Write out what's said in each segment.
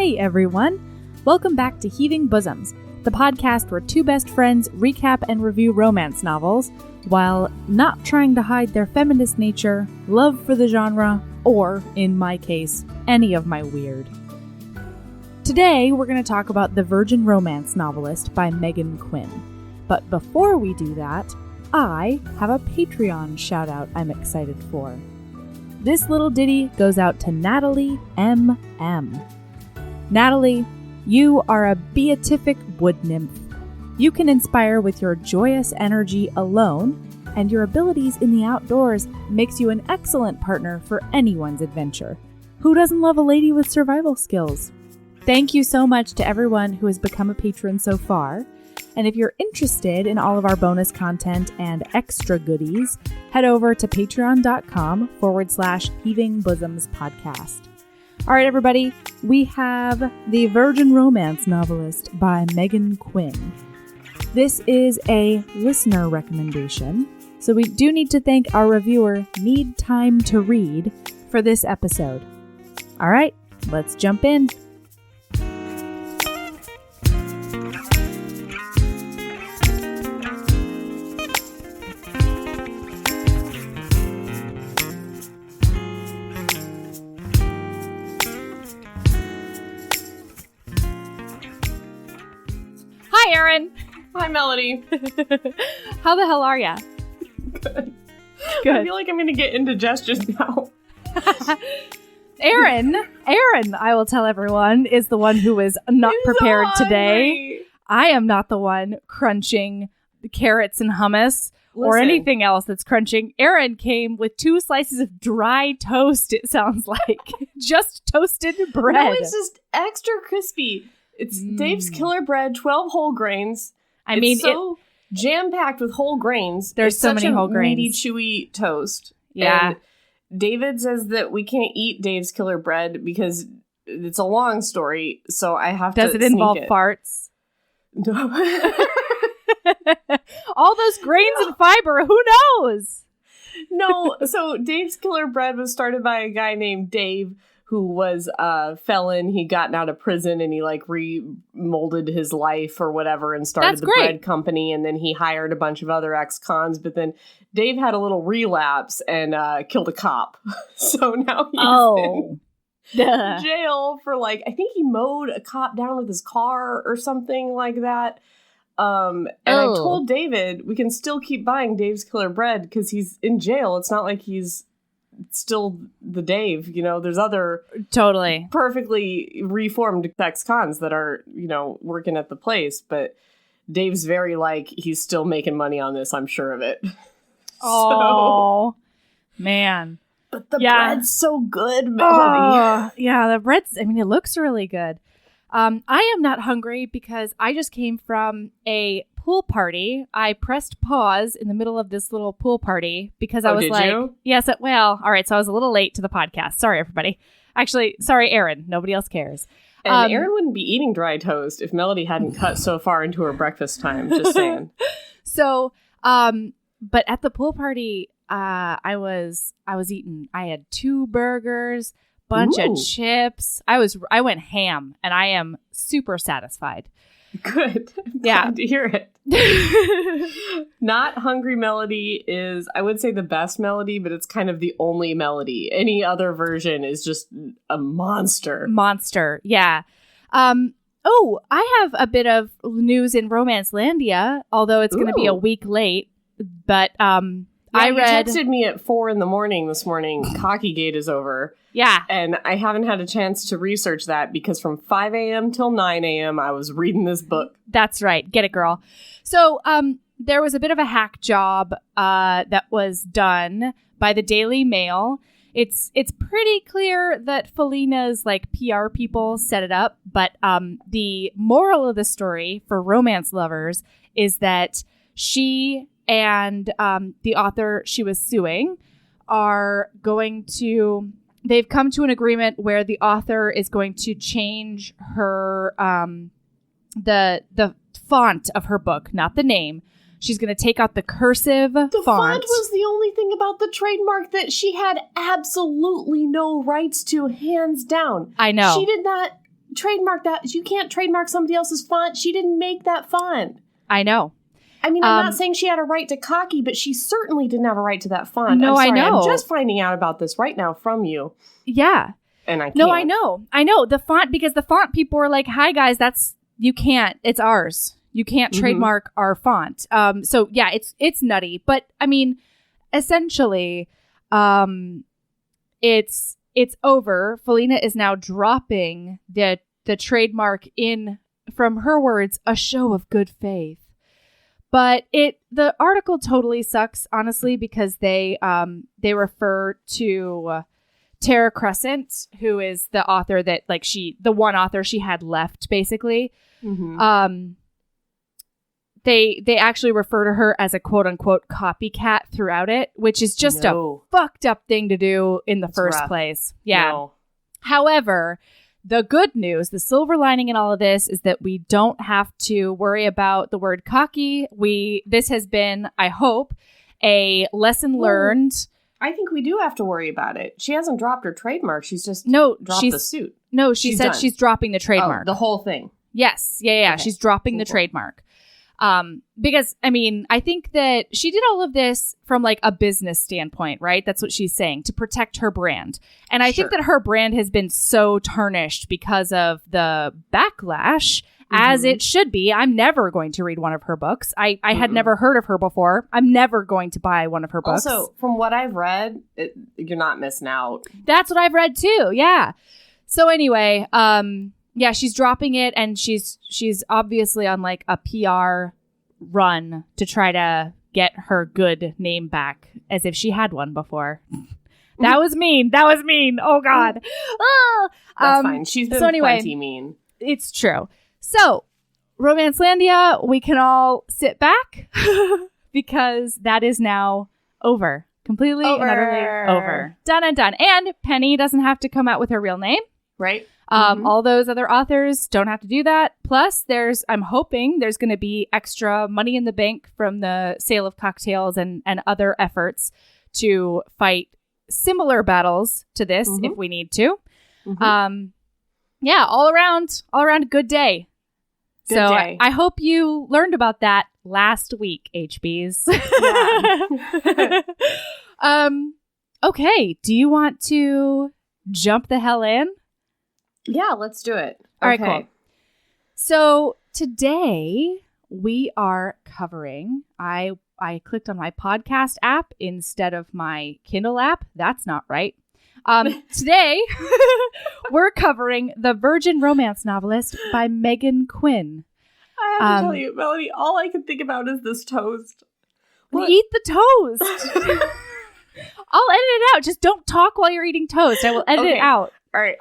Hey everyone! Welcome back to Heaving Bosoms, the podcast where two best friends recap and review romance novels while not trying to hide their feminist nature, love for the genre, or, in my case, any of my weird. Today we're going to talk about The Virgin Romance Novelist by Meghan Quinn. But before we do that, I have a Patreon shout-out I'm excited for. This little ditty goes out to Natalie M.M. Natalie, you are a beatific wood nymph. You can inspire with your joyous energy alone, and your abilities in the outdoors makes you an excellent partner for anyone's adventure. Who doesn't love a lady with survival skills? Thank you so much to everyone who has become a patron so far. And if you're interested in all of our bonus content and extra goodies, head over to patreon.com/Heaving Bosoms podcast. All right, everybody, we have The Virgin Romance Novelist by Meghan Quinn. This is a listener recommendation, so we do need to thank our reviewer, Need Time to Read, for this episode. All right, let's jump in. Hi, Erin. Hi, Melody. How the hell are ya? Good. Good. I feel like I'm going to get indigestion now. Erin, I will tell everyone, is the one who is not prepared today. I am not the one crunching carrots and hummus or anything else that's crunching. Erin came with 2 slices of dry toast, it sounds like. Just toasted bread. No, it's just extra crispy. It's Dave's Killer Bread, 12 whole grains. It's so jam-packed with whole grains. There's so many whole grains. Meaty, chewy toast. Yeah. And David says that we can't eat Dave's Killer Bread because it's a long story, so I have to Does it involve farts? No. All those grains and fiber, who knows? No, so Dave's Killer Bread was started by a guy named Dave, who was a felon. He'd gotten out of prison and he remolded his life or whatever and started bread company. And then he hired a bunch of other ex-cons. But then Dave had a little relapse and killed a cop. So now he's in jail for I think he mowed a cop down with his car or something like that. And I told David we can still keep buying Dave's Killer Bread because he's in jail. It's not like he's still the Dave, there's other totally perfectly reformed ex-cons that are, working at the place, but Dave's very he's still making money on this, I'm sure of it. Oh, man. But the bread's so good, Melody. Yeah, the bread's, it looks really good. I am not hungry because I just came from a pool party. I pressed pause in the middle of this little pool party because I was you? Yes, all right. So I was a little late to the podcast. Sorry, everybody. Actually, sorry, Erin. Nobody else cares. And Erin wouldn't be eating dry toast if Melody hadn't cut so far into her breakfast time. Just saying. So, but at the pool party, I was eating. I had 2 burgers, bunch of chips. I went ham, and I am super satisfied. Good. Glad to hear it. Not Hungry Melody is, I would say, the best melody, but it's kind of the only melody. Any other version is just a monster. Yeah. I have a bit of news in Romancelandia, although it's going to be a week late. But you texted me at 4 a.m. this morning. Cockygate is over. Yeah. And I haven't had a chance to research that because from 5 a.m. till 9 a.m. I was reading this book. That's right. Get it, girl. So there was a bit of a hack job that was done by the Daily Mail. It's pretty clear that Felina's PR people set it up. But the moral of the story for romance lovers is that she and the author she was suing are going to... They've come to an agreement where the author is going to change her the font of her book, not the name. She's going to take out the cursive font. The font was the only thing about the trademark that she had absolutely no rights to, hands down. I know. She did not trademark that. You can't trademark somebody else's font. She didn't make that font. I know. I mean, I'm not saying she had a right to cocky, but she certainly didn't have a right to that font. No, I'm sorry, I know. I'm just finding out about this right now from you. Yeah. And I can't. No, I know. The font, because the font people were like, hi, guys, you can't. It's ours. You can't trademark our font. So, yeah, it's nutty. But, I mean, essentially, it's over. Felina is now dropping the trademark in, from her words, a show of good faith. But the article totally sucks, honestly, because they refer to Tara Crescent, who is the author that the one author she had left, basically. Mm-hmm. They actually refer to her as a quote unquote copycat throughout it, which is just a fucked up thing to do in the first place. Yeah. No. However, the good news, the silver lining in all of this, is that we don't have to worry about the word cocky. This has been, I hope, a lesson learned. I think we do have to worry about it. She hasn't dropped her trademark. She's just dropped the suit. No, she said she's dropping the trademark. Oh, the whole thing. Yes. Yeah. Okay. She's dropping the trademark. Because, I mean, I think that she did all of this from like a business standpoint, right? That's what she's saying, to protect her brand. And I think that her brand has been so tarnished because of the backlash, as it should be. I'm never going to read one of her books. I had never heard of her before. I'm never going to buy one of her books. Also, from what I've read, you're not missing out. That's what I've read too. Yeah. So anyway, yeah, she's dropping it, and she's obviously on like a PR run to try to get her good name back, as if she had one before. That was mean. Oh God. That's fine. She's been plenty mean. It's true. So, Romancelandia, we can all sit back because that is now over. Completely and utterly over. Done and done. And Penny doesn't have to come out with her real name. Right. All those other authors don't have to do that. Plus, I'm hoping there's going to be extra money in the bank from the sale of cocktails and other efforts to fight similar battles to this if we need to. Yeah, all around a good day. Good day. I hope you learned about that last week, HBs. Yeah. Okay, do you want to jump the hell in? Yeah, let's do it. All right, cool. So today we are covering, I clicked on my podcast app instead of my Kindle app. That's not right. Today we're covering The Virgin Romance Novelist by Meghan Quinn. I have to tell you, Melanie, all I can think about is this toast. Eat the toast. I'll edit it out. Just don't talk while you're eating toast. I will edit it out. All right.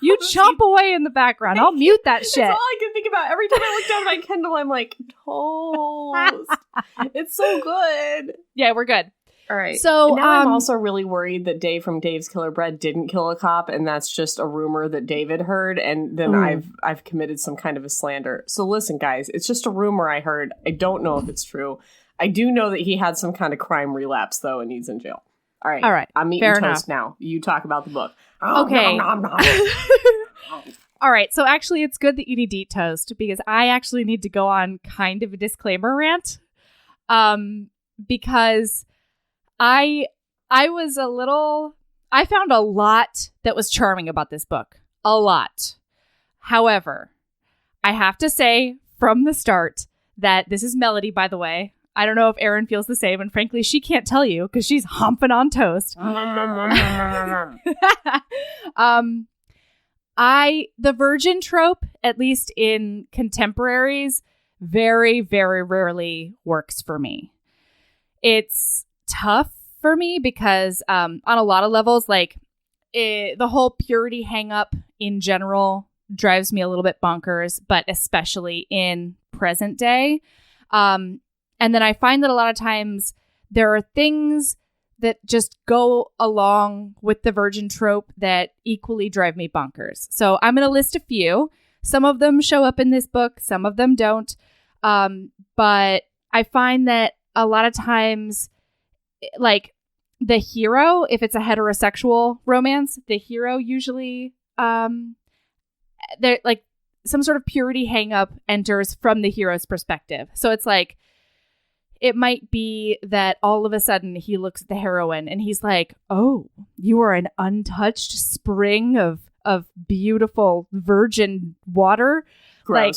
You chomp away in the background. I'll mute that shit. That's all I can think about. Every time I look down at my Kindle, I'm like, toast. It's so good. Yeah, we're good. All right. So now I'm also really worried that Dave from Dave's Killer Bread didn't kill a cop, and that's just a rumor that David heard, and then I've committed some kind of a slander. So listen, guys, it's just a rumor I heard. I don't know if it's true. I do know that he had some kind of crime relapse, though, and he's in jail. All right. I'm eating toast now. You talk about the book. Okay. All right. So actually, it's good that you need to eat toast, because I actually need to go on kind of a disclaimer rant. Because I found a lot that was charming about this book. A lot. However, I have to say from the start that this is Melody, by the way. I don't know if Erin feels the same, and frankly, she can't tell you because she's humping on toast. The virgin trope, at least in contemporaries, very, very rarely works for me. It's tough for me because on a lot of levels, like the whole purity hang up in general drives me a little bit bonkers, but especially in present day. And then I find that a lot of times there are things that just go along with the virgin trope that equally drive me bonkers. So I'm going to list a few. Some of them show up in this book, some of them don't. But I find that a lot of times, like the hero, if it's a heterosexual romance, the hero usually there, like, some sort of purity hang up enters from the hero's perspective. So it's like, it might be that all of a sudden he looks at the heroine and he's like, oh, you are an untouched spring of beautiful virgin water. Gross. Like,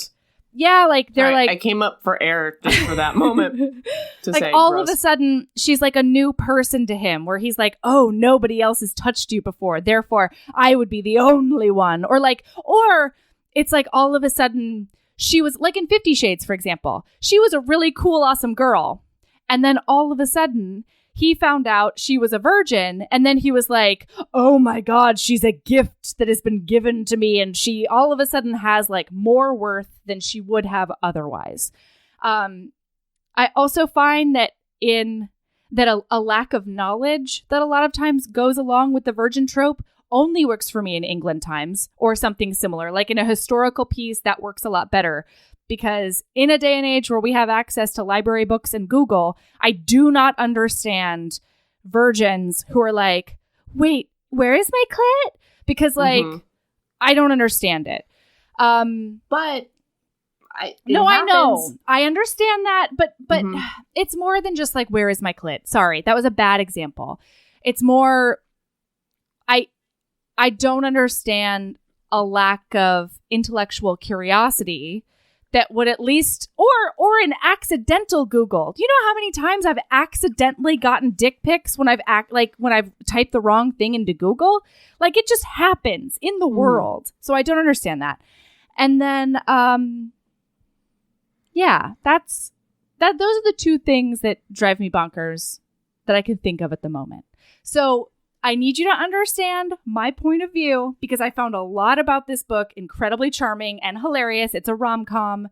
yeah, like they're like, I came up for air just for that moment to like say all gross. of a sudden she's like a new person to him, where he's like, oh, nobody else has touched you before, therefore I would be the only one. Or it's like all of a sudden she was like in 50 Shades, for example, she was a really cool, awesome girl. And then all of a sudden he found out she was a virgin. And then he was like, oh my God, she's a gift that has been given to me. And she all of a sudden has like more worth than she would have otherwise. I also find that a lack of knowledge that a lot of times goes along with the virgin trope only works for me in England Times or something similar. Like in a historical piece, that works a lot better. Because in a day and age where we have access to library books and Google, I do not understand virgins who are like, wait, where is my clit? Because like, I don't understand it. But I know. I understand that. But it's more than just like, where is my clit? Sorry, that was a bad example. It's more, I don't understand a lack of intellectual curiosity that would at least, or an accidental Google. Do you know how many times I've accidentally gotten dick pics when I've typed the wrong thing into Google? Like, it just happens in the world. So I don't understand that. And then, yeah, those are the two things that drive me bonkers that I can think of at the moment. So I need you to understand my point of view, because I found a lot about this book incredibly charming and hilarious. It's a rom-com.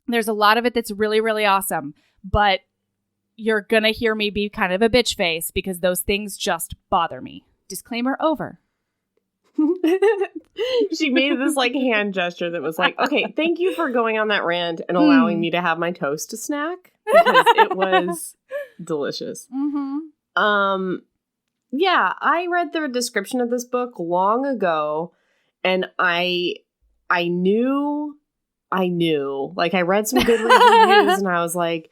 There's a lot of it that's really, really awesome. But you're going to hear me be kind of a bitch face because those things just bother me. Disclaimer over. She made this like hand gesture that was like, okay, thank you for going on that rant and allowing me to have my toast to snack, because it was delicious. Yeah, I read the description of this book long ago, and I knew, like, I read some good reviews and I was like,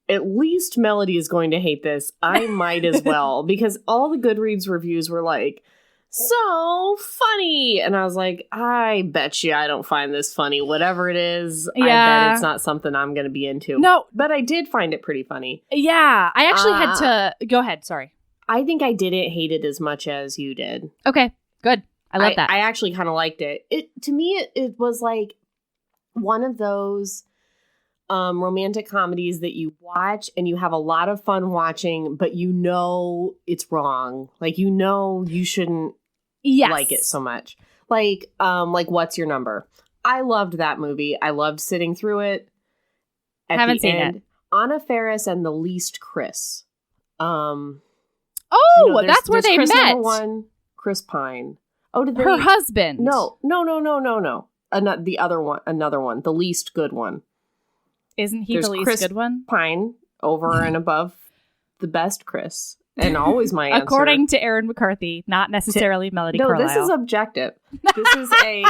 at least Melody is going to hate this. I might as well, because all the Goodreads reviews were like, so funny. And I was like, I bet you I don't find this funny. Whatever it is, I bet it's not something I'm going to be into. No. But I did find it pretty funny. Yeah, I actually had to... Go ahead, sorry. I think I didn't hate it as much as you did. Okay, good. I love that. I actually kind of liked it. To me, it was like one of those romantic comedies that you watch and you have a lot of fun watching, but you know it's wrong. Like, you know you shouldn't like it so much. Like What's Your Number? I loved that movie. I loved sitting through it. Haven't seen it. Anna Faris and the Least Chris. That's where they Chris met. Number one, Chris Pine. Oh, did they? Her husband. No. The other one, another one, the least good one. Isn't he There's the least Chris good one? Pine over and above the best Chris, and always my answer. According to Erin McCarthy, not necessarily Melody Carlisle. No, this is objective. This is a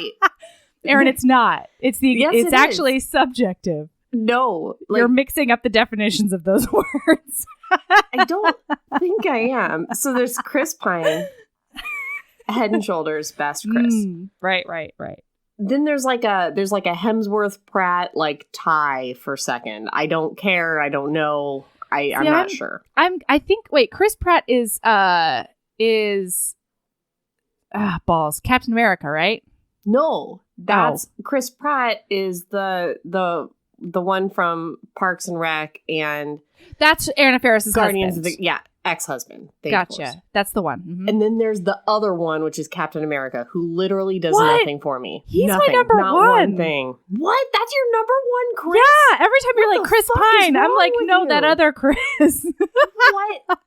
Erin. It's not. It's the. Yes, it's it actually subjective. No, you're mixing up the definitions of those words. I don't think I am. So there's Chris Pine, Head and Shoulders best Chris. Right. Then there's like a Hemsworth Pratt like tie for second. I don't care. I don't know. I'm not sure. I think Chris Pratt is balls. Captain America, right? No, that's Chris Pratt is the one from Parks and Rec, and that's Anna Faris's Guardians husband. of the ex-husband. Gotcha. That's the one. Mm-hmm. And then there's the other one, which is Captain America, who literally does nothing for me. He's nothing, my number not one thing. What? That's your number one, Chris? Yeah. Every time you're like Chris Pine, I'm like, no, that other Chris. What?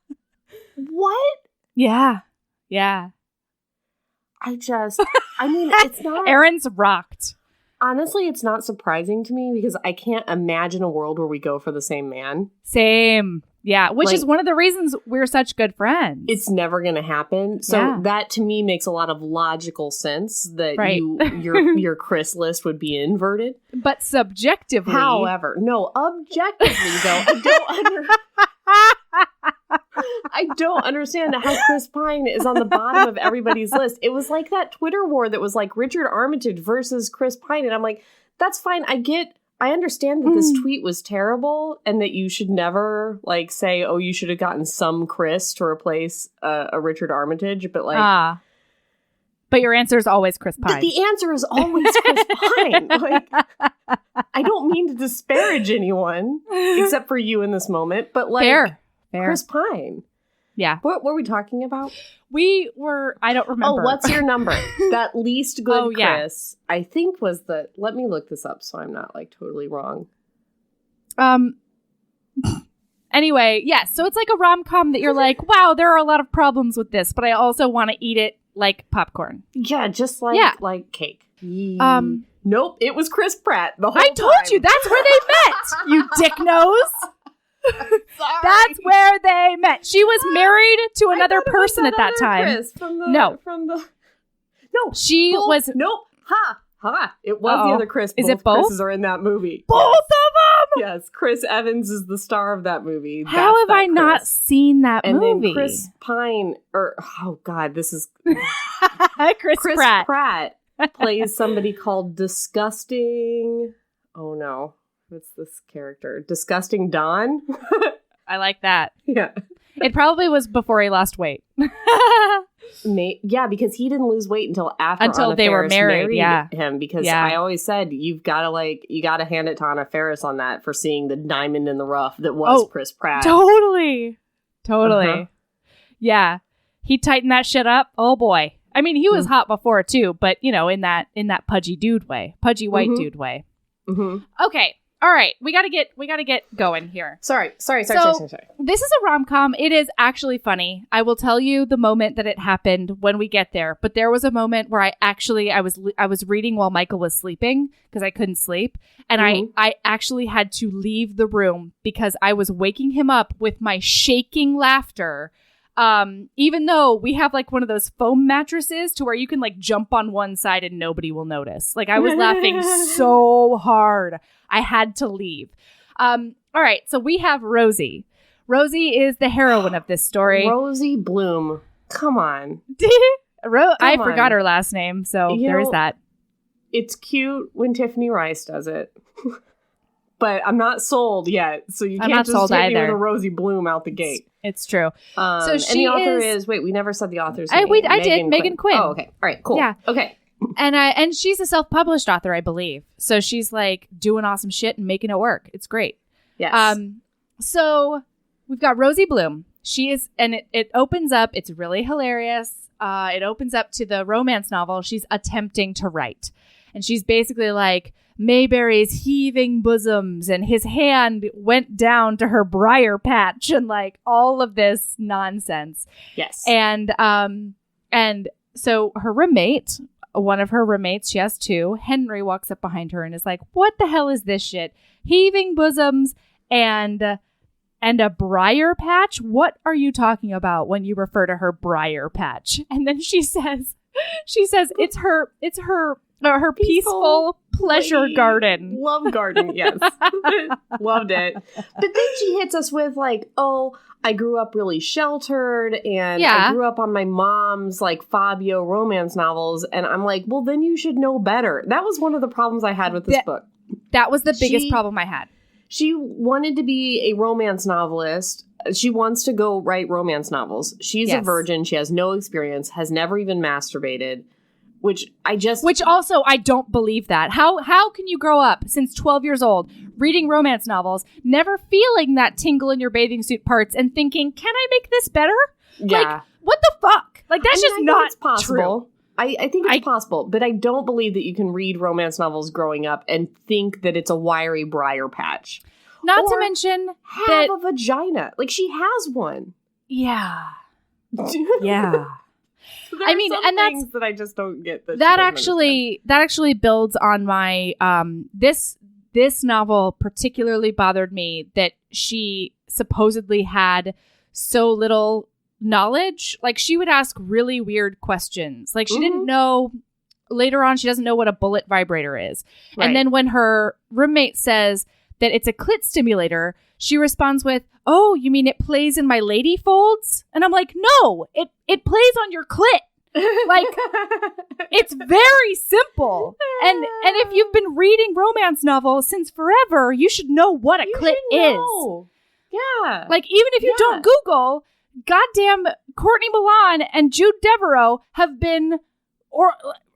What? Yeah. I mean, it's not. Erin's rocked. Honestly, it's not surprising to me because I can't imagine a world where we go for the same man. Same. Yeah, which is one of the reasons we're such good friends. It's never going to happen. So that to me makes a lot of logical sense that your Chris list would be inverted. But subjectively, however, no, objectively though, I don't understand how Chris Pine is on the bottom of everybody's list. It was like that Twitter war that was like Richard Armitage versus Chris Pine, and I'm like, that's fine. I understand that this tweet was terrible and that you should never like say, oh, you should have gotten some Chris to replace a Richard Armitage. But like, but your answer is always Chris Pine. The answer is always Chris Pine. Like, I don't mean to disparage anyone except for you in this moment, but like fair. Chris Pine. Yeah. What were we talking about? I don't remember. Oh, what's your number? That least good Chris, I think was let me look this up so I'm not like totally wrong. Anyway, yes. So it's like a rom-com that you're like, wow, there are a lot of problems with this, but I also want to eat it like popcorn. Yeah, just like cake. Nope, it was Chris Pratt the whole time. I told you, that's where they met, you dick nose. Sorry. That's where they met. She was married to another person at that time. Chris from the, no. She was. Nope. It was the other Chris. Is it both? Chris's are in that movie. Both of them? Yes. Chris Evans is the star of that movie. How have I not seen that movie? And then Chris Pine, oh God, this is Chris Pratt plays somebody called Disgusting. Oh no. What's this character? Disgusting Don? I like that. Yeah. It probably was before he lost weight. Yeah, because he didn't lose weight until Anna they were Faris married him. Because I always said you gotta hand it to Anna Faris on that for seeing the diamond in the rough that was Chris Pratt. Totally. Yeah. He tightened that shit up. Oh boy. I mean, he was hot before too, but in that pudgy dude way, pudgy white dude way. Mm-hmm. Okay. All right, we gotta get going here. Sorry. This is a rom-com. It is actually funny. I will tell you the moment that it happened when we get there. But there was a moment where I was reading while Michael was sleeping because I couldn't sleep, and I actually had to leave the room because I was waking him up with my shaking laughter. Even though we have like one of those foam mattresses to where you can like jump on one side and nobody will notice. Like I was laughing so hard. I had to leave. All right. So we have Rosie. Rosie is the heroine of this story. Rosie Bloom. Come on. I forgot her last name. So there is that. It's cute when Tiffany Rice does it. But I'm not sold yet. So you can't just hit me with a Rosie Bloom out the gate. It's true. So and the author is we never said the author's name. I did. Meghan Quinn. Oh, okay. All right, cool. Yeah. Okay. And she's a self-published author, I believe. So she's like doing awesome shit and making it work. It's great. Yes. So we've got Rosie Bloom. She is, and it opens up. It's really hilarious. It opens up to the romance novel she's attempting to write. And she's basically like, Mayberry's heaving bosoms, and his hand went down to her briar patch, and like all of this nonsense. Yes. And so her roommate, one of her roommates, she has two, Henry, walks up behind her and is like, what the hell is this shit? Heaving bosoms and a briar patch? What are you talking about when you refer to her briar patch? And then she says it's her peaceful pleasure garden. Love garden, yes. Loved it. But then she hits us with like, oh, I grew up really sheltered and I grew up on my mom's like Fabio romance novels. And I'm like, well, then you should know better. That was one of the problems I had with this book. That was the biggest problem I had. She wanted to be a romance novelist. She wants to go write romance novels. She's a virgin. She has no experience, has never even masturbated. Which also, I don't believe that. How can you grow up since 12 years old, reading romance novels, never feeling that tingle in your bathing suit parts and thinking, can I make this better? Yeah. Like, what the fuck? Like, that's just not possible. True. I think it's possible, but I don't believe that you can read romance novels growing up and think that it's a wiry briar patch. Not to mention have a vagina. Like, she has one. Yeah. Yeah. I mean, and that's that I just don't get. That actually builds on my this novel particularly bothered me that she supposedly had so little knowledge. Like, she would ask really weird questions. Like, she didn't know. Later on, she doesn't know what a bullet vibrator is. Right. And then when her roommate says that it's a clit stimulator, she responds with, "Oh, you mean it plays in my lady folds?" And I'm like, no, it plays on your clit. Like, it's very simple. And if you've been reading romance novels since forever, you should know what a clit is. Yeah. Like, even if you don't Google, goddamn Courtney Milan and Jude Devereaux have been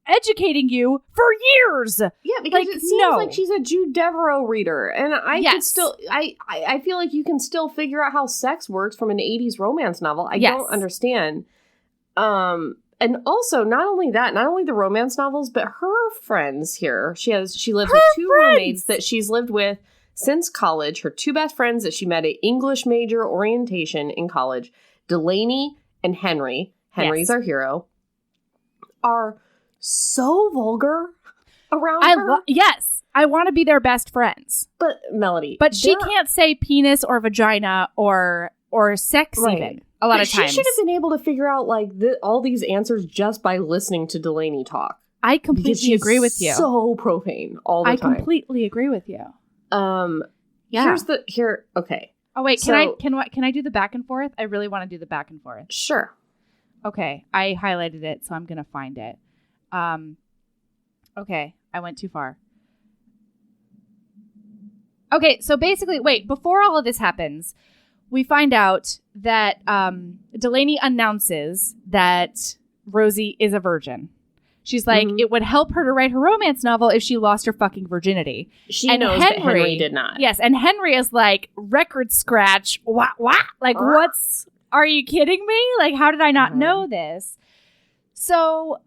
educating you for years. Yeah, because it seems like she's a Jude Devereaux reader, and I can still I feel like you can still figure out how sex works from an 80s romance novel. I don't understand. And also, not only the romance novels, but her friends here. She lives with two roommates that she's lived with since college. Her two best friends that she met at English major orientation in college, Delaney and Henry. Henry's our hero. Are so vulgar around her. Yes. I want to be their best friends. But Melody. But she can't say penis or vagina or sex even a lot of times. She should have been able to figure out like all these answers just by listening to Delaney talk. I completely agree with you. So profane all the time. I completely agree with you. Okay. Oh wait, can I do the back and forth? I really want to do the back and forth. Sure. Okay, I highlighted it, so I'm gonna find it. Okay, I went too far. Okay, so basically, before all of this happens, we find out that Delaney announces that Rosie is a virgin. She's like, it would help her to write her romance novel if she lost her fucking virginity. She knows that Henry did not. Yes, and Henry is like, record scratch, what? Like, are you kidding me? Like, how did I not know this? So,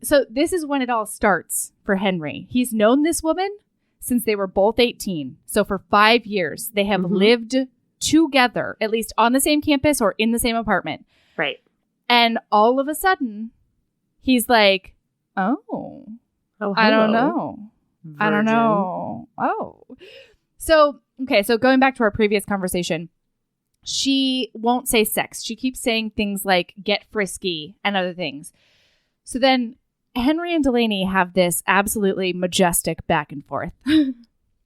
so this is when it all starts for Henry. He's known this woman since they were both 18. So for 5 years, they have lived together, at least on the same campus or in the same apartment. Right. And all of a sudden, he's like, I don't know. Virgin. I don't know. Oh. So, okay. So going back to our previous conversation, she won't say sex. She keeps saying things like get frisky and other things. So then Henry and Delaney have this absolutely majestic back and forth.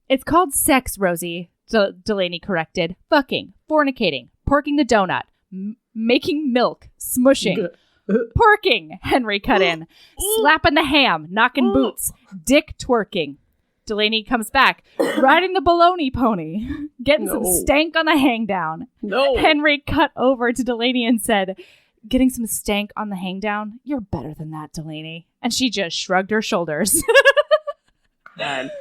It's called sex, Rosie, Delaney corrected. Fucking, fornicating, porking the donut, making milk, smushing, porking, Henry cut in, slapping the ham, knocking boots, dick twerking. Delaney comes back, riding the baloney pony, getting some stank on the hangdown. No. Henry cut over to Delaney and said, getting some stank on the hangdown? You're better than that, Delaney. And she just shrugged her shoulders. God.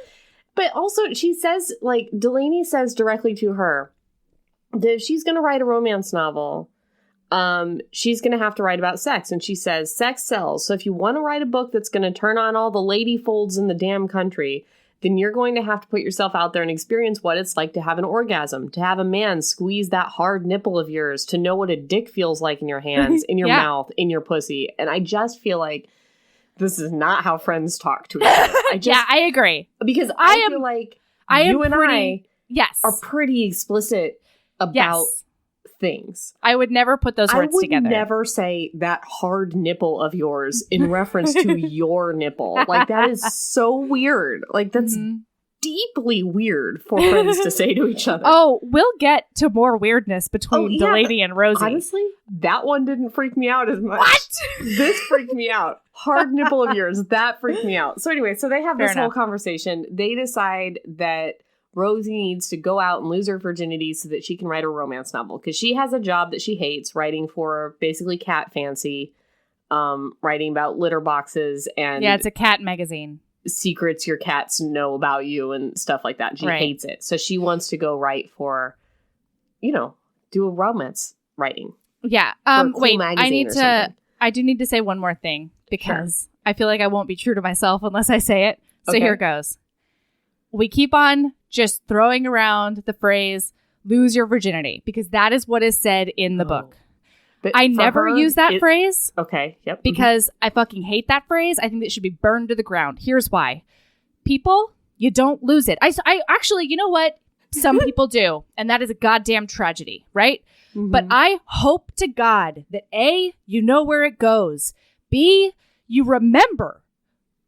But also, she says, like, Delaney says directly to her that if she's going to write a romance novel, she's going to have to write about sex. And she says, sex sells. So if you want to write a book that's going to turn on all the lady folds in the damn country, then you're going to have to put yourself out there and experience what it's like to have an orgasm, to have a man squeeze that hard nipple of yours, to know what a dick feels like in your hands, in your mouth, in your pussy. And I just feel like this is not how friends talk to each other. I agree. Because I feel like you and I are pretty explicit about things. I would never put those words together. I would never say that hard nipple of yours in reference to your nipple. Like, that is so weird. Like, that's deeply weird for friends to say to each other. Oh, we'll get to more weirdness between Delaney and Rosie. Honestly, that one didn't freak me out as much. What? This freaked me out. Hard nipple of yours. That freaked me out. So anyway, so they have this whole conversation. They decide that Rosie needs to go out and lose her virginity so that she can write a romance novel. Because she has a job that she hates, writing for basically Cat Fancy, writing about litter boxes and... Yeah, it's a cat magazine. Secrets your cats know about you and stuff like that. She hates it. So she wants to go write for, do a romance writing. Yeah. Wait, I do need to say one more thing because I feel like I won't be true to myself unless I say it. So here it goes. We keep on just throwing around the phrase, lose your virginity, because that is what is said in the book. But I never use that phrase. Okay. Yep. Because I fucking hate that phrase. I think that should be burned to the ground. Here's why. People, you don't lose it. I actually, you know what? some people do. And that is a goddamn tragedy, right? Mm-hmm. But I hope to God that A, you know where it goes. B, you remember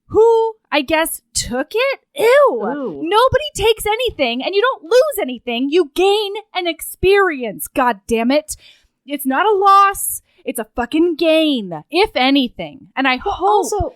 who, I guess, took it? Ew. Nobody takes anything, and you don't lose anything. You gain an experience, God damn it. It's not a loss. It's a fucking gain, if anything. And I hope... Also...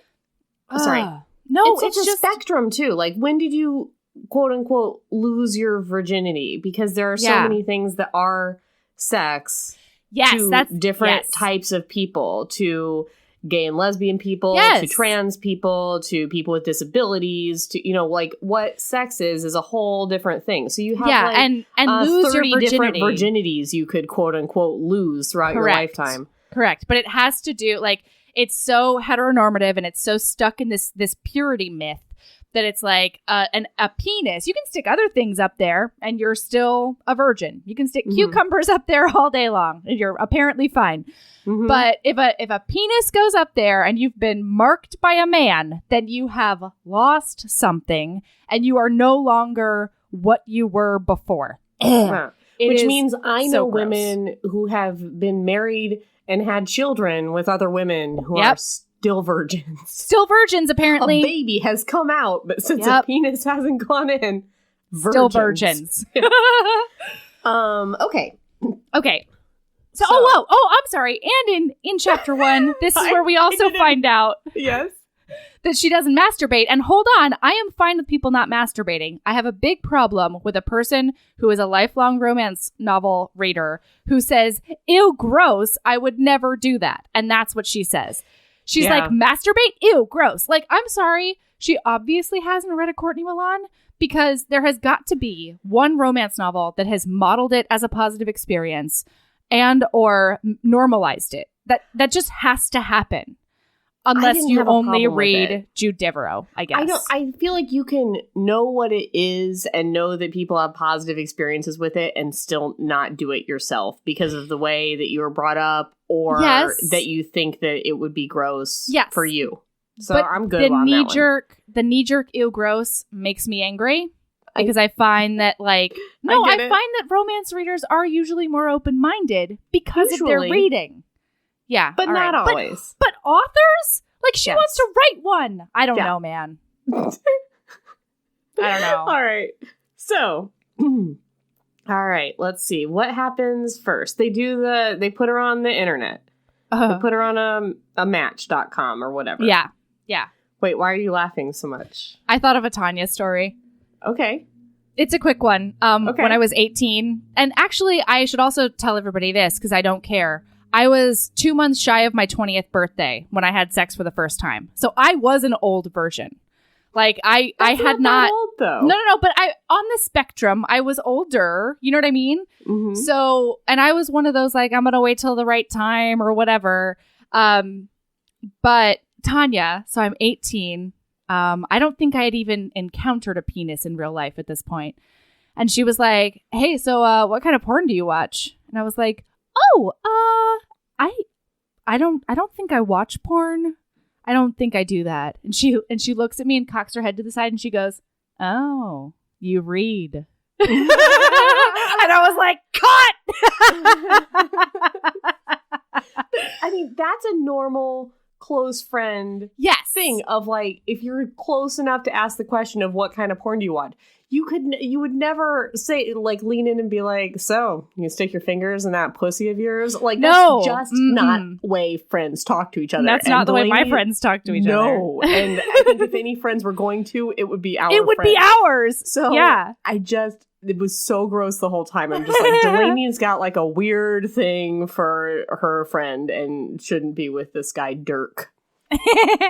sorry. No, it's just a spectrum, too. Like, when did you, quote-unquote, lose your virginity? Because there are so many things that are sex to different types of people, to... gay and lesbian people, to trans people, to people with disabilities, to, you know, like, what sex is a whole different thing. So you have and lose 30 your different virginity. virginities you could quote unquote lose throughout your lifetime. Correct. But it has to do, like, it's so heteronormative and it's so stuck in this purity myth that it's like a penis. You can stick other things up there and you're still a virgin. You can stick cucumbers up there all day long and you're apparently fine. Mm-hmm. But if a penis goes up there and you've been marked by a man, then you have lost something and you are no longer what you were before. Which means I know women who have been married and had children with other women who are still virgins. Still virgins, apparently. A baby has come out, but since a penis hasn't gone in, virgins. Still virgins. Okay. So, I'm sorry. And in chapter 1, this is where we also find out that she doesn't masturbate. And hold on, I am fine with people not masturbating. I have a big problem with a person who is a lifelong romance novel reader who says, ew, gross, I would never do that. And that's what she says. She's like, masturbate? Ew, gross. Like, I'm sorry. She obviously hasn't read a Courtney Milan because there has got to be one romance novel that has modeled it as a positive experience and or normalized it. That just has to happen. Unless you only read Jude Devereaux, I guess. I feel like you can know what it is and know that people have positive experiences with it and still not do it yourself because of the way that you were brought up or that you think that it would be gross for you. So but I'm good on that one. The knee-jerk ew gross makes me angry because I find that, like... No, I find that romance readers are usually more open-minded because of their reading. Yeah. But not always. But authors? Like, she wants to write one. I don't know, man. I don't know. All right. So, all right. Let's see. What happens first? They put her on the internet. They put her on a match.com or whatever. Yeah. Wait, why are you laughing so much? I thought of a Tanya story. Okay. It's a quick one. When I was 18. And actually, I should also tell everybody this because I don't care. I was 2 months shy of my 20th birthday when I had sex for the first time. So I was an old virgin. Like I had not old, though. No, but on the spectrum, I was older. You know what I mean? Mm-hmm. So, and I was one of those, like, I'm going to wait till the right time or whatever. But Tanya, so I'm 18. I don't think I had even encountered a penis in real life at this point. And she was like, hey, so what kind of porn do you watch? And I was like, I don't think I watch porn. I don't think I do that. And she looks at me and cocks her head to the side and she goes, oh, you read. And I was like, cut! I mean, that's a normal close friend thing of, like, if you're close enough to ask the question of what kind of porn do you want, you would never say, like, lean in and be like, so you stick your fingers in that pussy of yours? Like, that's just not the way friends talk to each other. That's not the way my friends talk to each other. No. And I think if any friends were going to, it would be It would be ours. So yeah. It was so gross the whole time. I'm just like, Delaney's got, like, a weird thing for her friend and shouldn't be with this guy Dirk.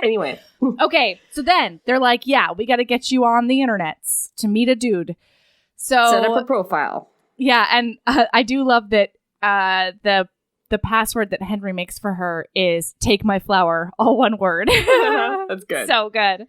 Anyway. Okay, so then they're like, yeah, we got to get you on the internets to meet a dude. So set up a profile. Yeah, and I do love that the password that Henry makes for her is "take my flower," all one word. That's good. So good.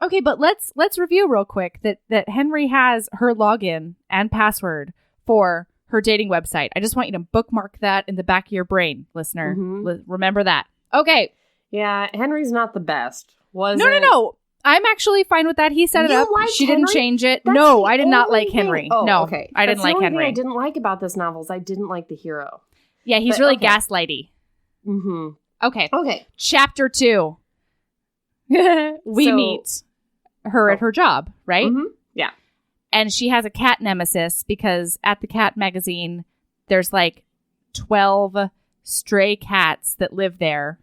Okay, but let's review real quick that Henry has her login and password for her dating website. I just want you to bookmark that in the back of your brain, listener. Mm-hmm. Remember that. Okay. Yeah, Henry's not the best. No. I'm actually fine with that. He set it up. She didn't change it. No, I did not like Henry. No, okay. I didn't like Henry. Thing I didn't like about this novel is I didn't like the hero. Yeah, he's really gaslighty. Mm-hmm. Okay. Chapter 2. We meet her at her job, right? Mm-hmm. Yeah. And she has a cat nemesis because at the cat magazine, there's like 12 stray cats that live there,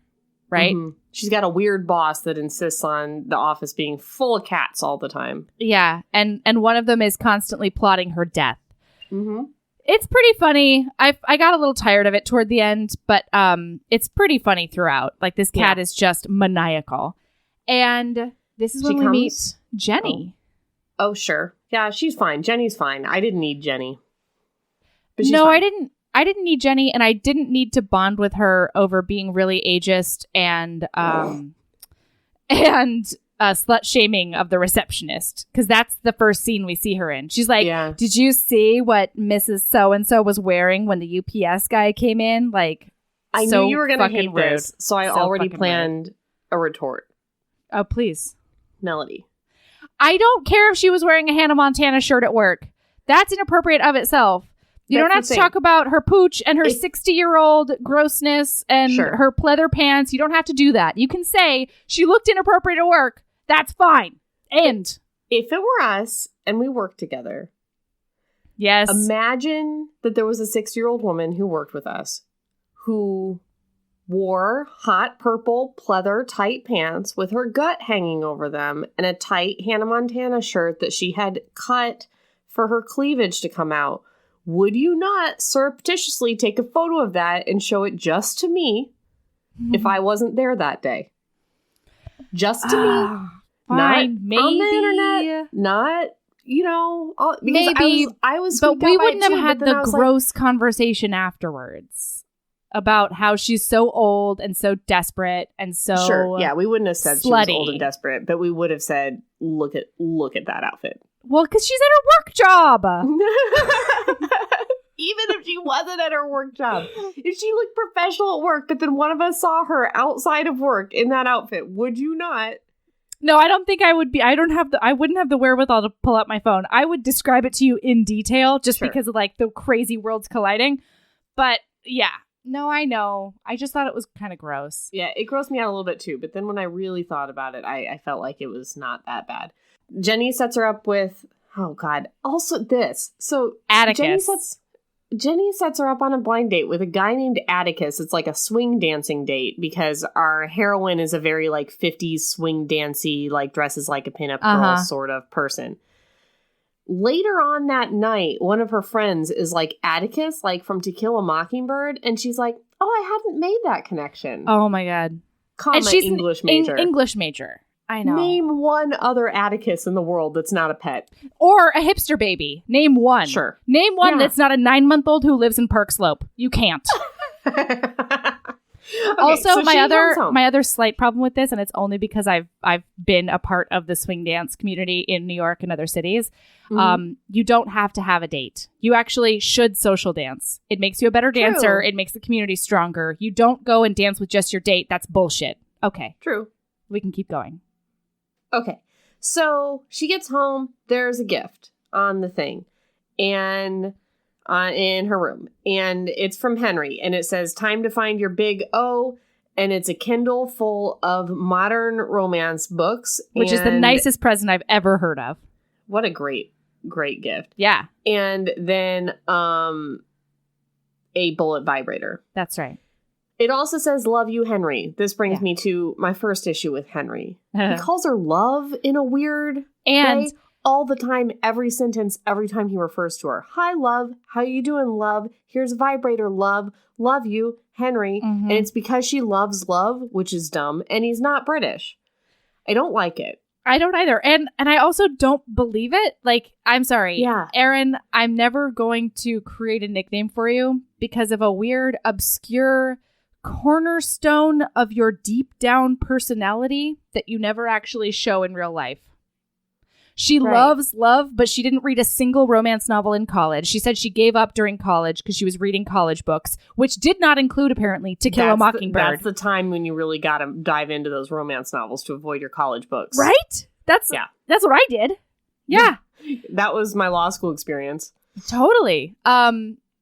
right? Mm-hmm. She's got a weird boss that insists on the office being full of cats all the time. Yeah, and one of them is constantly plotting her death. Mm-hmm. It's pretty funny. I got a little tired of it toward the end, but it's pretty funny throughout. Like, this cat is just maniacal. And this is when we meet Jenny. Oh, sure. Yeah, she's fine. Jenny's fine. I didn't need Jenny. But she's no, fine. I didn't need Jenny, and I didn't need to bond with her over being really ageist and slut shaming of the receptionist, because that's the first scene we see her in. She's like, "Did you see what Mrs. So and so was wearing when the UPS guy came in?" Like, I knew you were going to hate rude. this, so I already planned a retort. Oh, please, Melody. I don't care if she was wearing a Hannah Montana shirt at work. That's inappropriate of itself. You don't have to talk about her pooch and her 60-year-old grossness and her pleather pants. You don't have to do that. You can say she looked inappropriate at work. That's fine. And if it were us and we worked together, yes, imagine that there was a 60-year-old woman who worked with us who wore hot purple pleather tight pants with her gut hanging over them and a tight Hannah Montana shirt that she had cut for her cleavage to come out. Would you not surreptitiously take a photo of that and show it just to me if I wasn't there that day? Just to me. Fine, maybe. On the internet. Not, maybe. I was but we wouldn't have had the gross conversation afterwards about how she's so old and so desperate and so Sure, yeah, we wouldn't have said slutty. She was old and desperate, but we would have said, look at that outfit. Well, because she's at her work job. Even if she wasn't at her work job. If she looked professional at work, but then one of us saw her outside of work in that outfit, would you not? No, I don't think I would be. I wouldn't have the wherewithal to pull up my phone. I would describe it to you in detail just because of like the crazy worlds colliding. But yeah, no, I know. I just thought it was kind of gross. Yeah, it grossed me out a little bit too. But then when I really thought about it, I felt like it was not that bad. Jenny sets her up with, oh God, also this. So Atticus. Jenny sets her up on a blind date with a guy named Atticus. It's like a swing dancing date because our heroine is a very like 50s swing dancey, like dresses like a pinup girl sort of person. Later on that night, one of her friends is like Atticus, like from To Kill a Mockingbird. And she's like, oh, I hadn't made that connection. Oh my God. And she's English major. English major. I know. Name one other Atticus in the world that's not a pet. Or a hipster baby. Name one. Sure. Name one that's not a 9-month-old who lives in Park Slope. You can't. Also, so my other slight problem with this, and it's only because I've been a part of the swing dance community in New York and other cities. Mm-hmm. You don't have to have a date. You actually should social dance. It makes you a better dancer. It makes the community stronger. You don't go and dance with just your date. That's bullshit. Okay. True. We can keep going. Okay, so she gets home. There's a gift on the thing, and in her room, and it's from Henry, and it says "Time to find your big O," and it's a Kindle full of modern romance books, which is the nicest present I've ever heard of. What a great gift! Yeah, and then a bullet vibrator. That's right. It also says, love you, Henry. This brings me to my first issue with Henry. He calls her love in a weird way all the time, every sentence, every time he refers to her. Hi, love. How you doing, love? Here's a vibrator, love. Love you, Henry. Mm-hmm. And it's because she loves love, which is dumb, and he's not British. I don't like it. I don't either. And I also don't believe it. Like, I'm sorry. Yeah. Erin, I'm never going to create a nickname for you because of a weird, obscure cornerstone of your deep down personality that you never actually show in real life. She loves love, but she didn't read a single romance novel in college. She said she gave up during college because she was reading college books, which did not include, apparently, To Kill a Mockingbird. That's the time when you really got to dive into those romance novels to avoid your college books. Right? That's what I did. Yeah. That was my law school experience. Totally.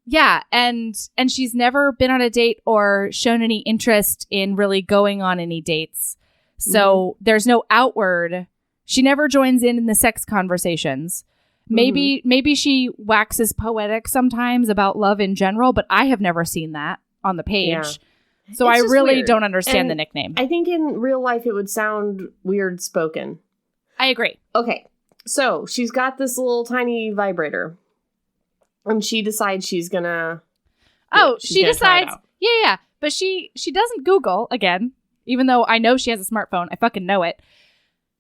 Yeah, and she's never been on a date or shown any interest in really going on any dates. So there's no outward. She never joins in the sex conversations. Maybe she waxes poetic sometimes about love in general, but I have never seen that on the page. Yeah. So I really don't understand the nickname. I think in real life it would sound weird spoken. I agree. Okay, so she's got this little tiny vibrator. And she decides she's gonna... she decides... Yeah. But she doesn't Google, again, even though I know she has a smartphone. I fucking know it.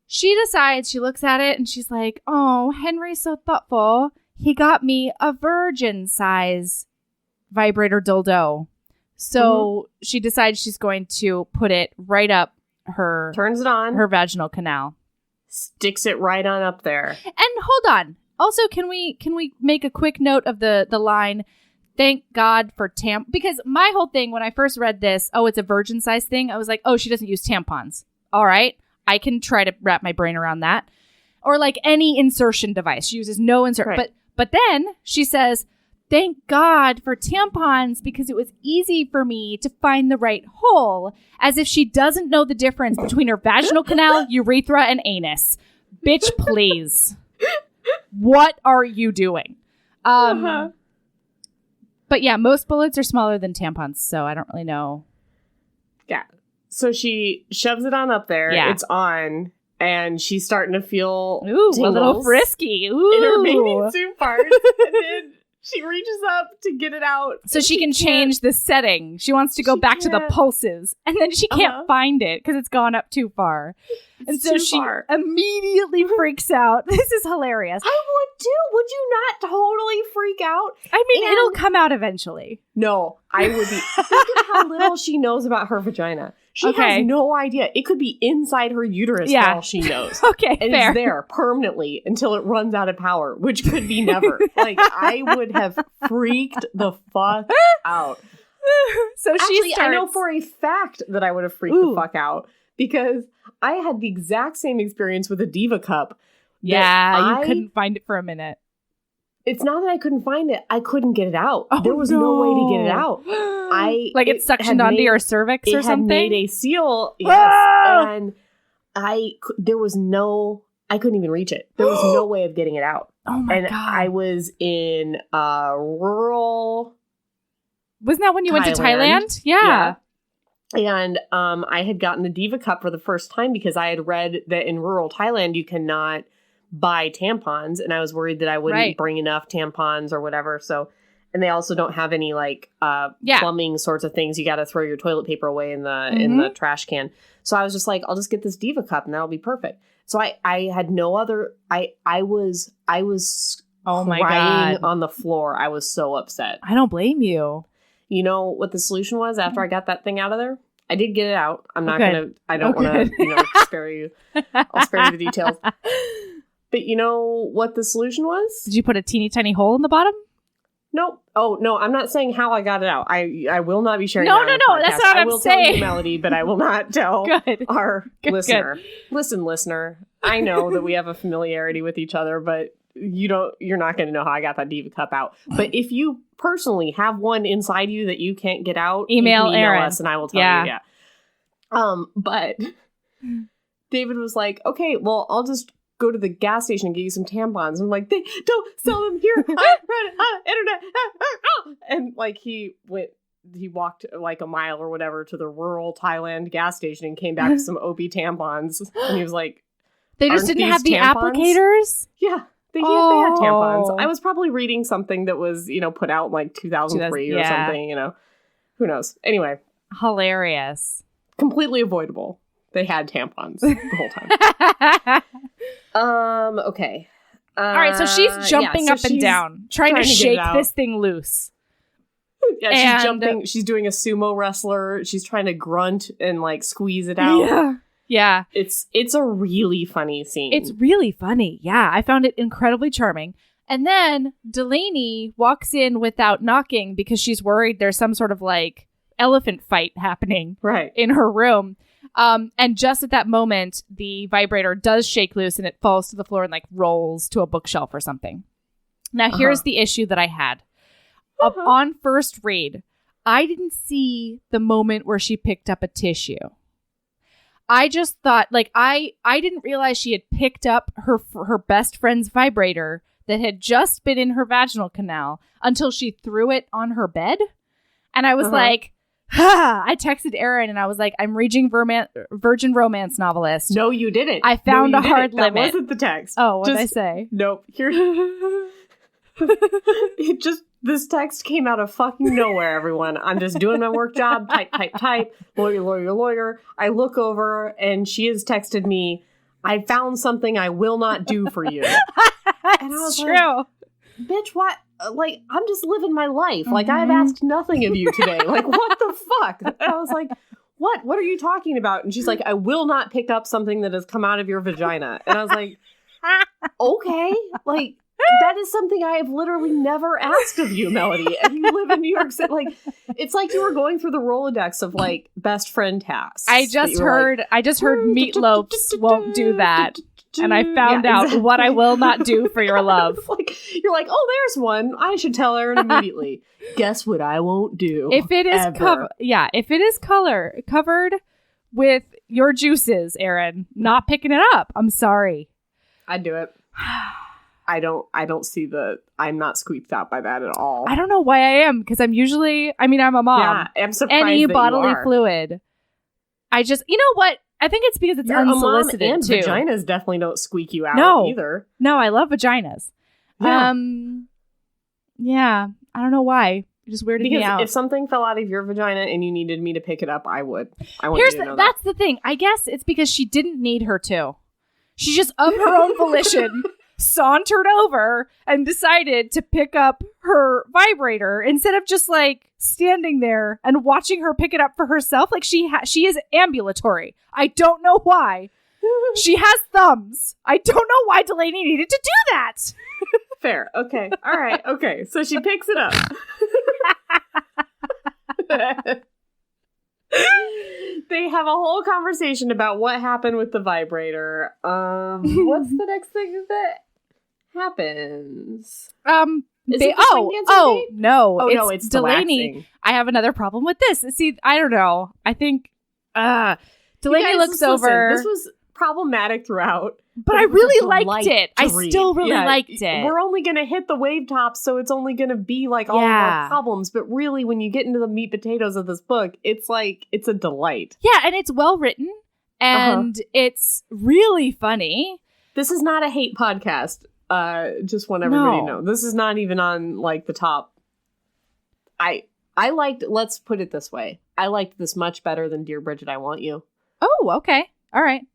She decides, she looks at it, and she's like, oh, Henry's so thoughtful. He got me a Virgin size vibrator dildo. So she decides she's going to put it right up her... Turns it on. Her vaginal canal. Sticks it right on up there. And hold on. Also, can we make a quick note of the line, thank God for because my whole thing when I first read this, it's a virgin size thing. I was like, she doesn't use tampons. All right. I can try to wrap my brain around that. Or like any insertion device. She uses no insert. Right. But then she says, thank God for tampons because it was easy for me to find the right hole. As if she doesn't know the difference between her vaginal canal, urethra, and anus. Bitch, please. What are you doing? But yeah, most bullets are smaller than tampons, so I don't really know. Yeah. So she shoves it on up there. Yeah. It's on, and she's starting to feel a little frisky. Ooh. In her bathing suit parts. And then she reaches up to get it out. So she can change the setting. She wants to go back to the pulses. And then she can't find it because it's gone up too far. And so she immediately freaks out. This is hilarious. I would too. Would you not totally freak out? I mean, it'll come out eventually. No, I would be. Think of how little she knows about her vagina. She has no idea. It could be inside her uterus for all she knows. Okay, and fair. It's there permanently until it runs out of power, which could be never. Like, I would have freaked the fuck out. So she starts... I know for a fact that I would have freaked the fuck out because I had the exact same experience with a DivaCup. Yeah, you couldn't find it for a minute. It's not that I couldn't find it. I couldn't get it out. There was no way to get it out. It suctioned onto your cervix or something? It had made a seal. Yes. And I couldn't even reach it. There was no way of getting it out. Oh my God. I was in rural... Wasn't that when you went to Thailand? Yeah. And I had gotten the DivaCup for the first time because I had read that in rural Thailand you cannot buy tampons, and I was worried that I wouldn't bring enough tampons or whatever. So, and they also don't have any plumbing sorts of things. You got to throw your toilet paper away in the trash can. So I was just like, I'll just get this DivaCup and that'll be perfect. So I had no other. I was oh my crying God on the floor. I was so upset. I don't blame you. You know what the solution was after I got that thing out of there? I did get it out. I'm not gonna. I don't want to spare you. I'll spare you the details. But you know what the solution was? Did you put a teeny tiny hole in the bottom? Nope. Oh, no, I'm not saying how I got it out. I will not be sharing that. No, that's not what I'm saying. I will tell you, Melody, but I will not tell our listener. Good. Listen, listener, I know that we have a familiarity with each other, but you're not going to know how I got that DivaCup out. But if you personally have one inside you that you can't get out, email Erin. us and I will tell you. Yeah. But David was like, okay, well, I'll just go to the gas station and get you some tampons. I'm like, they don't sell them here. Internet. And like he walked like a mile or whatever to the rural Thailand gas station and came back with some OB tampons. And he was like, they just didn't have the applicators? Yeah. They had tampons. I was probably reading something that was, put out in like 2003 or something, Who knows? Anyway. Hilarious. Completely avoidable. They had tampons the whole time. Okay. All right, so she's jumping up and down, trying to shake this thing loose. Yeah, she's jumping. She's doing a sumo wrestler. She's trying to grunt and like squeeze it out. Yeah. Yeah. It's a really funny scene. It's really funny. Yeah. I found it incredibly charming. And then Delaney walks in without knocking because she's worried there's some sort of like elephant fight happening in her room. And just at that moment, the vibrator does shake loose and it falls to the floor and like rolls to a bookshelf or something. Now, here's the issue that I had. On first read, I didn't see the moment where she picked up a tissue. I just thought, like, I didn't realize she had picked up her best friend's vibrator that had just been in her vaginal canal until she threw it on her bed. And I was like, I texted Erin and I was like, I'm reading Virgin Romance Novelist. No, you didn't. I found a hard limit. That wasn't the text. Oh, what did I say? Nope. This text came out of fucking nowhere, everyone. I'm just doing my work job. Type. Lawyer. I look over and she has texted me, I found something I will not do for you. And I was true. Like, bitch, what? Like, I'm just living my life. Like, I've asked nothing of you today. Like, what the fuck? And I was like, what? What are you talking about? And she's like, I will not pick up something that has come out of your vagina. And I was like, okay. Like, that is something I have literally never asked of you, Melody. And you live in New York City. Like, it's like you were going through the Rolodex of like best friend tasks. I just heard meatloafs won't do that. And I found out what I will not do for your love. Like, you're like, oh, there's one. I should tell Erin immediately. Guess what I won't do. If it is covered with your juices, Erin, not picking it up. I'm sorry. I'd do it. I don't see I'm not squeaked out by that at all. I don't know why I am, because I'm a mom. Yeah, I'm surprised any that bodily you are. fluid. I just, you know what? I think it's because it's unsolicited a mom, and too. Vaginas definitely don't squeak you out either. No, I love vaginas. Yeah. Yeah, I don't know why. It just weirded me out. If something fell out of your vagina and you needed me to pick it up, I would. That's the thing. I guess it's because she didn't need her to. She just, of her own volition, sauntered over and decided to pick up her vibrator instead of just like standing there and watching her pick it up for herself. Like she is ambulatory. I don't know why. She has thumbs. I don't know why Delaney needed to do that. Fair. Okay. All right. Okay. So she picks it up. They have a whole conversation about what happened with the vibrator. What's the next thing that happens? No, it's Delaney. I have another problem with this. See, I don't know. I think Delaney looks over. This was problematic throughout, but I really liked it. I still really liked it. We're only going to hit the wave tops, so it's only going to be like all of our problems. But really, when you get into the meat potatoes of this book, it's like it's a delight. Yeah, and it's well written, and it's really funny. This is not a hate podcast. Just want everybody to know. This is not even on like the top. I liked. Let's put it this way. I liked this much better than Dear Bridget, I Want You. Oh, okay, all right.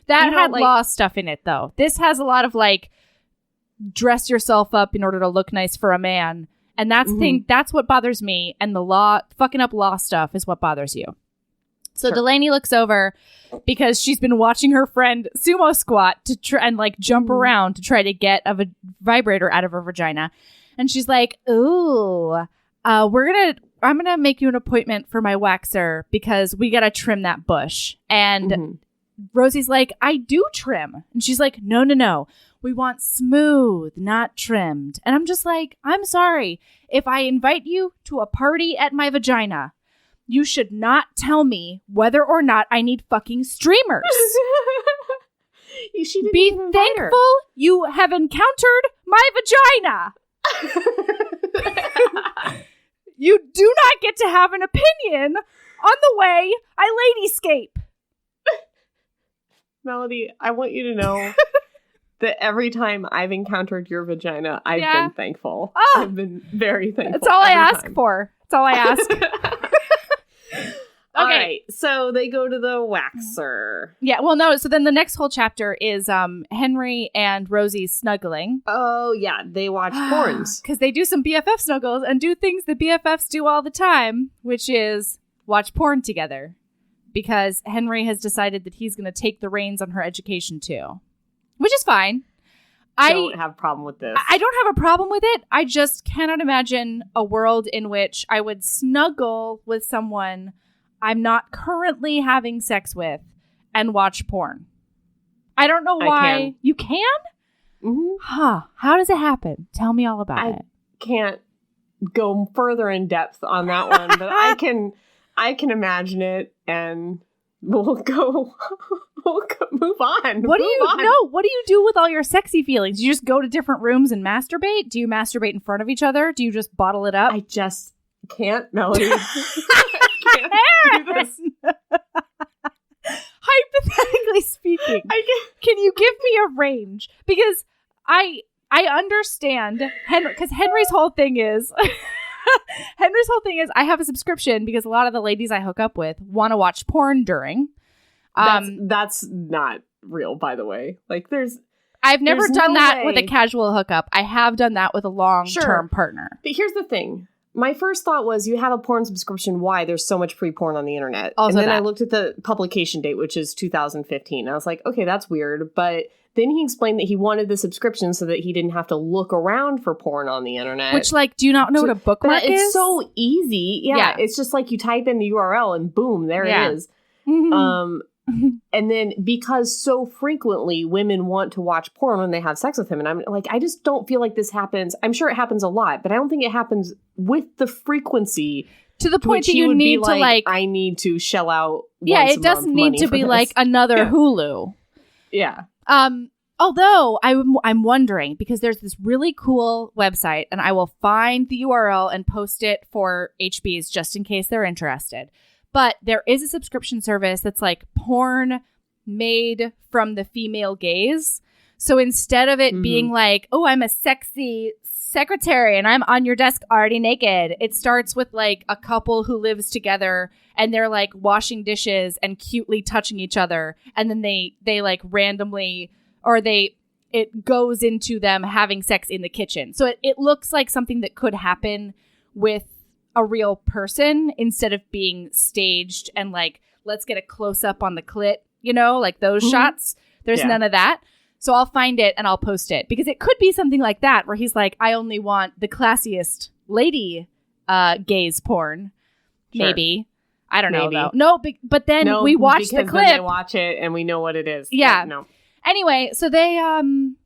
That had law stuff in it, though. This has a lot of, like, dress yourself up in order to look nice for a man. And that's what bothers me. And the fucking up law stuff is what bothers you. So Delaney looks over because she's been watching her friend sumo squat and, like, jump around to try to get a vibrator out of her vagina. And she's like, ooh, I'm going to make you an appointment for my waxer because we got to trim that bush. And Rosie's like, I do trim. And she's like, no. We want smooth, not trimmed. And I'm just like, I'm sorry. If I invite you to a party at my vagina, you should not tell me whether or not I need fucking streamers. Be thankful you have encountered my vagina. You do not get to have an opinion on the way I ladyscape. Melody, I want you to know that every time I've encountered your vagina, I've been thankful. Oh, I've been very thankful. That's all I ask for. That's all I ask. All right, so they go to the waxer. Yeah, well, no, so then the next whole chapter is Henry and Rosie snuggling. Oh, yeah, they watch porns. Because they do some BFF snuggles and do things that BFFs do all the time, which is watch porn together. because Henry has decided that he's going to take the reins on her education too, which is fine. I don't have a problem with this. I don't have a problem with it. I just cannot imagine a world in which I would snuggle with someone I'm not currently having sex with and watch porn. I don't know why. You can? Mm-hmm. Huh. How does it happen? Tell me all about it. I can't go further in depth on that one, but I can imagine it, and we'll go move on. What do you do with all your sexy feelings? You just go to different rooms and masturbate? Do you masturbate in front of each other? Do you just bottle it up? I just can't, Melody. I can't do this. Hypothetically speaking, can you give me a range? Because I understand because Henry's whole thing is I have a subscription because a lot of the ladies I hook up with want to watch porn during. That's not real, by the way. Like I've never done that with a casual hookup. I have done that with a long-term partner. But here's the thing. My first thought was, you have a porn subscription. Why? There's so much free porn on the internet. Also and then I looked at the publication date, which is 2015. I was like, okay, that's weird. But then he explained that he wanted the subscription so that he didn't have to look around for porn on the internet. Which, like, do you not know what a bookmark is? It's so easy. Yeah. It's just like you type in the URL and boom, there it is. Mm-hmm. And then because so frequently women want to watch porn when they have sex with him, and I'm like, I just don't feel like this happens. I'm sure it happens a lot, but I don't think it happens with the frequency to the point that you need to like I need to shell out. It doesn't need to be like another Hulu. Yeah. Although I'm wondering, because there's this really cool website, and I will find the URL and post it for HBs just in case they're interested. But there is a subscription service that's like porn made from the female gaze. So instead of it being like, oh, I'm a sexy secretary and I'm on your desk already naked, it starts with like a couple who lives together and they're like washing dishes and cutely touching each other. And then they like randomly, it goes into them having sex in the kitchen. So it looks like something that could happen with a real person instead of being staged and like, let's get a close up on the clit, like those shots. There's none of that. So I'll find it and I'll post it because it could be something like that where he's like, I only want the classiest lady gaze porn. Sure. Maybe. I don't know though. No, but then we watch the clip. Then they watch it and we know what it is. Yeah. No. Anyway, so they and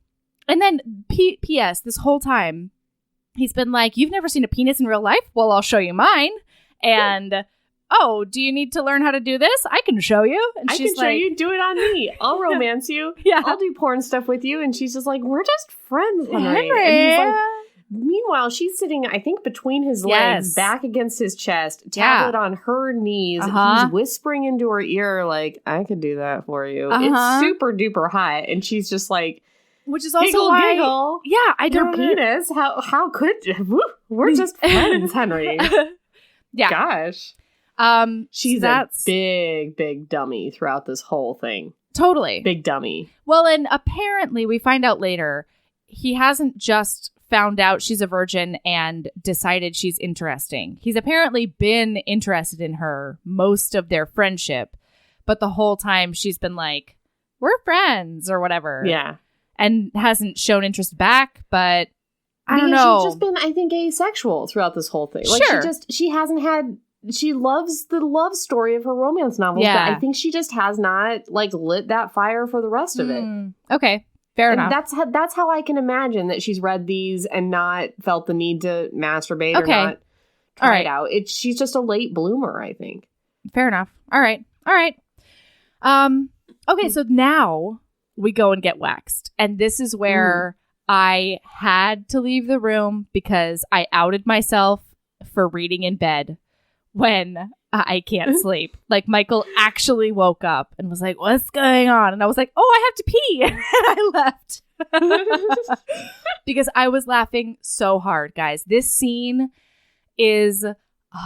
then P.S. this whole time he's been like, you've never seen a penis in real life? Well, I'll show you mine. And, oh, do you need to learn how to do this? I can show you. And I can show you. Do it on me. I'll romance you. Yeah. I'll do porn stuff with you. And she's just like, we're just friends, Henry. Henry. And he's like, meanwhile, she's sitting, I think, between his legs, back against his chest, tablet on her knees. He's whispering into her ear like, I could do that for you. It's super duper hot. And she's just like, which is also why, giggle. Yeah, I don't your penis. How could you? We're just friends, Henry. Yeah, gosh. She's a big dummy throughout this whole thing. Totally, big dummy. Well, and apparently we find out later he hasn't just found out she's a virgin and decided she's interesting. He's apparently been interested in her most of their friendship, but the whole time she's been like, "We're friends" or whatever. Yeah. And hasn't shown interest back, but I don't know. She's just been, I think, asexual throughout this whole thing. Like, she hasn't had, she loves the love story of her romance novels, but I think she just has not, like, lit that fire for the rest of it. Okay, fair enough. That's how I can imagine that she's read these and not felt the need to masturbate or not try it out. She's just a late bloomer, I think. Fair enough. All right. Okay, so now we go and get waxed. And this is where I had to leave the room because I outed myself for reading in bed when I can't sleep. Like, Michael actually woke up and was like, what's going on? And I was like, oh, I have to pee. And I left. Because I was laughing so hard, guys. This scene is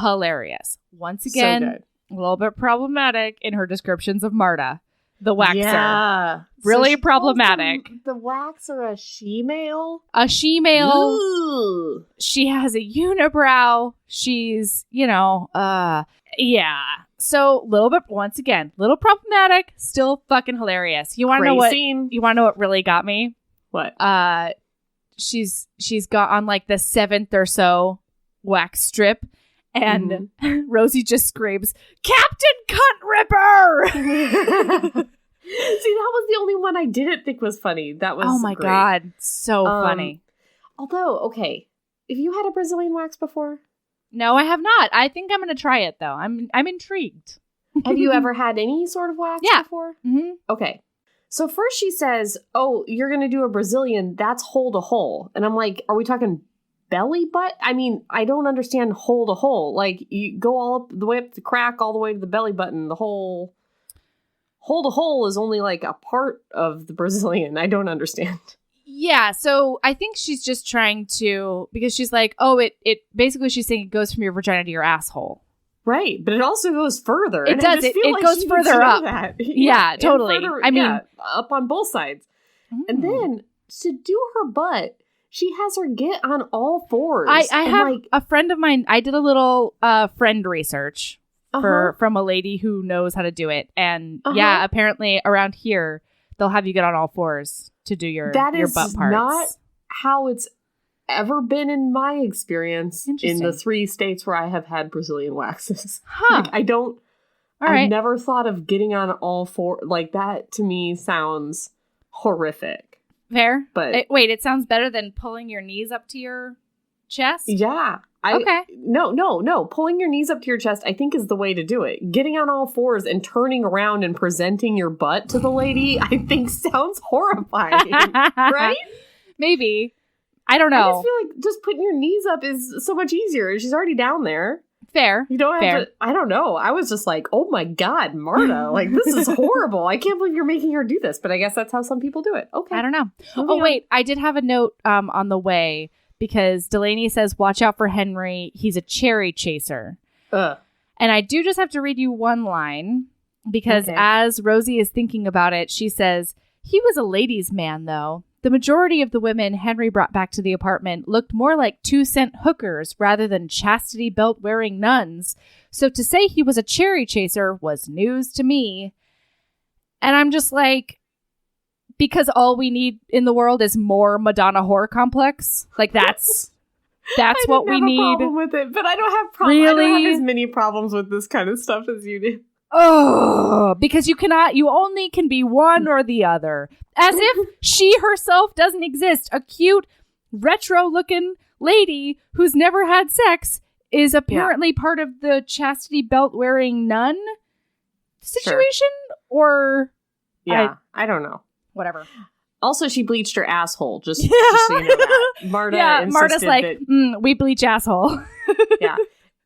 hilarious. Once again, a little bit problematic in her descriptions of Marta. The waxer. Yeah. Really problematic. The waxer, a she-male? A she-male. Ooh. She has a unibrow. She's, yeah. So once again, little problematic, still fucking hilarious. You want to know what? You want to know what really got me? What? She's got on like the 7th or so wax strip, and Rosie just screams, "Captain Cunt Ripper!" See, that was the only one I didn't think was funny. That was my great. God, so funny. Although, okay, have you had a Brazilian wax before? No, I have not. I think I'm going to try it though. I'm intrigued. Have you ever had any sort of wax before? Mm-hmm. Okay. So first she says, "Oh, you're going to do a Brazilian. That's hole to hole." And I'm like, "Are we talking belly butt? I mean, I don't understand hole to hole. Like, you go all up the way up the crack, all the way to the belly button. The whole hole to hole is only like a part of the Brazilian. I don't understand." Yeah, so I think she's just trying to, because she's like, oh, it basically she's saying it goes from your vagina to your asshole. Right, but it also goes further. It does. It goes further up. Yeah, totally. Further, I mean, up on both sides. And then to do her butt, she has her get on all fours. I have a friend of mine. I did a little friend research from a lady who knows how to do it, and yeah, apparently around here they'll have you get on all fours to do your butt parts. That is not how it's ever been in my experience in the 3 states where I have had Brazilian waxes. Like, I've never thought of getting on all four. Like, that to me sounds horrific. Fair. But wait, it sounds better than pulling your knees up to your chest? Yeah. Okay. No. Pulling your knees up to your chest, I think, is the way to do it. Getting on all fours and turning around and presenting your butt to the lady, I think sounds horrifying. Right? Maybe. I don't know. I just feel like just putting your knees up is so much easier. She's already down there. Fair. You don't have to. I don't know. I was just like, oh my God, Marta. Like, this is horrible. I can't believe you're making her do this. But I guess that's how some people do it. Okay. I don't know. Wait. I did have a note on the way, because Delaney says, watch out for Henry. He's a cherry chaser. And I do just have to read you one line, because as Rosie is thinking about it, she says, he was a ladies' man, though. The majority of the women Henry brought back to the apartment looked more like 2-cent hookers rather than chastity belt-wearing nuns. So to say he was a cherry chaser was news to me. And I'm just like, because all we need in the world is more Madonna horror complex. Like, that's what we need. I don't have a problem with it, but I don't have problems. Really? I don't have as many problems with this kind of stuff as you do. Oh, because you only can be one or the other. As if she herself doesn't exist. A cute, retro-looking lady who's never had sex is apparently part of the chastity belt-wearing nun situation? Sure. Or... Yeah, I don't know. Whatever. Also, she bleached her asshole, just so you know that. Marta's like, we bleach asshole. Yeah.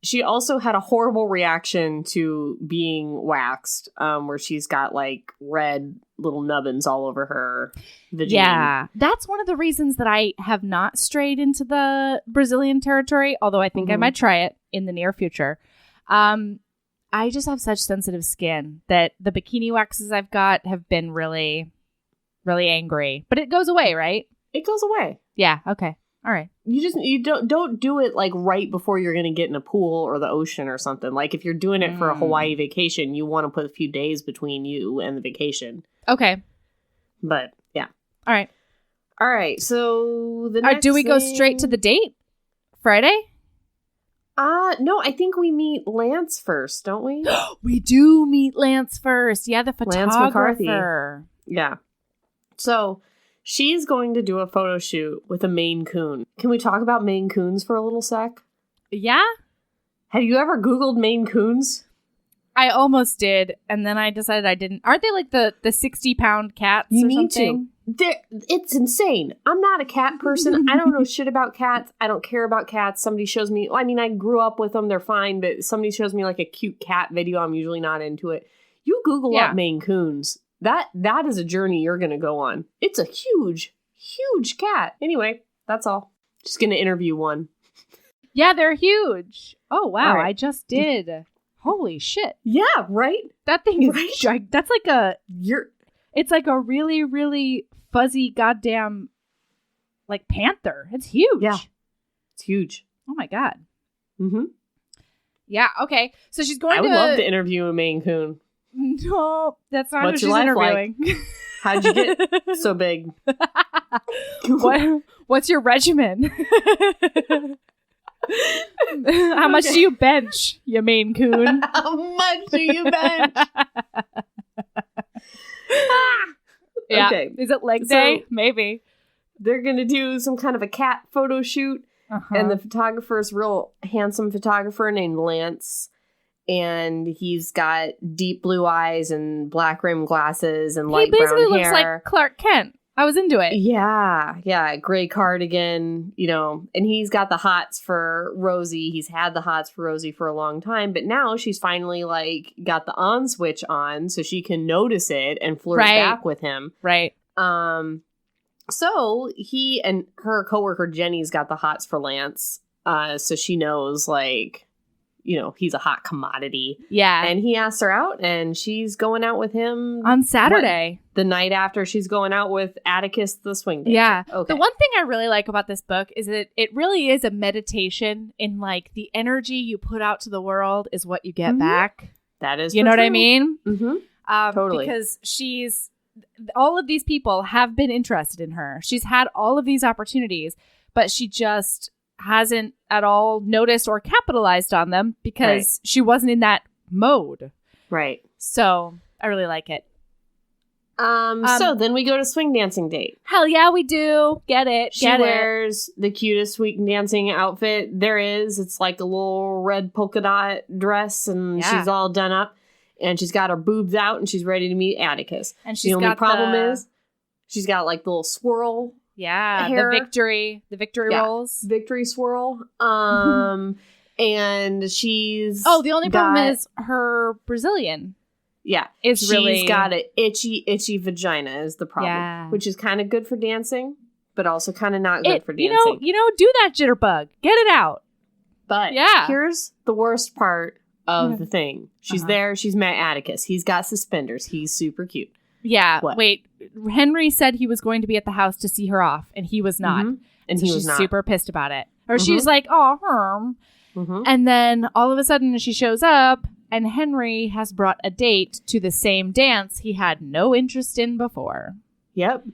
She also had a horrible reaction to being waxed, where she's got like red little nubbins all over her vagina. Yeah, that's one of the reasons that I have not strayed into the Brazilian territory, although I think I might try it in the near future. I just have such sensitive skin that the bikini waxes I've got have been really, really angry. But it goes away, right? It goes away. Yeah, okay. All right. You don't do it like right before you're going to get in a pool or the ocean or something. Like, if you're doing it for a Hawaii vacation, you want to put a few days between you and the vacation. Okay. But yeah. All right. So the next do we go straight to the date? Friday? No, I think we meet Lance first, don't we? We do meet Lance first. Yeah, the photographer. Lance McCarthy. Yeah. So she's going to do a photo shoot with a Maine Coon. Can we talk about Maine Coons for a little sec? Yeah? Have you ever Googled Maine Coons? I almost did, and then I decided I didn't. Aren't they like the 60-pound cats or something? It's insane. I'm not a cat person. I don't know shit about cats. I don't care about cats. Somebody shows me... I mean, I grew up with them. They're fine, but somebody shows me like a cute cat video. I'm usually not into it. You Google up Maine Coons. That is a journey you're going to go on. It's a huge, huge cat. Anyway, that's all. Just going to interview one. Yeah, they're huge. Oh, wow. Right. I just did. Holy shit. Yeah, right? That thing is that's like a... It's like a really, really fuzzy goddamn like panther. It's huge. Yeah. It's huge. Oh my God. Mm-hmm. Yeah, okay. So she's going I would love to interview a Maine Coon. No, that's not What's who your she's life interviewing. like? How'd you get so big? What's your regimen? How much do you bench, you Maine Coon? How much do you bench? Yeah. Okay. Is it leg day? Maybe. They're going to do some kind of a cat photo shoot. And the photographer is a real handsome photographer named Lance. And he's got deep blue eyes and black rimmed glasses and light brown hair. He basically looks like Clark Kent. I was into it. Yeah. Gray cardigan, and he's got the hots for Rosie. He's had the hots for Rosie for a long time, but now she's finally got the on switch on so she can notice it and flirt back with him. Right. So he and her coworker Jenny's got the hots for Lance. So she knows he's a hot commodity. Yeah. And he asks her out and she's going out with him on Saturday. The night after she's going out with Atticus the swing dancer. Yeah. Okay. The one thing I really like about this book is that it really is a meditation in the energy you put out to the world is what you get back. That is You know what I mean? Mm-hmm. Totally. Because all of these people have been interested in her. She's had all of these opportunities, but she just hasn't at all noticed or capitalized on them because she wasn't in that mode. Right. So I really like it. So then we go to swing dancing date. Hell yeah, we do. Get it. She wears the cutest swing dancing outfit there is. It's like a little red polka dot dress and she's all done up and she's got her boobs out and she's ready to meet Atticus. And she's the only problem is she's got the little swirl. Yeah, hair. the victory rolls. Victory swirl. And she's... Oh, the only problem is her Brazilian. Yeah. She's got an itchy vagina is the problem. Yeah. Which is kind of good for dancing, but also kind of not good for dancing. Do that jitterbug. Get it out. But here's the worst part of the thing. She's there. She's met Atticus. He's got suspenders. He's super cute. Yeah. What? Wait. Henry said he was going to be at the house to see her off, and he was not. And so he was not. Super pissed about it. Or she was like, "Oh, Herm." And then all of a sudden she shows up, and Henry has brought a date to the same dance he had no interest in before. Yep.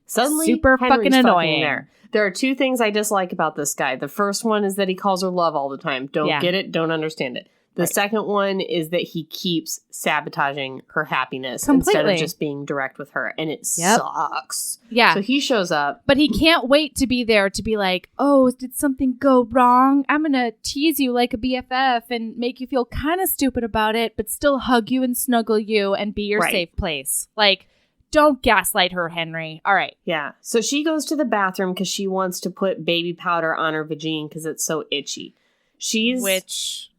Suddenly, super fucking annoying. There are two things I dislike about this guy. The first one is that he calls her love all the time. Don't get it. Don't understand it. The second one is that he keeps sabotaging her happiness instead of just being direct with her. And it sucks. Yeah. So he shows up. But he can't wait to be there to be like, oh, did something go wrong? I'm going to tease you like a BFF and make you feel kind of stupid about it, but still hug you and snuggle you and be your safe place. Don't gaslight her, Henry. All right. Yeah. So she goes to the bathroom because she wants to put baby powder on her vagine because it's so itchy. Which...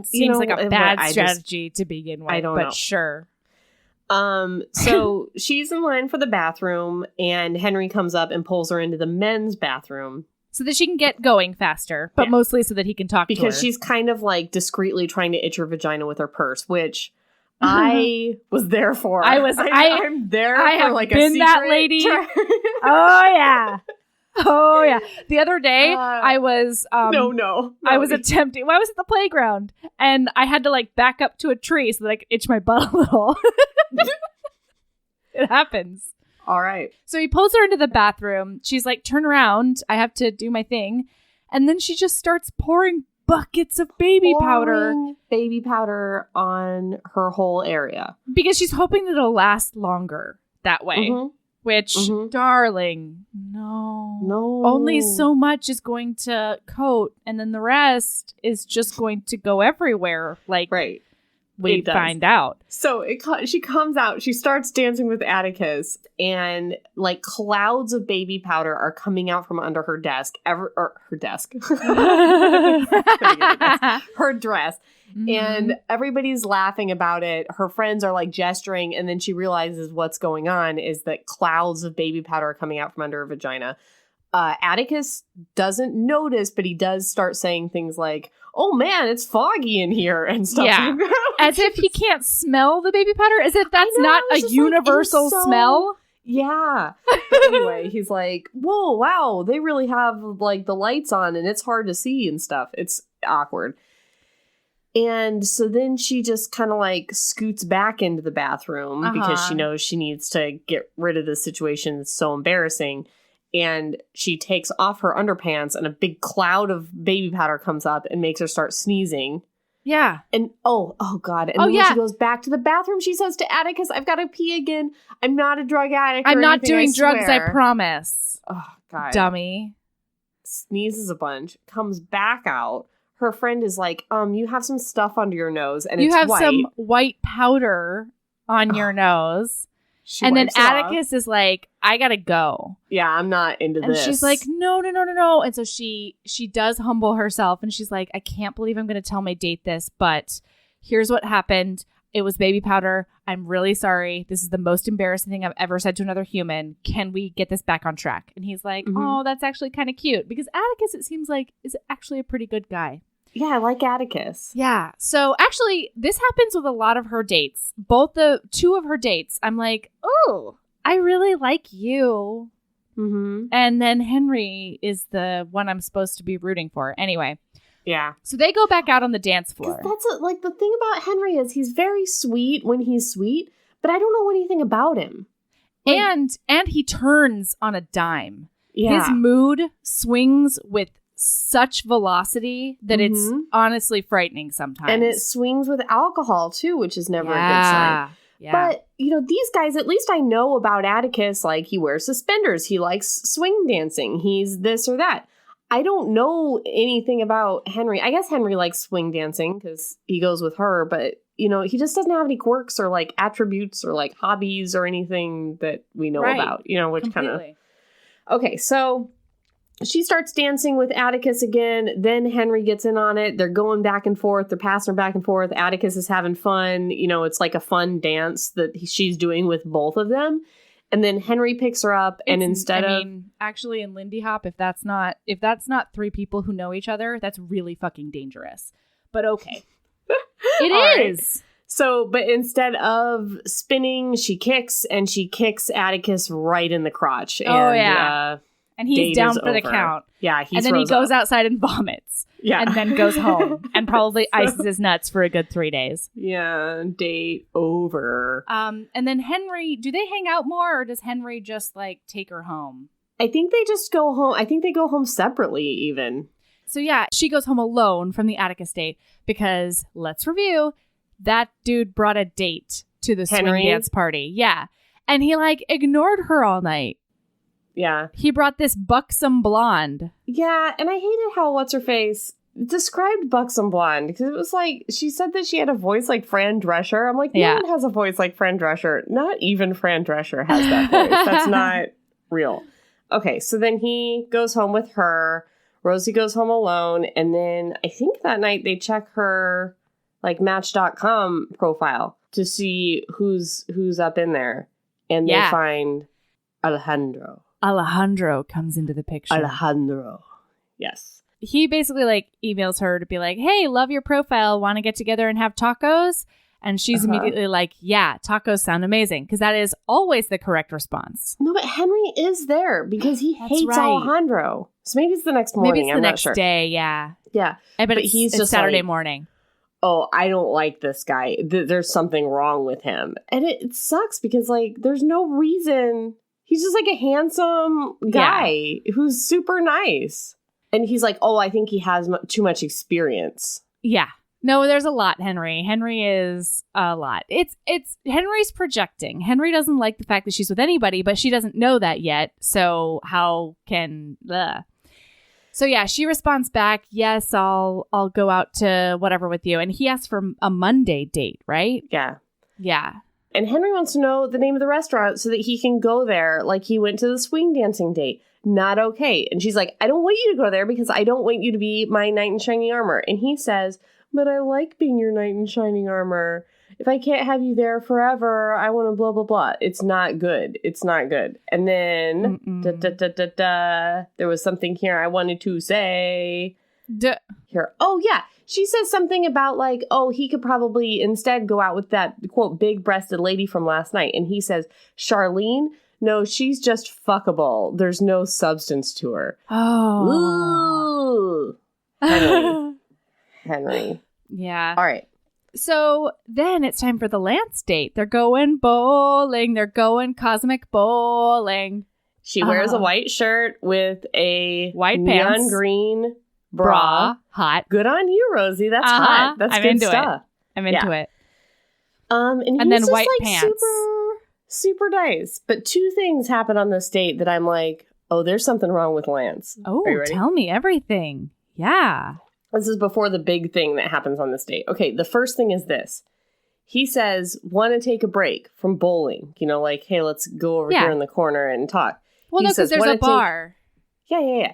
seems like a bad strategy to begin with. I don't know. But sure. So she's in line for the bathroom, and Henry comes up and pulls her into the men's bathroom. So that she can get going faster, but mostly so that he can talk to her. Because she's kind of discreetly trying to itch her vagina with her purse, which I was there for. I'm there for a secret. I have been that lady. Oh, yeah. Oh, yeah. The other day, I was... No. I was attempting... I was at the playground, and I had to, back up to a tree so that I could itch my butt a little. It happens. All right. So he pulls her into the bathroom. She's like, turn around. I have to do my thing. And then she just starts pouring buckets of baby powder. Baby powder on her whole area. Because she's hoping that it'll last longer that way. Which, darling, no. Only so much is going to coat, and then the rest is just going to go everywhere. We find out. So she comes out, she starts dancing with Atticus, and clouds of baby powder are coming out from under her desk. Her desk. Her dress. And everybody's laughing about it. Her friends are gesturing, and then she realizes what's going on is that clouds of baby powder are coming out from under her vagina. Atticus doesn't notice, but he does start saying things like, "Oh man, it's foggy in here," and stuff. Yeah, as if he can't smell the baby powder. As if that's not a universal smell. Yeah. But anyway, he's like, "Whoa, wow, they really have the lights on, and it's hard to see and stuff." It's awkward. And so then she just kind of like scoots back into the bathroom because she knows she needs to get rid of this situation that's so embarrassing. And she takes off her underpants and a big cloud of baby powder comes up and makes her start sneezing. Yeah. And oh God. And then when she goes back to the bathroom, she says to Atticus, I've got to pee again. I'm not a drug addict. I'm not doing drugs, I promise. Oh, God. Dummy. Sneezes a bunch, comes back out. Her friend is like, you have some stuff under your nose, and you it's have white. some white powder on your nose. And then Atticus is like, I gotta go. Yeah, I'm not into this. And she's like, no. And so she does humble herself, and she's like, I can't believe I'm gonna tell my date this, but here's what happened. It was baby powder. I'm really sorry. This is the most embarrassing thing I've ever said to another human. Can we get this back on track? And he's like, oh, that's actually kind of cute. Because Atticus, it seems like, is actually a pretty good guy. Yeah, I like Atticus. Yeah. So actually, this happens with a lot of her dates. Two of her dates. I'm like, oh, I really like you. Mm-hmm. And then Henry is the one I'm supposed to be rooting for. Anyway. Yeah. So they go back out on the dance floor. That's like the thing about Henry is he's very sweet when he's sweet, but I don't know anything about him. Like, and he turns on a dime. Yeah. His mood swings with such velocity that it's honestly frightening sometimes. And it swings with alcohol too, which is never a good sign. Yeah. But, these guys, at least I know about Atticus, like he wears suspenders. He likes swing dancing. He's this or that. I don't know anything about Henry. I guess Henry likes swing dancing because he goes with her, but, he just doesn't have any quirks or like attributes or like hobbies or anything that we know about, which kind of. Okay, so she starts dancing with Atticus again. Then Henry gets in on it. They're going back and forth. They're passing her back and forth. Atticus is having fun. It's like a fun dance that she's doing with both of them. And then Henry picks her up, and actually in Lindy Hop, if that's not three people who know each other, that's really fucking dangerous. But okay, it is. Right. So, but instead of spinning, she kicks Atticus right in the crotch. And, and he's down for the count. Yeah, and then he goes outside and vomits. Yeah, and then goes home and probably ices his nuts for a good 3 days. Yeah, date over. And then Henry, do they hang out more, or does Henry just like take her home? I think they just go home. I think they go home separately, even. So yeah, she goes home alone from the Atticus date because let's review. That dude brought a date to the swing dance party. Yeah, and he like ignored her all night. Yeah. He brought this buxom blonde. Yeah, and I hated how What's-Her-Face described buxom blonde, because it was like, she said that she had a voice like Fran Drescher. I'm like, no one has a voice like Fran Drescher. Not even Fran Drescher has that voice. That's not real. Okay, so then he goes home with her. Rosie goes home alone, and then I think that night they check her like Match.com profile to see who's up in there. And they find Alejandro. Alejandro comes into the picture. Alejandro. Yes. He basically like emails her to be like, hey, love your profile. Want to get together and have tacos? And she's immediately like, yeah, tacos sound amazing. Because that is always the correct response. No, but Henry is there because he hates Alejandro. So maybe it's the next morning. Maybe it's the next day. Yeah. Yeah. But he's just Saturday morning. Oh, I don't like this guy. There's something wrong with him. And it sucks because like there's no reason. He's just like a handsome guy who's super nice. And he's like, oh, I think he has too much experience. Yeah. No, there's a lot, Henry. Henry is a lot. It's Henry's projecting. Henry doesn't like the fact that she's with anybody, but she doesn't know that yet. So how can... So yeah, she responds back, yes, I'll go out to whatever with you. And he asks for a Monday date, right? Yeah. Yeah. And Henry wants to know the name of the restaurant so that he can go there like he went to the swing dancing date. Not okay. And she's like, I don't want you to go there because I don't want you to be my knight in shining armor. And he says, but I like being your knight in shining armor. If I can't have you there forever, I want to blah, blah, blah. It's not good. It's not good. And then there was something here I wanted to say. Here. Oh, yeah. She says something about like, oh, he could probably instead go out with that, quote, big-breasted lady from last night. And he says, Charlene? No, she's just fuckable. There's no substance to her. Oh. Ooh. Henry. Yeah. All right. So then it's time for the Lance date. They're going bowling. They're going cosmic bowling. She wears a white shirt with a white neon pants, green bra. Hot. Good on you, Rosie. That's hot. That's I'm good into stuff. I'm into it. And then he's just white like pants. super nice. But two things happen on this date that I'm like, oh, there's something wrong with Lance. Oh, Are you ready? tell me everything. Yeah. This is before the big thing that happens on this date. Okay, the first thing is this. He says, want to take a break from bowling. You know, like, hey, let's go over here in the corner and talk. Well, no, because there's a bar. Yeah.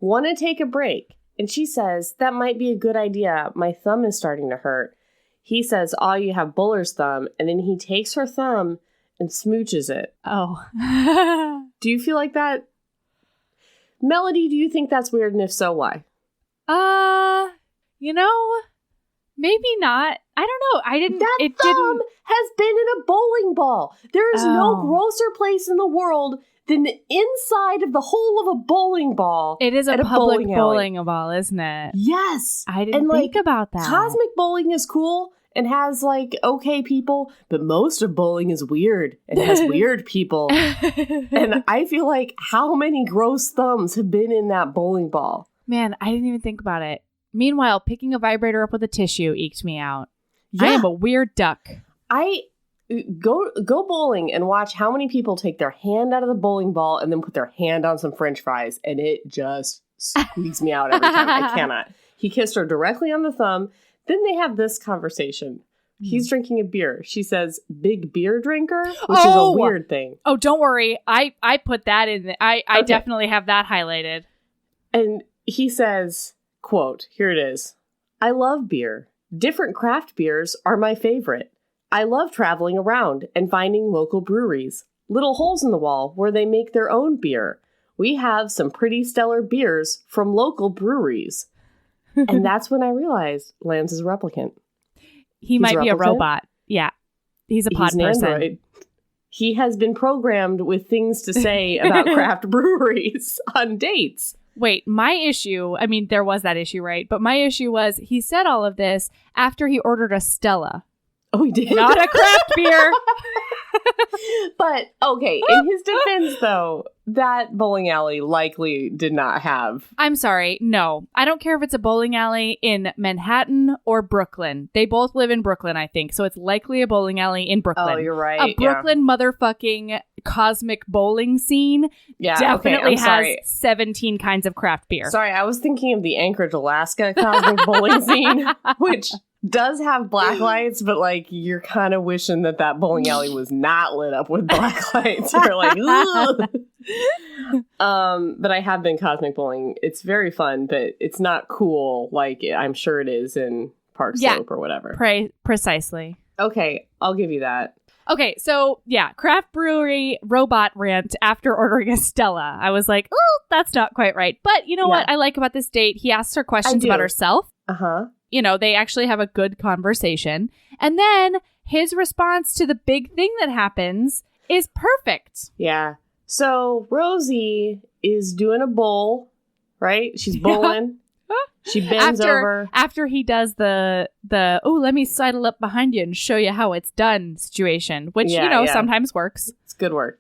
Want to take a break. And she says, that might be a good idea. My thumb is starting to hurt. He says, oh, you have bowler's thumb. And then he takes her thumb and smooches it. Oh. Do you feel like that? Melody, do you think that's weird? And if so, why? You know, maybe not. I don't know. That thumb has been in a bowling ball. There is no grosser place in the world than the inside of the hole of a bowling ball. It is a public bowling ball, isn't it? Yes. I didn't think about that. Cosmic bowling is cool and has like okay people, but most of bowling is weird and has weird people. And I feel like how many gross thumbs have been in that bowling ball? Man, I didn't even think about it. Meanwhile, picking a vibrator up with a tissue eked me out. Yeah. I am a weird duck. I go bowling and watch how many people take their hand out of the bowling ball and then put their hand on some French fries, and it just squeaks me out every time. I cannot. He kissed her directly on the thumb. Then they have this conversation. He's drinking a beer. She says, big beer drinker, which is a weird thing. Oh, don't worry. I put that in. I definitely have that highlighted. And he says, quote, here it is. I love beer. Different craft beers are my favorite. I love traveling around and finding local breweries, little holes in the wall where they make their own beer. We have some pretty stellar beers from local breweries. And that's when I realized Lance is a replicant. He might be a robot. Yeah. He's a pod person. Android. He has been programmed with things to say about craft breweries on dates. Wait, my issue, I mean, there was that issue, right? But my issue was he said all of this after he ordered a Stella. Oh, he did? Not a craft beer. But, okay, in his defense, though, that bowling alley likely did not have... I'm sorry, no. I don't care if it's a bowling alley in Manhattan or Brooklyn. They both live in Brooklyn, I think. So it's likely a bowling alley in Brooklyn. Oh, you're right. A Brooklyn motherfucking cosmic bowling scene definitely has 17 kinds of craft beer. Sorry, I was thinking of the Anchorage, Alaska cosmic bowling scene, which... does have black lights, but like you're kind of wishing that bowling alley was not lit up with black lights. You're like, ugh. But I have been cosmic bowling. It's very fun, but it's not cool like I'm sure it is in Park Slope or whatever. Precisely. Okay, I'll give you that. Okay, so yeah, craft brewery robot rant after ordering a Stella. I was like, oh, that's not quite right. But you know what I like about this date? He asks her questions about herself. Uh-huh. You know, they actually have a good conversation. And then his response to the big thing that happens is perfect. Yeah. So Rosie is doing a bowl, right? She's bowling. She bends over. After he does the let me sidle up behind you and show you how it's done situation, which, sometimes works. It's good work.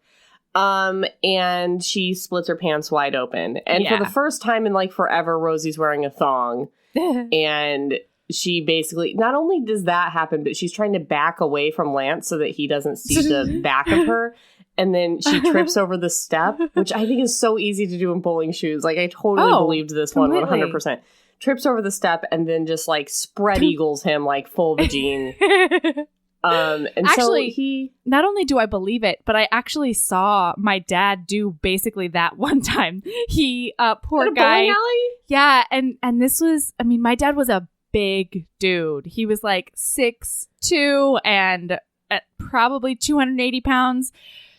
And she splits her pants wide open. And for the first time in like forever, Rosie's wearing a thong. And she basically, not only does that happen, but she's trying to back away from Lance so that he doesn't see the back of her. And then she trips over the step, which I think is so easy to do in bowling shoes. Like I totally believed this completely. 100%. Trips over the step and then just like spread eagles him like full vagine. And actually, so he... not only do I believe it, but I actually saw my dad do basically that one time. He, poor guy. Bowling alley? Yeah, and this was, I mean, my dad was a big dude. He was like 6'2" and probably 280 pounds.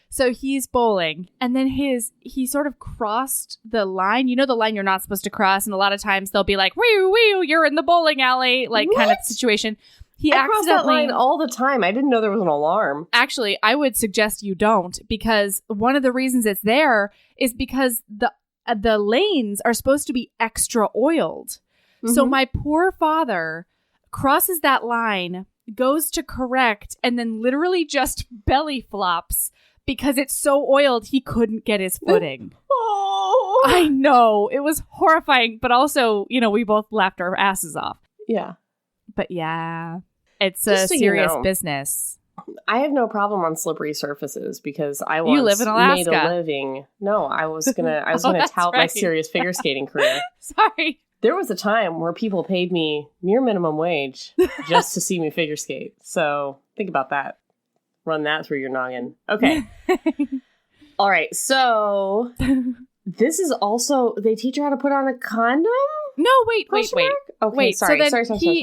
So he's bowling, and then he sort of crossed the line. You know the line you're not supposed to cross, and a lot of times they'll be like, "Wee wee, you're in the bowling alley," like kind of situation. I cross that line all the time. I didn't know there was an alarm. Actually, I would suggest you don't, because one of the reasons it's there is because the lanes are supposed to be extra oiled. Mm-hmm. So my poor father crosses that line, goes to correct, and then literally just belly flops because it's so oiled he couldn't get his footing. Oh. I know. It was horrifying, but also, we both laughed our asses off. Yeah. But yeah, it's a serious business. I have no problem on slippery surfaces because I You live in Alaska. made a living. No, I was gonna tout my serious figure skating career. Sorry. There was a time where people paid me near minimum wage just to see me figure skate. So think about that. Run that through your noggin. Okay. All right. So this is also, they teach her how to put on a condom? No, wait. Okay, wait, sorry.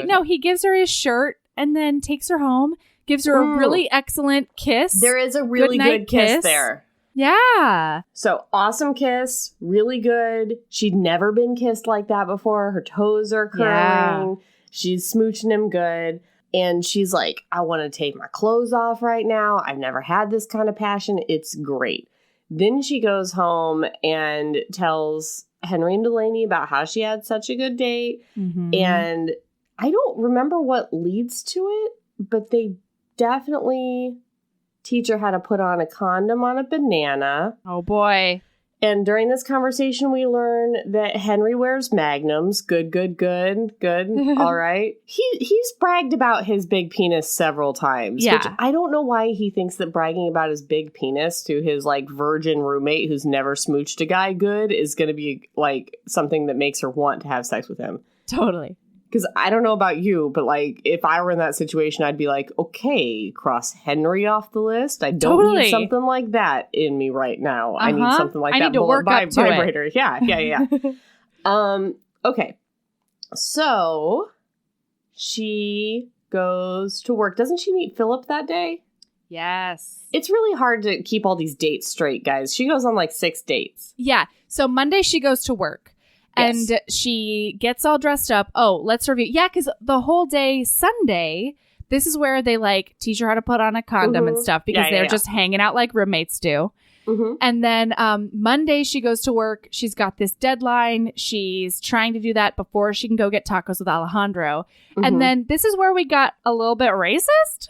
No, he gives her his shirt and then takes her home, gives her a really excellent kiss. There is a really good kiss there. Yeah. So awesome kiss, really good. She'd never been kissed like that before. Her toes are curling. Yeah. She's smooching him good. And she's like, I want to take my clothes off right now. I've never had this kind of passion. It's great. Then she goes home and tells Henry and Delaney about how she had such a good date. Mm-hmm. And I don't remember what leads to it, but they definitely teach her how to put on a condom on a banana. Oh, boy. And during this conversation, we learn that Henry wears magnums. Good. All right. He's bragged about his big penis several times. Yeah. Which I don't know why he thinks that bragging about his big penis to his, virgin roommate who's never smooched a guy good is going to be, something that makes her want to have sex with him. Totally. Because I don't know about you, but, if I were in that situation, I'd be like, okay, cross Henry off the list. I don't need something like that in me right now. I need something like that. I need to work up to vibrator. It. Yeah. Okay. So she goes to work. Doesn't she meet Philip that day? Yes. It's really hard to keep all these dates straight, guys. She goes on 6 dates. Yeah. So Monday she goes to work. Yes. And she gets all dressed up. Oh, let's review. Yeah, because the whole day Sunday, this is where they teach her how to put on a condom and stuff because they're just hanging out like roommates do. Mm-hmm. And then Monday she goes to work. She's got this deadline. She's trying to do that before she can go get tacos with Alejandro. Mm-hmm. And then this is where we got a little bit racist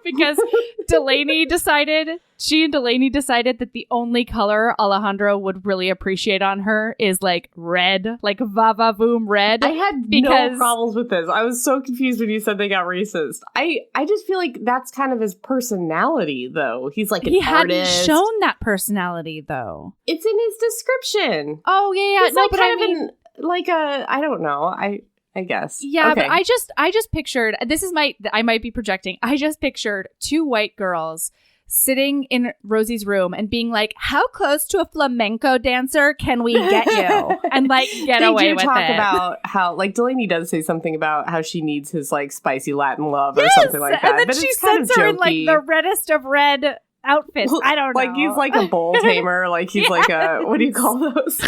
because she and Delaney decided that the only color Alejandro would really appreciate on her is red, va-va-voom red. I had no problems with this. I was so confused when you said they got racist. I just feel like that's kind of his personality, though. He's an he artist. Hadn't shown that personality, though. It's in his description. Oh, yeah. He's but I mean, I don't know. I guess. Yeah, okay. But I just pictured, I might be projecting. I just pictured 2 white girls sitting in Rosie's room and being like, how close to a flamenco dancer can we get you? And get away with it. They do talk about how, Delaney does say something about how she needs his, spicy Latin love or something like that. And then but she sends her in, the reddest of red outfits. I don't know. He's a bull tamer. He's a, what do you call those?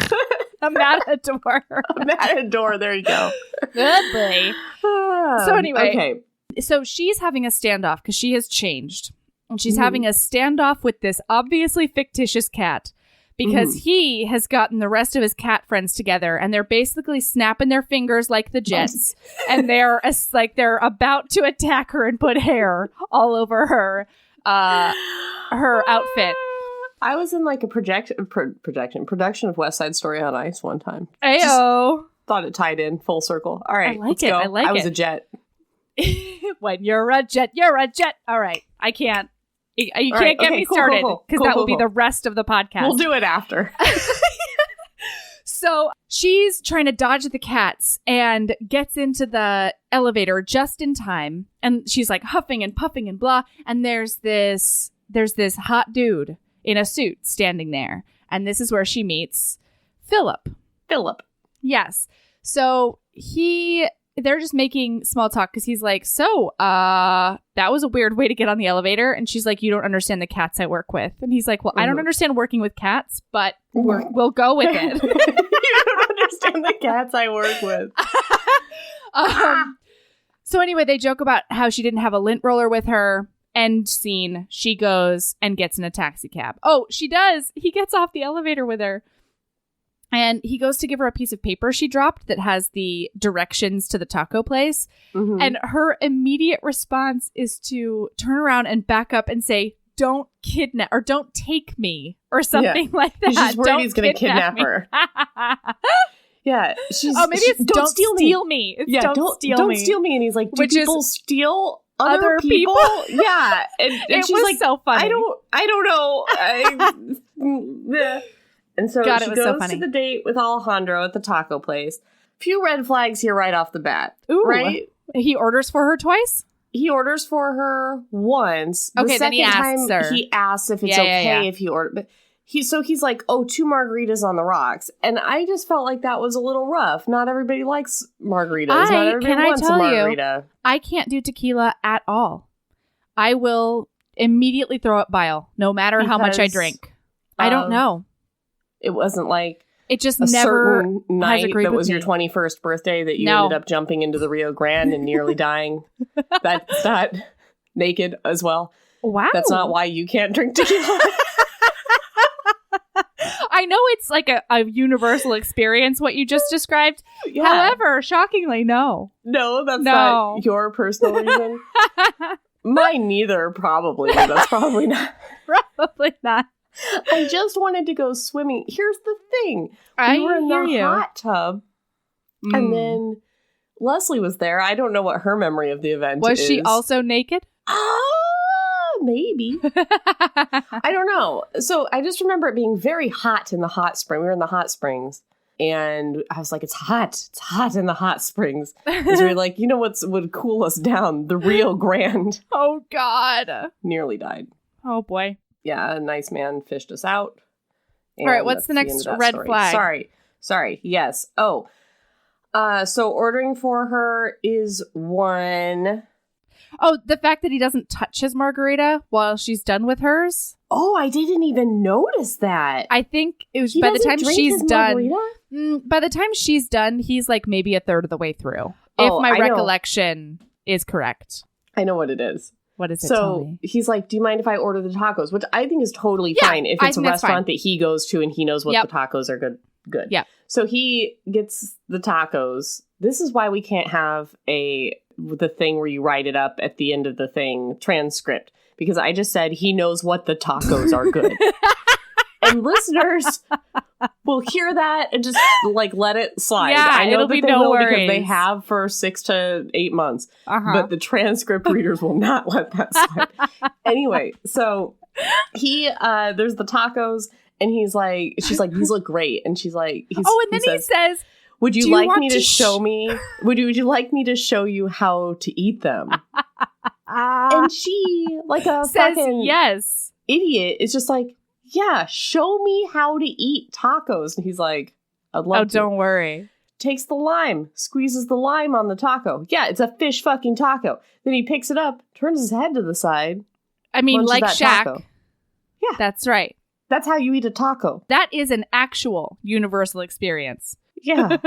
A matador. A matador. There you go. Good boy. So anyway. Okay. So she's having a standoff because she has changed. And she's having a standoff with this obviously fictitious cat because he has gotten the rest of his cat friends together and they're basically snapping their fingers like the Jets. And they're about to attack her and put hair all over her outfit. I was in a production of West Side Story on Ice one time. Ayo. Thought it tied in full circle. All right, let's go. I was a jet. When you're a jet, you're a jet. All right, I can't. You can't get me started because that will be the rest of the podcast. We'll do it after. So she's trying to dodge the cats and gets into the elevator just in time. And she's huffing and puffing and blah. And there's this hot dude in a suit standing there. And this is where she meets Philip. Yes. So they're just making small talk because he's like, that was a weird way to get on the elevator. And she's like, you don't understand the cats I work with. And he's like, well, I don't understand working with cats, but we'll go with it. You don't understand the cats I work with. So anyway, they joke about how she didn't have a lint roller with her. End scene. She goes and gets in a taxi cab. Oh, she does. He gets off the elevator with her. And he goes to give her a piece of paper she dropped that has the directions to the taco place. Mm-hmm. And her immediate response is to turn around and back up and say, don't kidnap or don't take me or something like that. She's worried he's going to kidnap her. Yeah. Maybe it's don't steal me. It's yeah, don't steal me. And he's like, do people steal other people? Yeah. And it she's was like, so funny. I don't know. And so God, she was goes so funny. to the date with Alejandro at the taco place. Few red flags here right off the bat. Ooh. Right? He orders for her twice? He orders for her once. Okay, the then he asks her. He asks if it's okay if he ordered. But he's like, 2 margaritas on the rocks. And I just felt like that was a little rough. Not everybody likes margaritas. Not everybody wants a margarita. I can't do tequila at all. I will immediately throw up bile, no matter how much I drink. I don't know. It wasn't like it just a never certain night agreed that with was me. your 21st birthday that you ended up jumping into the Rio Grande and nearly dying. That's not naked as well. Wow. That's not why you can't drink tequila. I know it's like a universal experience, what you just described. Yeah. However, shockingly, no. No, that's not your personal reason. Mine neither, probably. But that's probably not. Probably not. I just wanted to go swimming. Here's the thing. We were in the hot tub, and then Leslie was there. I don't know what her memory of the event was. Was she also naked? Maybe. I don't know. So I just remember it being very hot in the hot spring. We were in the hot springs. And I was like, it's hot. It's hot in the hot springs. Because we were like, you know what would cool us down? The Rio Grande. Oh, God. Nearly died. Oh, boy. Yeah, a nice man fished us out. All right, what's the next red flag? Sorry. Yes. Oh. So ordering for her is 1. Oh, the fact that he doesn't touch his margarita while she's done with hers. Oh, I didn't even notice that. I think it was by the time she's done. By the time she's done, he's like maybe a third of the way through. If my recollection is correct. I know what it is. What is it? So he's like, do you mind if I order the tacos? Which I think is totally fine if it's a restaurant that he goes to and he knows what the tacos are good. Yeah. So he gets the tacos. This is why we can't have the thing where you write it up at the end of the thing transcript, because I just said he knows what the tacos are good. And listeners will hear that and just like let it slide. Yeah, I know it'll that be they no will worries. because they have for 6 to 8 months. But the transcript readers will not let that slide. Anyway, so there's the tacos and she's like, these look great. And she's like, he says, would you like me to show me? Would you like me to show you how to eat them? And she, like a says fucking yes idiot, is just like, yeah, show me how to eat tacos. And he's like, I'd love to. Don't worry. Takes the lime, squeezes the lime on the taco. Yeah, it's a fish fucking taco. Then he picks it up, turns his head to the side. I mean, like Shaq. Taco. Yeah. That's right. That's how you eat a taco. That is an actual universal experience. Yeah.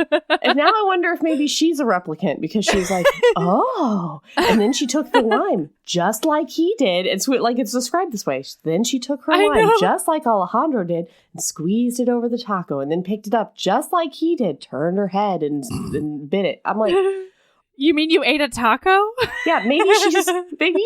And now I wonder if maybe she's a replicant because she's like, oh. And then she took the lime just like he did. It's like it's described this way. Then she took her lime just like Alejandro did and squeezed it over the taco and then picked it up just like he did, turned her head and bit it. I'm like, you mean you ate a taco? Yeah, maybe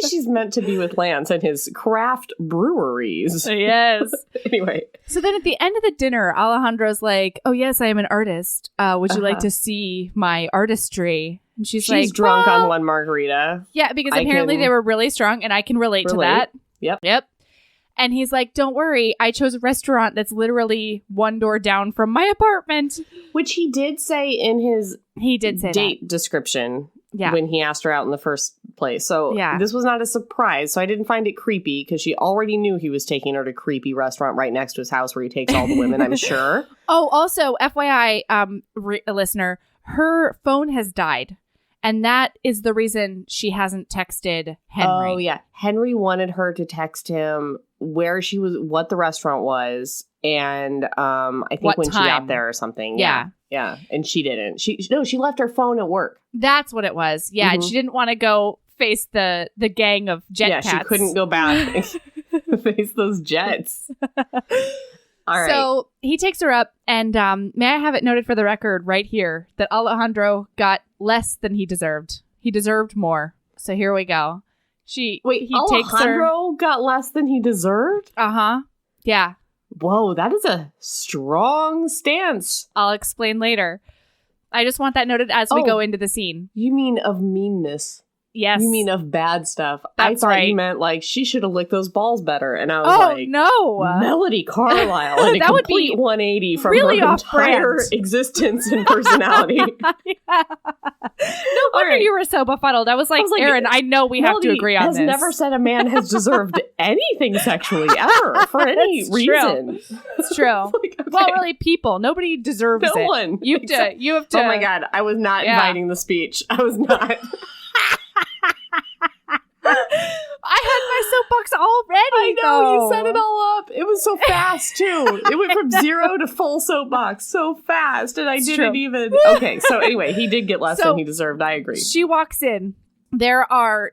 she's meant to be with Lance and his craft breweries. Yes. Anyway. So then at the end of the dinner, Alejandro's like, oh, yes, I am an artist. Would you like to see my artistry? And she's like, drunk on 1 margarita. Yeah, because apparently they were really strong and I can relate to that. Yep. And he's like, don't worry, I chose a restaurant that's literally 1 door down from my apartment. Which he did say in his date description when he asked her out in the first place. So this was not a surprise. So I didn't find it creepy because she already knew he was taking her to a creepy restaurant right next to his house where he takes all the women, I'm sure. Oh, also, FYI, listener, her phone has died. And that is the reason she hasn't texted Henry. Oh, yeah. Henry wanted her to text him where she was, what the restaurant was, and I think what when time. She got there or something. Yeah. And she didn't. She left her phone at work. That's what it was. Yeah. And she didn't want to go face the gang of jet cats. Yeah, she couldn't go back and face those jets. All right. So he takes her up, and may I have it noted for the record right here that Alejandro got less than he deserved. He deserved more. So here we go. He Alejandro got less than he deserved? Uh-huh. Yeah. Whoa, that is a strong stance. I'll explain later. I just want that noted as we go into the scene. You mean of meanness? Yes. You mean of bad stuff? That's I thought right. you meant like she should have licked those balls better. And I was like, no. Melody Carlisle and a That would complete be 180 from really her entire off-brand. existence and personality. No wonder you were so befuddled. I was like, Erin, I know we have to agree on this. this. Never said a man has deserved anything sexually ever for any reason. It's true. Like, okay. Well, really, people. Nobody deserves No it. one. You have to. Oh my God. I was not inviting the speech. I was not. I had my soapbox already. I know, though. you set it all up. It was so fast, too. It went from 0 to full soapbox so fast, and I didn't even... Okay, so anyway, he did get less than he deserved. I agree. She walks in. There are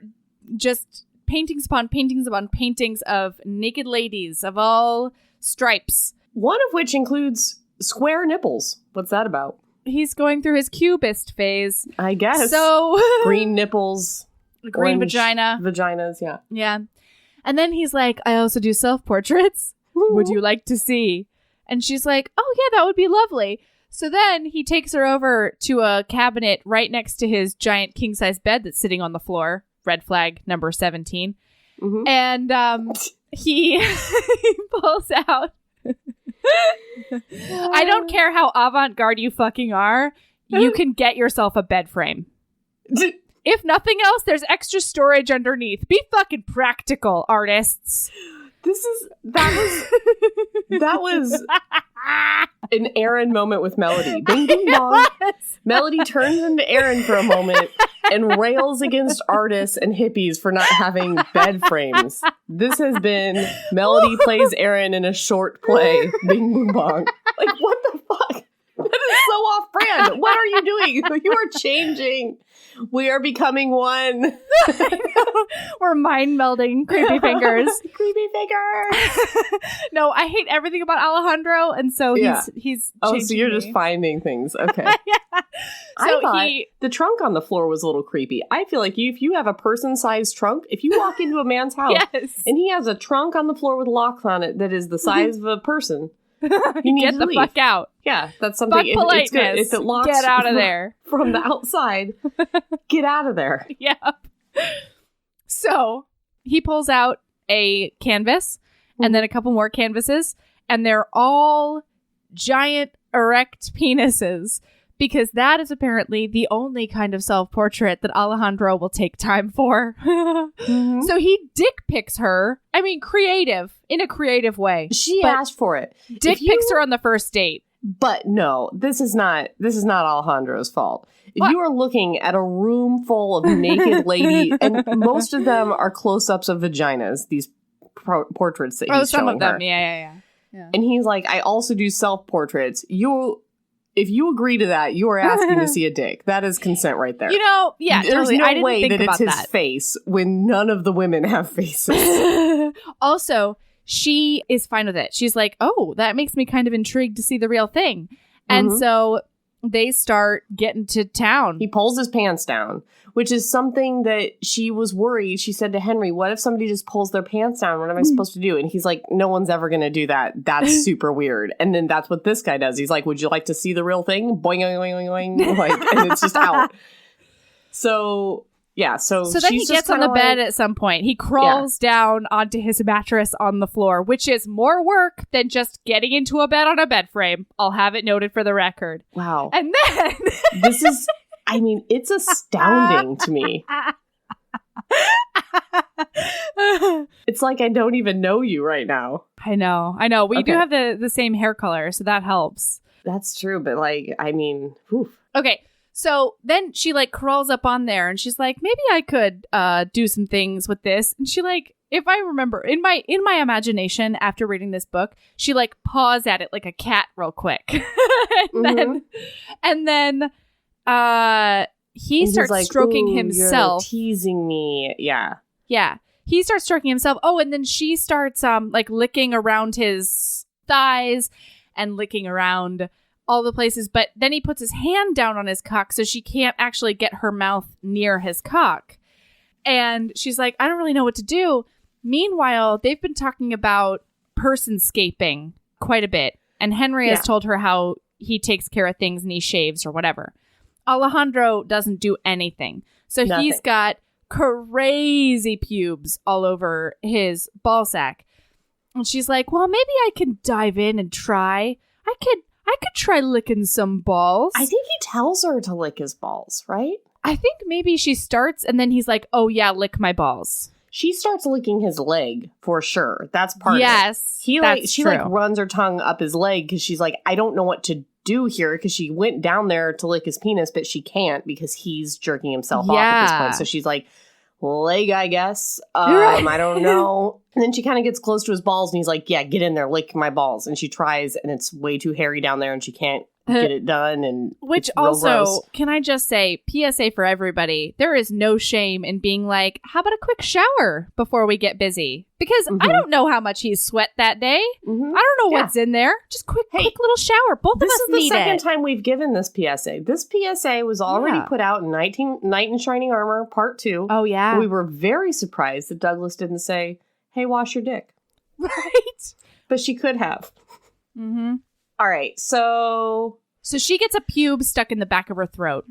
just paintings upon paintings upon paintings of naked ladies of all stripes. One of which includes square nipples. What's that about? He's going through his cubist phase. I guess. So... Green nipples. Green vagina. Vaginas, yeah. Yeah. And then he's like, I also do self-portraits. Would you like to see? And she's like, oh, yeah, that would be lovely. So then he takes her over to a cabinet right next to his giant king-size bed that's sitting on the floor. Red flag number 17. Mm-hmm. And he pulls out. I don't care how avant-garde you fucking are. You can get yourself a bed frame. If nothing else, there's extra storage underneath. Be fucking practical, artists. That was an Erin moment with Melody. Bing, bing, bong. Melody turns into Erin for a moment and rails against artists and hippies for not having bed frames. This has been Melody plays Erin in a short play. Bing, boom, bong. Like, what the fuck? That is so off-brand. What are you doing? You are changing. We are becoming one. We're mind melding creepy fingers. Creepy fingers. No, I hate everything about Alejandro, and so he's oh, so you're me. just finding things. Okay. Yeah. So I thought the trunk on the floor was a little creepy. I feel like if you have a person-sized trunk, if you walk into a man's house and he has a trunk on the floor with locks on it that is the size of a person, you need get to the leave. Fuck out. Yeah, that's something. Fuck politeness. It's good. If it locks, get out of there from the outside. Get out of there. Yep. So he pulls out a canvas and then a couple more canvases, and they're all giant erect penises. Because that is apparently the only kind of self-portrait that Alejandro will take time for. Mm-hmm. So he dick pics her. I mean, in a creative way. She asked for it. Dick pics her on the first date. But no, this is not Alejandro's fault. If you are looking at a room full of naked ladies, and most of them are close-ups of vaginas, these portraits that he's showing some of them, her. Yeah. And he's like, I also do self-portraits. If you agree to that, you are asking to see a dick. That is consent right there. Yeah, there's totally. no I didn't way think that it's about his face when none of the women have faces. Also, she is fine with it. She's like, oh, that makes me kind of intrigued to see the real thing. And so they start getting to town. He pulls his pants down, which is something that she was worried. She said to Henry, what if somebody just pulls their pants down? What am I supposed to do? And he's like, no one's ever going to do that. That's super weird. And then that's what this guy does. He's like, would you like to see the real thing? Boing, boing, boing, boing. Like, and it's just out. So... Yeah, so then he gets on the bed at some point. He crawls down onto his mattress on the floor, which is more work than just getting into a bed on a bed frame. I'll have it noted for the record. Wow. And then... This is... I mean, it's astounding to me. It's like I don't even know you right now. I know. We do have the same hair color, so that helps. That's true, but like, I mean... Whew. Okay. So then she like crawls up on there and she's like, maybe I could do some things with this. And she like, if I remember in my imagination after reading this book, she like paws at it like a cat real quick. and then he starts like, stroking himself. You're teasing me. Yeah. Yeah. He starts stroking himself. Oh, and then she starts like licking around his thighs and licking around all the places. But then he puts his hand down on his cock so she can't actually get her mouth near his cock. And she's like, I don't really know what to do. Meanwhile, they've been talking about personscaping quite a bit. And Henry has told her how he takes care of things and he shaves or whatever. Alejandro doesn't do anything. So he's got crazy pubes all over his ball sack. And she's like, well, maybe I can dive in and try. I could try licking some balls. I think he tells her to lick his balls, right? I think maybe she starts and then he's like, oh yeah, lick my balls. She starts licking his leg for sure. That's part of it. Yes. She runs her tongue up his leg because she's like, I don't know what to do here, because she went down there to lick his penis, but she can't because he's jerking himself off at this point. So she's like, leg, I guess. I don't know. And then she kind of gets close to his balls and he's like, yeah, get in there, lick my balls. And she tries and it's way too hairy down there and she can't get it done. And which also, can I just say, PSA for everybody, there is no shame in being like, how about a quick shower before we get busy? Because I don't know how much he's sweat that day. I don't know what's in there. Just quick little shower. Both of us need it. This is the second time we've given this PSA. This PSA was already put out in Knight in Shining Armor Part 2. Oh, yeah. We were very surprised that Douglas didn't say, hey, wash your dick. Right. But she could have. All right, so she gets a pube stuck in the back of her throat.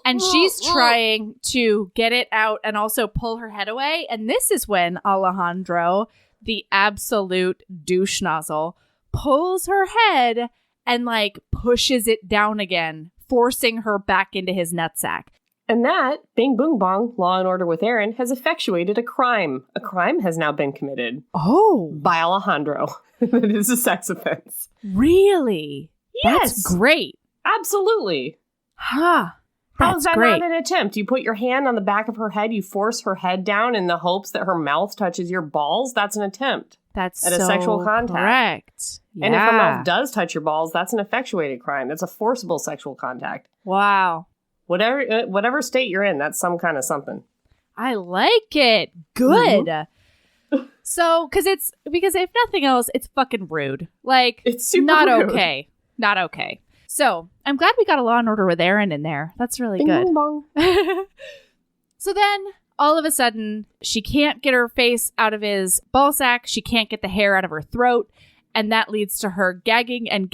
And she's trying to get it out and also pull her head away. And this is when Alejandro, the absolute douche nozzle, pulls her head and like pushes it down again, forcing her back into his nutsack. And that, bing boom bong, Law and Order with Erin, has effectuated a crime. A crime has now been committed. Oh. By Alejandro. It is a sex offense. Really? Yes. That's great. Absolutely. Huh. How is that not an attempt? You put your hand on the back of her head, you force her head down in the hopes that her mouth touches your balls? That's an attempt. That's at a sexual contact. Correct. Yeah. And if her mouth does touch your balls, that's an effectuated crime. That's a forcible sexual contact. Wow. Whatever state you're in, that's some kind of something. I like it. Good. So, because if nothing else, it's fucking rude. Like, it's super not rude. Okay. Not okay. So, I'm glad we got a Law and Order with Erin in there. That's really good. Bing, bong. So then, all of a sudden, she can't get her face out of his ballsack. She can't get the hair out of her throat. And that leads to her gagging and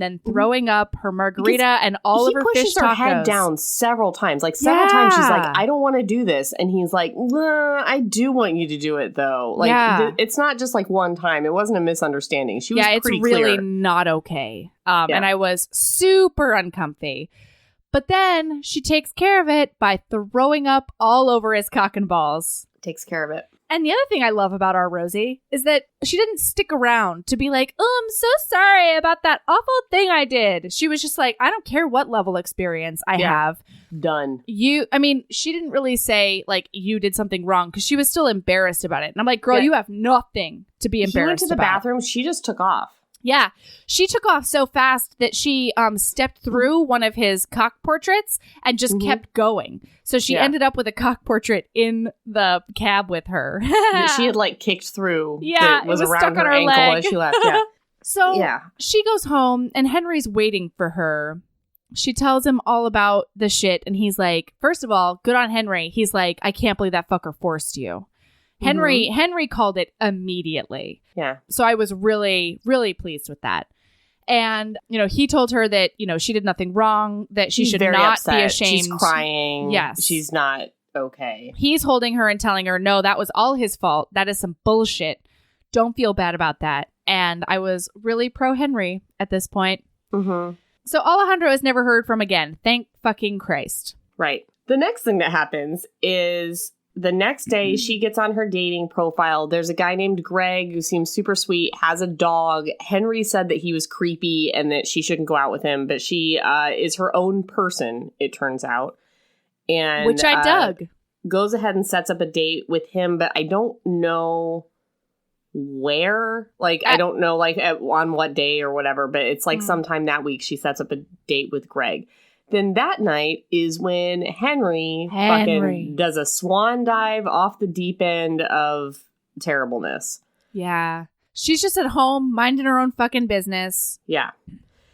then throwing up her margarita and all of her fish tacos. He pushes her head down several times. Like, several times she's like, I don't want to do this. And he's like, I do want you to do it, though. Like, it's not just like one time. It wasn't a misunderstanding. She was pretty clear. Yeah, it's really not okay. And I was super uncomfy. But then she takes care of it by throwing up all over his cock and balls. Takes care of it. And the other thing I love about our Rosie is that she didn't stick around to be like, oh, I'm so sorry about that awful thing I did. She was just like, I don't care what level experience I have. Done. She didn't really say, like, you did something wrong because she was still embarrassed about it. And I'm like, girl, you have nothing to be embarrassed about. He went to the bathroom. She just took off. Yeah. She took off so fast that she stepped through one of his cock portraits and just kept going. So she ended up with a cock portrait in the cab with her. That she had like kicked through. Yeah. It was around stuck her on her ankle leg. As she left. Yeah. So she goes home and Henry's waiting for her. She tells him all about the shit. And he's like, first of all, good on Henry. He's like, I can't believe that fucker forced you. Henry called it immediately. Yeah. So I was really, really pleased with that. And, he told her that, she did nothing wrong, that she should not upset. be ashamed. She's crying. Yes. She's not okay. He's holding her and telling her, no, that was all his fault. That is some bullshit. Don't feel bad about that. And I was really pro Henry at this point. So Alejandro is never heard from again. Thank fucking Christ. Right. The next thing that happens is the next day she gets on her dating profile. There's a guy named Greg who seems super sweet, has a dog. Henry said that he was creepy and that she shouldn't go out with him, but she is her own person, it turns out. And which I dug. Goes ahead and sets up a date with him, but I don't know where. Like, I don't know, like, on what day or whatever, but it's like sometime that week she sets up a date with Greg. Then that night is when Henry fucking does a swan dive off the deep end of terribleness. Yeah. She's just at home, minding her own fucking business. Yeah.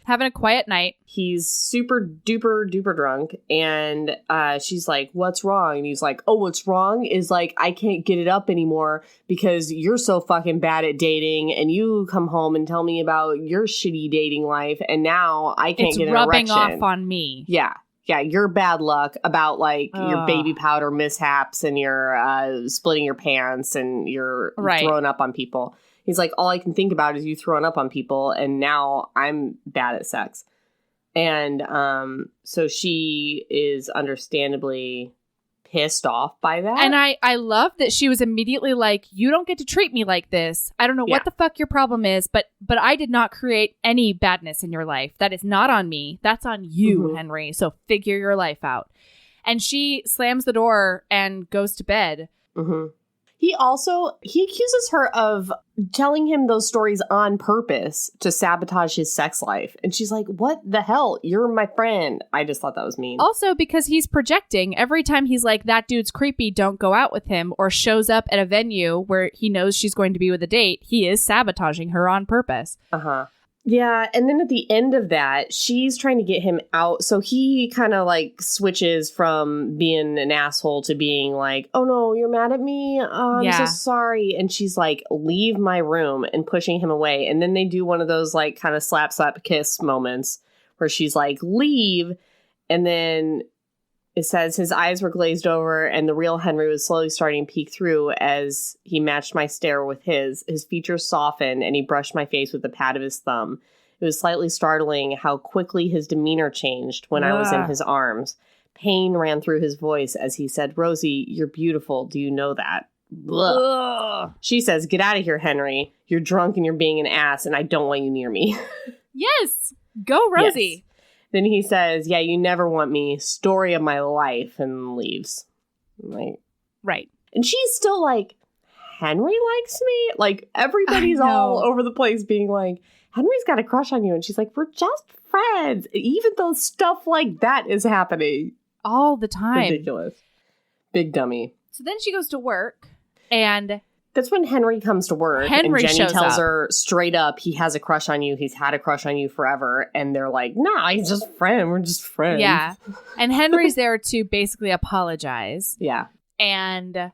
Having a quiet night. He's super duper duper drunk. And she's like, what's wrong? And he's like, oh, what's wrong is like, I can't get it up anymore because you're so fucking bad at dating. And you come home and tell me about your shitty dating life. And now I can't get an erection. It's rubbing off on me. Yeah. Yeah, your bad luck about like your baby powder mishaps and your splitting your pants and your throwing up on people. He's like, all I can think about is you throwing up on people, and now I'm bad at sex. And so she is understandably pissed off by that. And I love that she was immediately like, you don't get to treat me like this. I don't know what the fuck your problem is, but I did not create any badness in your life. That is not on me. That's on you, Henry. So figure your life out. And she slams the door and goes to bed. He accuses her of telling him those stories on purpose to sabotage his sex life. And she's like, what the hell? You're my friend. I just thought that was mean. Also, because he's projecting every time he's like, that dude's creepy, don't go out with him, or shows up at a venue where he knows she's going to be with a date, he is sabotaging her on purpose. Yeah, and then at the end of that, she's trying to get him out. So he kind of like switches from being an asshole to being like, oh no, you're mad at me? I'm so sorry. And she's like, leave my room, and pushing him away. And then they do one of those like kind of slap kiss moments where she's like, leave. And then it says his eyes were glazed over and the real Henry was slowly starting to peek through as he matched my stare with his. His features softened and he brushed my face with the pad of his thumb. It was slightly startling how quickly his demeanor changed when I was in his arms. Pain ran through his voice as he said, Rosie, you're beautiful. Do you know that? She says, get out of here, Henry. You're drunk and you're being an ass and I don't want you near me. Yes. Go, Rosie. Yes. Then he says, yeah, you never want me. Story of my life. And leaves. Like, right. And she's still like, Henry likes me? Like, everybody's all over the place being like, Henry's got a crush on you. And she's like, we're just friends. Even though stuff like that is happening. All the time. Ridiculous. Big dummy. So then she goes to work. And that's when Henry comes to work. Henry and Jenny tells up. her straight up, he has a crush on you. He's had a crush on you forever. And they're like, nah, he's just a friend. We're just friends. Yeah. And Henry's there to basically apologize. Yeah. And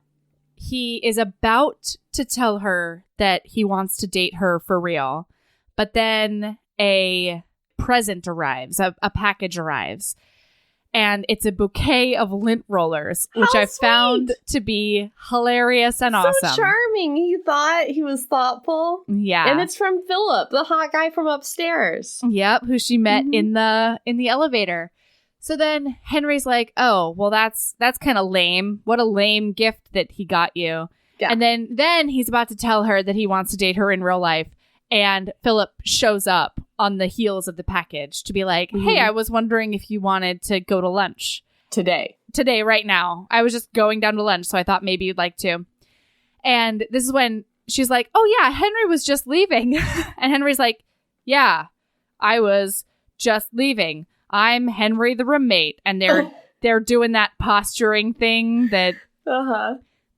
he is about to tell her that he wants to date her for real. But then a present arrives, a package arrives. And it's a bouquet of lint rollers, which I found to be hilarious and awesome. So charming. He thought he was thoughtful. Yeah. And it's from Philip, the hot guy from upstairs. Yep, who she met in the elevator. So then Henry's like, oh, well, that's kind of lame. What a lame gift that he got you. Yeah. And then he's about to tell her that he wants to date her in real life. And Philip shows up on the heels of the package to be like, hey, I was wondering if you wanted to go to lunch. Today, right now. I was just going down to lunch, so I thought maybe you'd like to. And this is when she's like, oh, yeah, Henry was just leaving. And Henry's like, yeah, I was just leaving. I'm Henry the roommate. And they're doing that posturing thing that...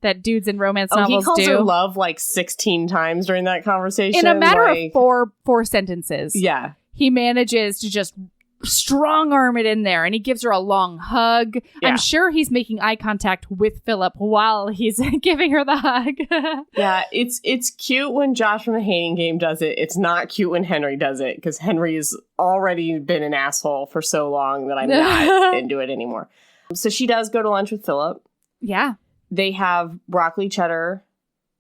that dudes in romance novels do. He calls her love like 16 times during that conversation. In a matter of four sentences. Yeah. He manages to just strong arm it in there, and he gives her a long hug. Yeah. I'm sure he's making eye contact with Philip while he's giving her the hug. Yeah, it's cute when Josh from The Hating Game does it. It's not cute when Henry does it, because Henry's already been an asshole for so long that I'm not into it anymore. So she does go to lunch with Philip. Yeah. They have broccoli cheddar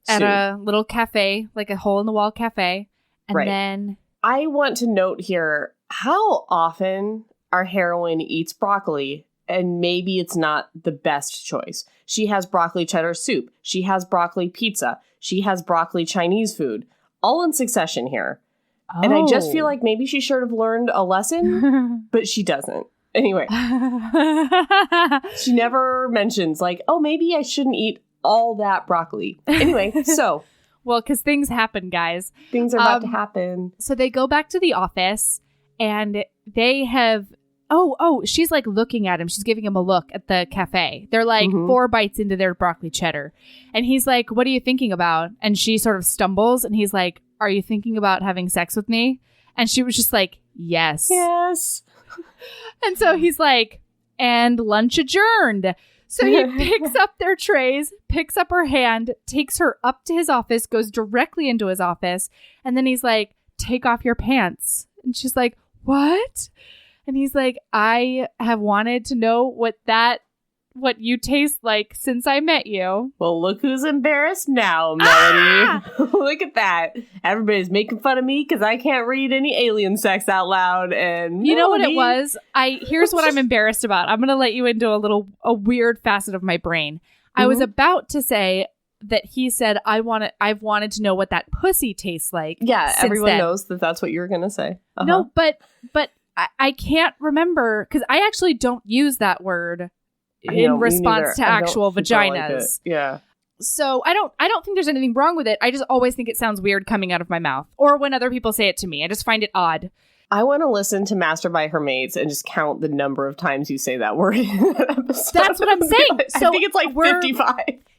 at a little cafe, like a hole-in-the-wall cafe. And then... I want to note here, how often our heroine eats broccoli, and maybe it's not the best choice. She has broccoli cheddar soup. She has broccoli pizza. She has broccoli Chinese food. All in succession here. Oh. And I just feel like maybe she should have learned a lesson, but she doesn't. Anyway, she never mentions like, oh, maybe I shouldn't eat all that broccoli. Anyway, so. Well, because things happen, guys. Things are about to happen. So they go back to the office and they have, she's like looking at him. She's giving him a look at the cafe. They're like 4 bites into their broccoli cheddar. And he's like, what are you thinking about? And she sort of stumbles and he's like, are you thinking about having sex with me? And she was just like, yes. Yes. And so he's like, and lunch adjourned. So he picks up their trays, picks up her hand, takes her up to his office, goes directly into his office. And then he's like, take off your pants. And she's like, what? And he's like, I have wanted to know what you taste like since I met you. Well, look who's embarrassed now, Melody. Look at that. Everybody's making fun of me because I can't read any alien sex out loud. And you know what it was? Here's what I'm embarrassed about. I'm going to let you into a weird facet of my brain. Mm-hmm. I was about to say that he said, I've wanted to know what that pussy tastes like. Yeah, everyone knows that that's what you were going to say. Uh-huh. No, but I can't remember because I actually don't use that word in response to actual vaginas. Like yeah. So I don't think there's anything wrong with it. I just always think it sounds weird coming out of my mouth or when other people say it to me. I just find it odd. I want to listen to Master by Her Mates and just count the number of times you say that word in that episode. That's what I'm saying. I think it's like 55.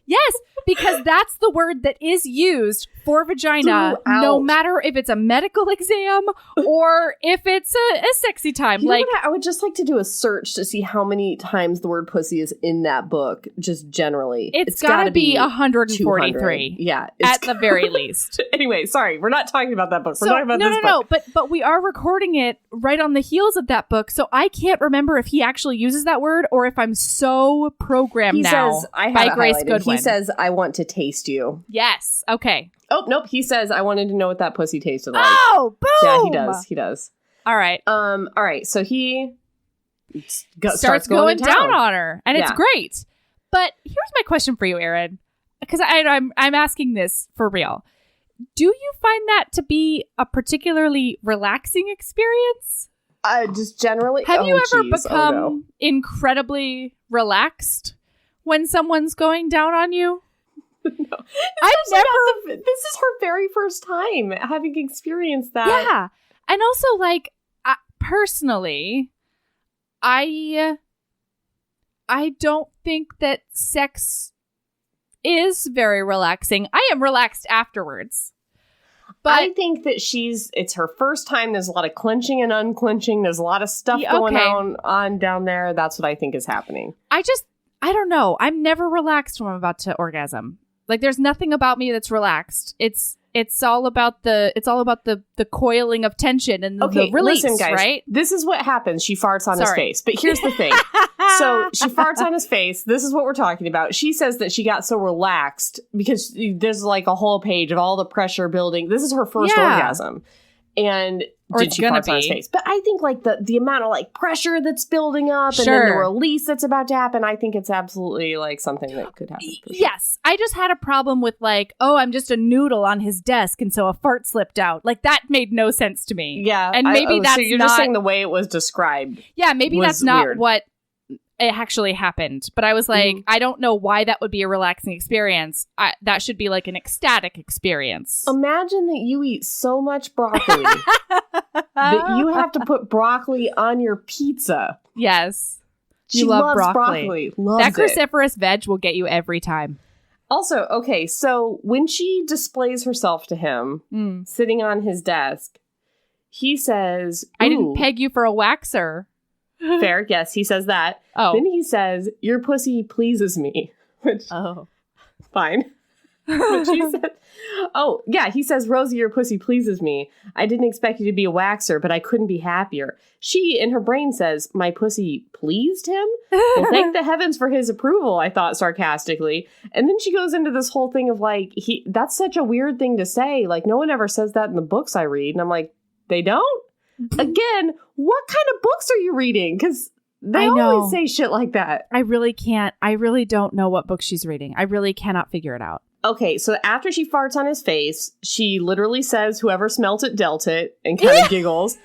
Yes, because that's the word that is used for vagina, no matter if it's a medical exam or if it's a sexy time. You know what? I would just like to do a search to see how many times the word pussy is in that book, just generally. It's got to be 143. Yeah. At the very least. Anyway, sorry. We're not talking about that book. We're talking about this book. No. But we are recording it right on the heels of that book, so I can't remember if he actually uses that word or if I'm so programmed now by Grace Goodwin. He says, I want to taste you. Yes. Okay. Oh, nope. He says, I wanted to know what that pussy tasted like. Oh, boom. Yeah, he does. All right. All right. So he starts going down on her, and it's great. But here's my question for you, Erin, because I'm asking this for real. Do you find that to be a particularly relaxing experience? Just generally. Have you ever become incredibly relaxed when someone's going down on you? No. This is her very first time having experienced that. Yeah. And also, like, personally, I don't think that sex is very relaxing. I am relaxed afterwards. But I think that it's her first time. There's a lot of clenching and unclenching. There's a lot of stuff going on down there. That's what I think is happening. I don't know. I'm never relaxed when I'm about to orgasm. Like, there's nothing about me that's relaxed. It's all about the coiling of tension and the release, listen, guys, right? This is what happens. She farts on his face. But here's the thing. So she farts on his face. This is what we're talking about. She says that she got so relaxed because there's like a whole page of all the pressure building. This is her first orgasm. And did she fart on his face? But I think like the amount of like pressure that's building up and then the release that's about to happen, I think it's absolutely like something that could happen. Yes. I just had a problem with like, I'm just a noodle on his desk and so a fart slipped out. Like that made no sense to me. Yeah. And maybe that's so you're just saying the way it was described. Yeah, maybe that's not weird. What it actually happened. But I was like, I don't know why that would be a relaxing experience. That should be like an ecstatic experience. Imagine that you eat so much broccoli that you have to put broccoli on your pizza. Yes. She loves broccoli. Loves that cruciferous veg will get you every time. Also, okay, so when she displays herself to him, sitting on his desk, he says, I didn't peg you for a waxer. Fair, yes, he says that. Oh. Then he says, your pussy pleases me. Which, fine. But she said, he says, Rosie, your pussy pleases me. I didn't expect you to be a waxer, but I couldn't be happier. She, in her brain, says, my pussy pleased him? Well, thank the heavens for his approval, I thought sarcastically. And then she goes into this whole thing of like, that's such a weird thing to say. Like, no one ever says that in the books I read. And I'm like, they don't? Again, what kind of books are you reading? Because they always say shit like that. I really can't. I really don't know what book she's reading. I really cannot figure it out. Okay, so after she farts on his face, she literally says, whoever smelt it, dealt it, and kind of giggles.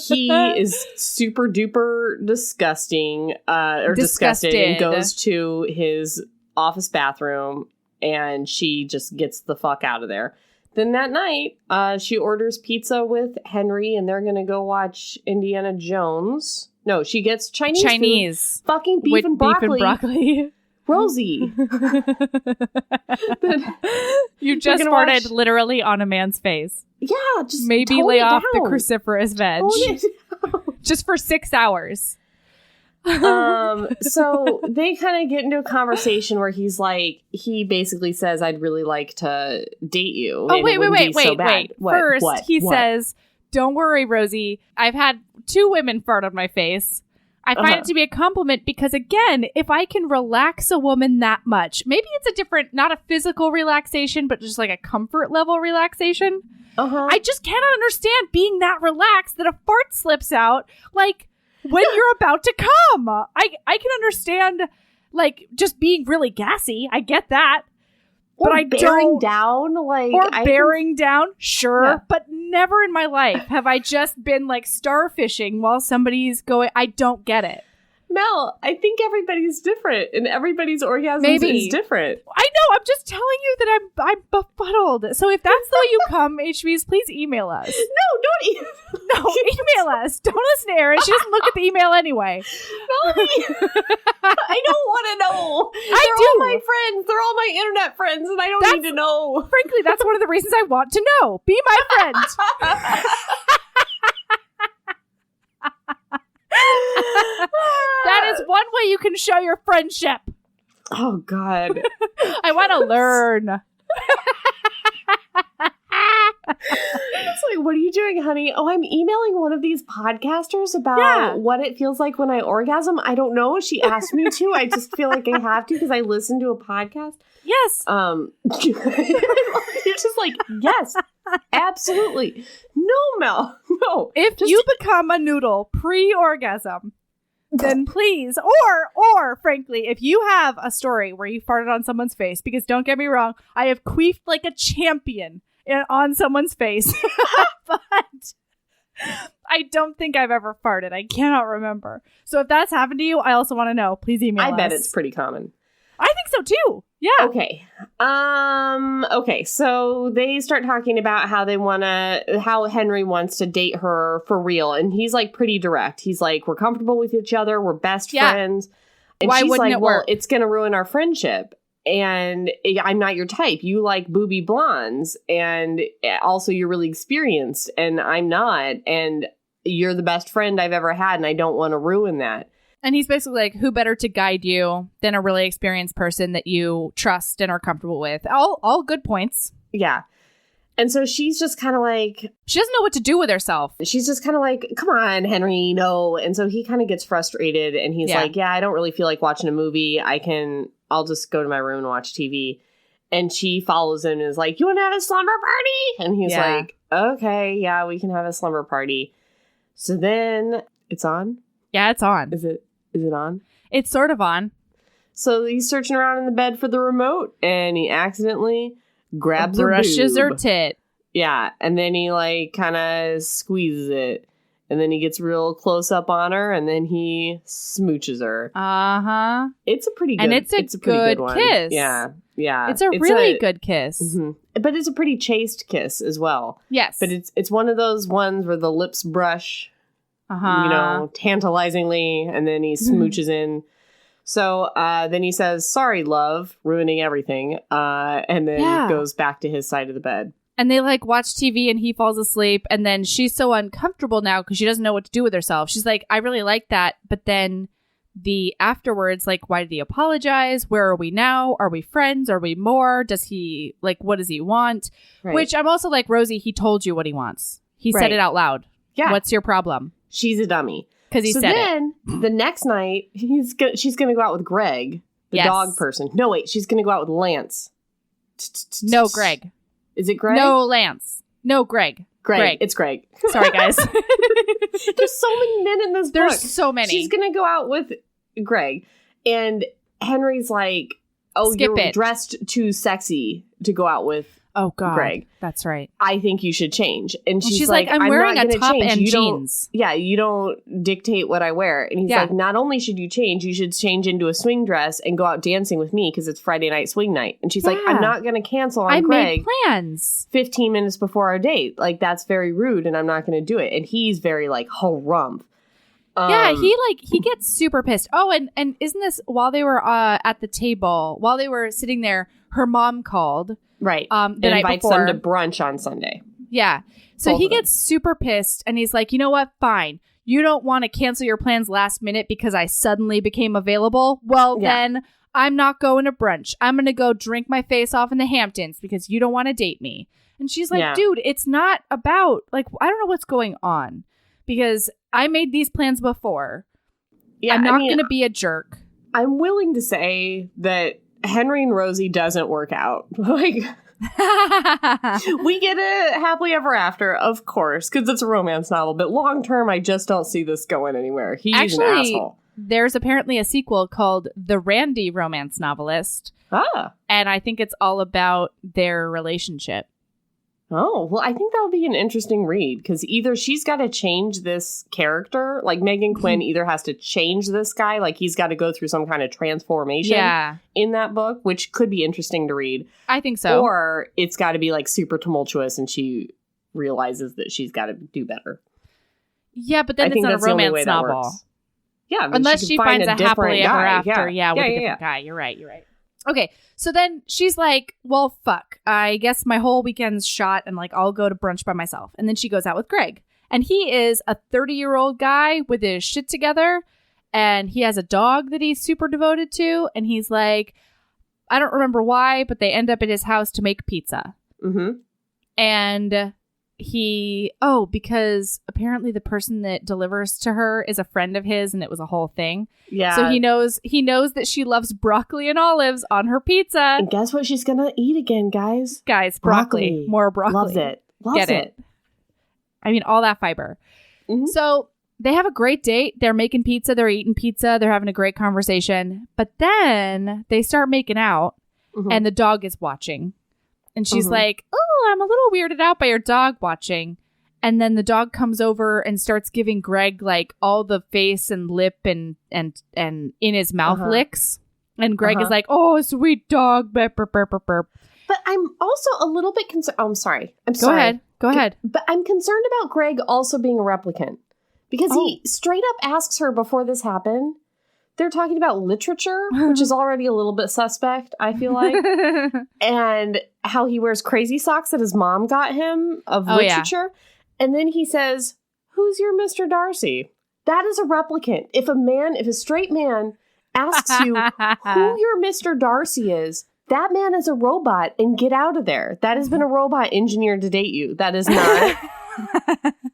He is super duper disgusted and goes to his office bathroom, and she just gets the fuck out of there. Then that night, she orders pizza with Henry, and they're going to go watch Indiana Jones. No, she gets Chinese food. Fucking beef and broccoli. Rosie. You just farted literally on a man's face. Yeah, just maybe lay off the cruciferous veg. Just for 6 hours. So they kind of get into a conversation where he's like, he basically says, I'd really like to date you. Oh, wait. First, he says, don't worry, Rosie. I've had 2 women fart on my face. I find it to be a compliment because, again, if I can relax a woman that much, maybe it's a different, not a physical relaxation, but just like a comfort level relaxation. I just cannot understand being that relaxed that a fart slips out, like, when you're about to come. I can understand, like, just being really gassy. I get that. But I bearing down, like, or bearing down, sure, yeah. But never in my life have I just been like starfishing while somebody's going. I don't get it. Mel, I think everybody's different, and everybody's orgasm is different. I know. I'm just telling you that I'm befuddled. So if that's the way you come, HBs, please email us. No, don't email us. Don't listen to Erin. She doesn't look at the email anyway. Melanie, I don't want to know. They're all my friends. They're all my internet friends, and I don't need to know. Frankly, that's one of the reasons I want to know. Be my friend. That is one way you can show your friendship. Oh, God. I want to learn. It's like, what are you doing, honey? Oh, I'm emailing one of these podcasters about what it feels like when I orgasm. I don't know. She asked me to. I just feel like I have to because I listen to a podcast. Yes. You're just like, yes, absolutely. No, Mel. No. If you become a noodle pre-orgasm, then please, or frankly, if you have a story where you farted on someone's face, because don't get me wrong, I have queefed like a champion on someone's face, but I don't think I've ever farted. I cannot remember. So if that's happened to you, I also want to know. Please email us. I bet it's pretty common. I think so too. Yeah. Okay. Okay. So they start talking about how Henry wants to date her for real. And he's like pretty direct. He's like, we're comfortable with each other. We're best friends. And why she's wouldn't like, it work? Well, it's going to ruin our friendship. And I'm not your type. You like booby blondes. And also you're really experienced. And I'm not. And you're the best friend I've ever had. And I don't want to ruin that. And he's basically like, who better to guide you than a really experienced person that you trust and are comfortable with? All good points. Yeah. And so she's just kind of like... She doesn't know what to do with herself. She's just kind of like, come on, Henry, no. And so he kind of gets frustrated and he's like, yeah, I don't really feel like watching a movie. I'll just go to my room and watch TV. And she follows him and is like, you want to have a slumber party? And he's like, okay, yeah, we can have a slumber party. So then it's on? Yeah, it's on. Is it on? It's sort of on. So he's searching around in the bed for the remote, and he accidentally grabs brushes her tit. Yeah, and then he like kind of squeezes it, and then he gets real close up on her, and then he smooches her. It's a pretty good, and it's a pretty good one. Kiss. Yeah. It's a really good kiss. Mm-hmm. But it's a pretty chaste kiss as well. Yes. But it's one of those ones where the lips brush. Tantalizingly, and then he smooches in. So then he says, sorry, love, ruining everything, and then goes back to his side of the bed. And they like watch TV and he falls asleep, and then she's so uncomfortable now because she doesn't know what to do with herself. She's like, I really like that, but then the afterwards, like, why did he apologize? Where are we now? Are we friends? Are we more? Does he, like, what does he want? Right. Which I'm also like, Rosie, he told you what he wants. He said it out loud. Yeah. What's your problem? She's a dummy. Because he said then, the next night, she's going to go out with Greg, the dog person. No, wait, she's going to go out with Lance. No, Greg. Is it Greg? No, Lance. No, Greg. Greg. It's Greg. Sorry, guys. There's so many men in this book. There's so many. She's going to go out with Greg. And Henry's like, oh, you're dressed too sexy to go out with Greg. That's right. I think you should change. And she's like, I'm wearing not a top change. and you jeans. You don't dictate what I wear. And he's like, not only should you should change into a swing dress and go out dancing with me because it's Friday night swing night. And she's like, I'm not going to cancel on Greg. I made plans 15 minutes before our date. Like, that's very rude and I'm not going to do it. And he's very like, harumph. Yeah, he gets super pissed. Oh, and isn't this while they were at the table, while they were sitting there, her mom called. Right. The night invites before. them to brunch on Sunday. Yeah. So he gets super pissed and he's like, you know what? Fine. You don't want to cancel your plans last minute because I suddenly became available? Well, then I'm not going to brunch. I'm going to go drink my face off in the Hamptons because you don't want to date me. And she's like, dude, it's not about, like, I don't know what's going on because I made these plans before. Yeah, I'm not going to be a jerk. I'm willing to say that Henry and Rosie doesn't work out. Like, we get a happily ever after, of course, because it's a romance novel. But long term, I just don't see this going anywhere. He's an asshole. There's apparently a sequel called The Randy Romance Novelist. And I think it's all about their relationship. Oh, well, I think that would be an interesting read because either she's got to change this character, like Meghan Quinn either has to change this guy, like he's got to go through some kind of transformation in that book, which could be interesting to read. I think so. Or it's got to be like super tumultuous and she realizes that she's got to do better. Yeah, but then it's not a romance novel. Yeah, unless she finds a happily ever after. Yeah, with a different guy. You're right. Okay, so then she's like, well, fuck. I guess my whole weekend's shot and, like, I'll go to brunch by myself. And then she goes out with Greg. And he is a 30-year-old guy with his shit together. And he has a dog that he's super devoted to. And he's like, I don't remember why, but they end up at his house to make pizza. Mm-hmm. And because apparently the person that delivers to her is a friend of his and it was a whole thing. Yeah. So he knows that she loves broccoli and olives on her pizza. And guess what she's going to eat again, guys? Broccoli. More broccoli. Loves it. Get it. I mean, all that fiber. Mm-hmm. So they have a great date. They're making pizza. They're eating pizza. They're having a great conversation. But then they start making out and the dog is watching. And she's like, oh, I'm a little weirded out by your dog watching. And then the dog comes over and starts giving Greg like all the face and lip and in his mouth licks. And Greg is like, oh, sweet dog. Burp, burp, burp, burp, burp. But I'm also a little bit concerned. Oh, I'm sorry. Go ahead. But I'm concerned about Greg also being a replicant. Because he straight up asks her before this happened. They're talking about literature, which is already a little bit suspect, I feel like. And how he wears crazy socks that his mom got him of literature. Yeah. And then he says, who's your Mr. Darcy? That is a replicant. If a straight man asks you who your Mr. Darcy is, that man is a robot and get out of there. That has been a robot engineered to date you. That is not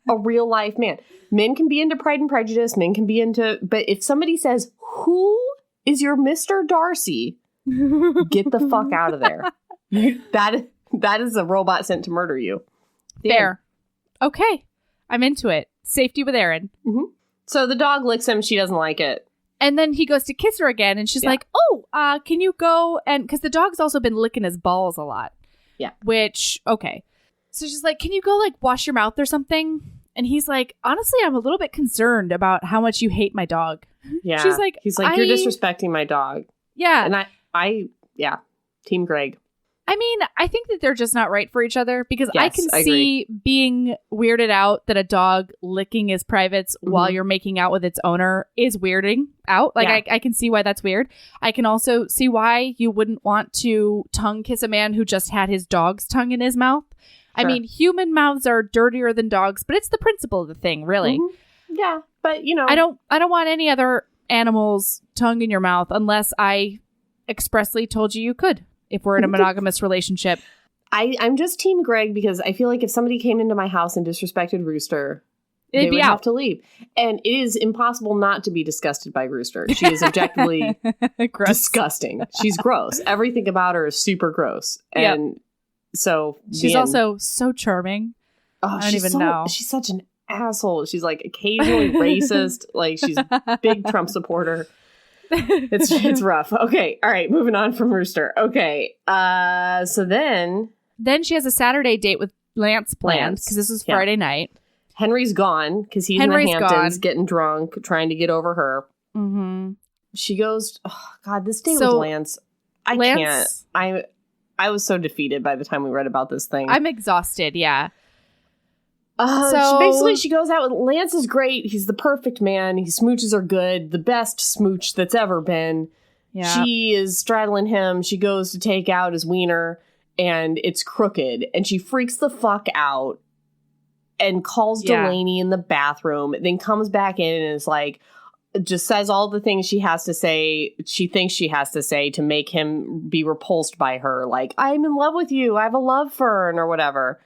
a real life man. Men can be into Pride and Prejudice. Men can be into... But if somebody says, who is your Mr. Darcy? Get the fuck out of there. That is a robot sent to murder you. Fair. Okay. I'm into it. Safety with Erin. Mm-hmm. So the dog licks him. She doesn't like it. And then he goes to kiss her again. And she's like, oh, can you go? And because the dog's also been licking his balls a lot. Yeah. Which, okay. So she's like, can you go like wash your mouth or something? And he's like, honestly, I'm a little bit concerned about how much you hate my dog. Yeah. He's like, you're disrespecting my dog. Yeah. And I Team Greg. I mean, I think that they're just not right for each other because I can see being weirded out that a dog licking his privates while you're making out with its owner is weirding out. Like, I can see why that's weird. I can also see why you wouldn't want to tongue kiss a man who just had his dog's tongue in his mouth. Sure. I mean, human mouths are dirtier than dogs, but it's the principle of the thing, really. Mm-hmm. Yeah, but you know, I don't want any other animal's tongue in your mouth unless I expressly told you could. If we're in a monogamous relationship, I'm just Team Greg because I feel like if somebody came into my house and disrespected Rooster, they would have to leave. And it is impossible not to be disgusted by Rooster. She is objectively disgusting. She's gross. Everything about her is super gross. And so she's also so charming. Oh, I don't even know. She's such an asshole. She's like occasionally racist. Like she's a big Trump supporter. It's rough. Okay. All right. Moving on from Rooster. Okay. So then she has a Saturday date with Lance planned because this is Friday night. Henry's gone because he's in the Hamptons getting drunk, trying to get over her. Mm-hmm. She goes, oh, God, this date with Lance. I can't. I was so defeated by the time we read about this thing. I'm exhausted. Yeah. She goes out with Lance is great. He's the perfect man. His smooches are good. The best smooch that's ever been. Yeah. She is straddling him. She goes to take out his wiener and it's crooked. And she freaks the fuck out and calls Delaney in the bathroom. Then comes back in and is like, just says all the things she has to say. She thinks she has to say to make him be repulsed by her. Like, I'm in love with you. I have a love fern or whatever.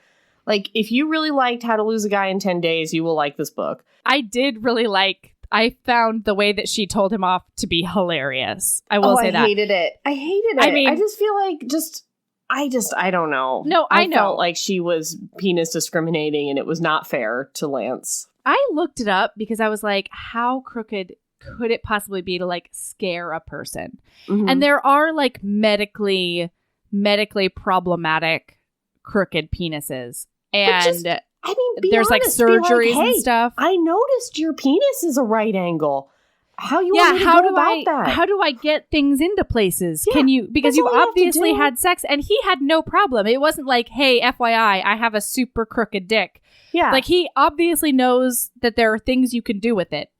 Like, if you really liked How to Lose a Guy in 10 Days, you will like this book. I did really I found the way that she told him off to be hilarious. I will say that. I hated it. I mean, I just feel like I don't know. No, I know. Felt like she was penis discriminating and it was not fair to Lance. I looked it up because I was like, how crooked could it possibly be to like scare a person? Mm-hmm. And there are like medically problematic crooked penises. And there's like surgeries and stuff. I noticed your penis is a right angle. How you want me to go about that? How do I get things into places? Yeah, can you, because you've obviously had sex and he had no problem. It wasn't like, hey, FYI, I have a super crooked dick. Yeah. Like he obviously knows that there are things you can do with it.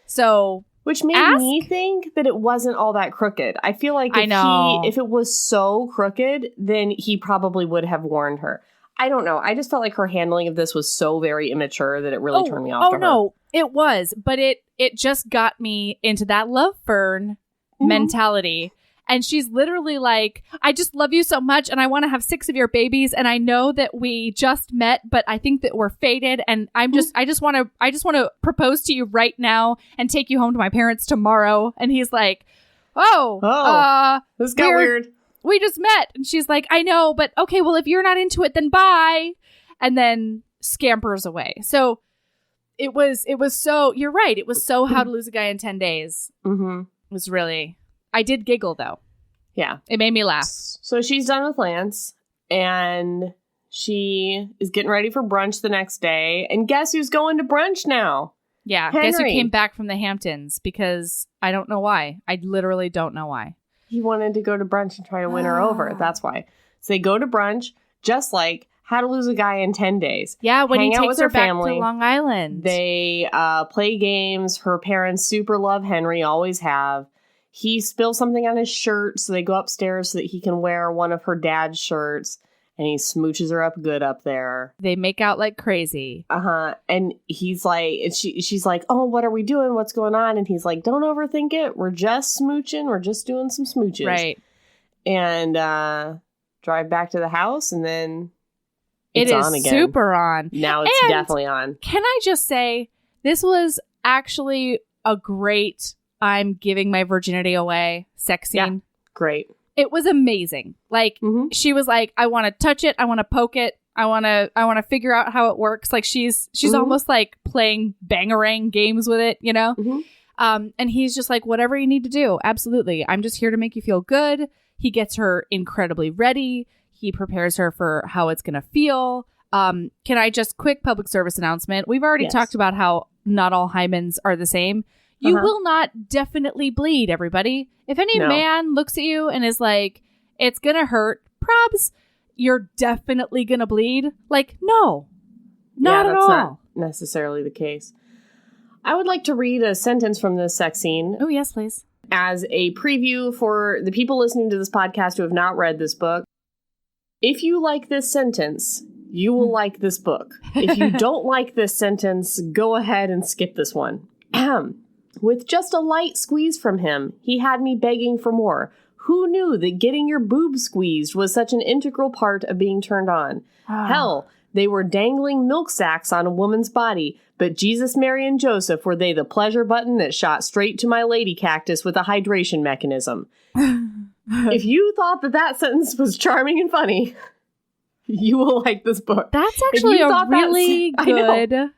So, which made me think that it wasn't all that crooked. I feel like if it was so crooked, then he probably would have warned her. I don't know. I just felt like her handling of this was so very immature that it really turned me off to her. No, it was. But it just got me into that love fern mentality. And she's literally like, I just love you so much and I want to have 6 of your babies. And I know that we just met, but I think that we're fated. And I just want to propose to you right now and take you home to my parents tomorrow. And he's like, this got weird. We just met. And she's like, I know, but okay, well, if you're not into it, then bye. And then scampers away. So it was so, you're right. It was so How to Lose a Guy in 10 Days. Mm-hmm. It was really, I did giggle though. Yeah. It made me laugh. So she's done with Lance and she is getting ready for brunch the next day. And guess who's going to brunch now? Yeah. Henry. Guess who came back from the Hamptons? Because I don't know why. I literally don't know why. He wanted to go to brunch and try to win her over. That's why. So they go to brunch, just like How to Lose a Guy in 10 Days. Yeah, when he takes her back to Long Island. They play games. Her parents super love Henry, always have. He spills something on his shirt, so they go upstairs so that he can wear one of her dad's shirts. And he smooches her up good up there. They make out like crazy. And he's like, and she's like, oh, what are we doing? What's going on? And he's like, don't overthink it. We're just smooching. We're just doing some smooches. Right. And drive back to the house. And then it's on again. It is super on. Now it's definitely on. Can I just say, this was actually a great I'm giving my virginity away sex scene. Yeah, great. It was amazing. Like, she was like, I want to touch it. I want to poke it. I want to figure out how it works. Like, she's almost like playing bangarang games with it, you know? Mm-hmm. And he's just like, whatever you need to do. Absolutely. I'm just here to make you feel good. He gets her incredibly ready. He prepares her for how it's going to feel. Can I just quick public service announcement? We've already talked about how not all hymens are the same. You will not definitely bleed, everybody. If any man looks at you and is like, it's going to hurt, probs, you're definitely going to bleed. Like, no, not at all. Not necessarily the case. I would like to read a sentence from this sex scene. Oh, yes, please. As a preview for the people listening to this podcast who have not read this book. If you like this sentence, you will like this book. If you don't like this sentence, go ahead and skip this one. With just a light squeeze from him, he had me begging for more. Who knew that getting your boobs squeezed was such an integral part of being turned on? Hell, they were dangling milk sacks on a woman's body, but Jesus, Mary, and Joseph were they the pleasure button that shot straight to my lady cactus with a hydration mechanism. If you thought that sentence was charming and funny, you will like this book. That's actually a really good...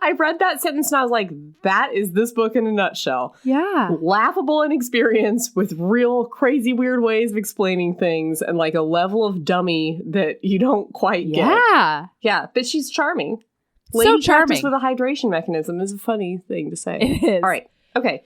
I read that sentence and I was like, that is this book in a nutshell. Yeah. Laughable inexperience with real crazy weird ways of explaining things and like a level of dummy that you don't quite get. Yeah. Yeah, but she's charming. So charming. Cactus with a hydration mechanism is a funny thing to say. It is. All right. Okay.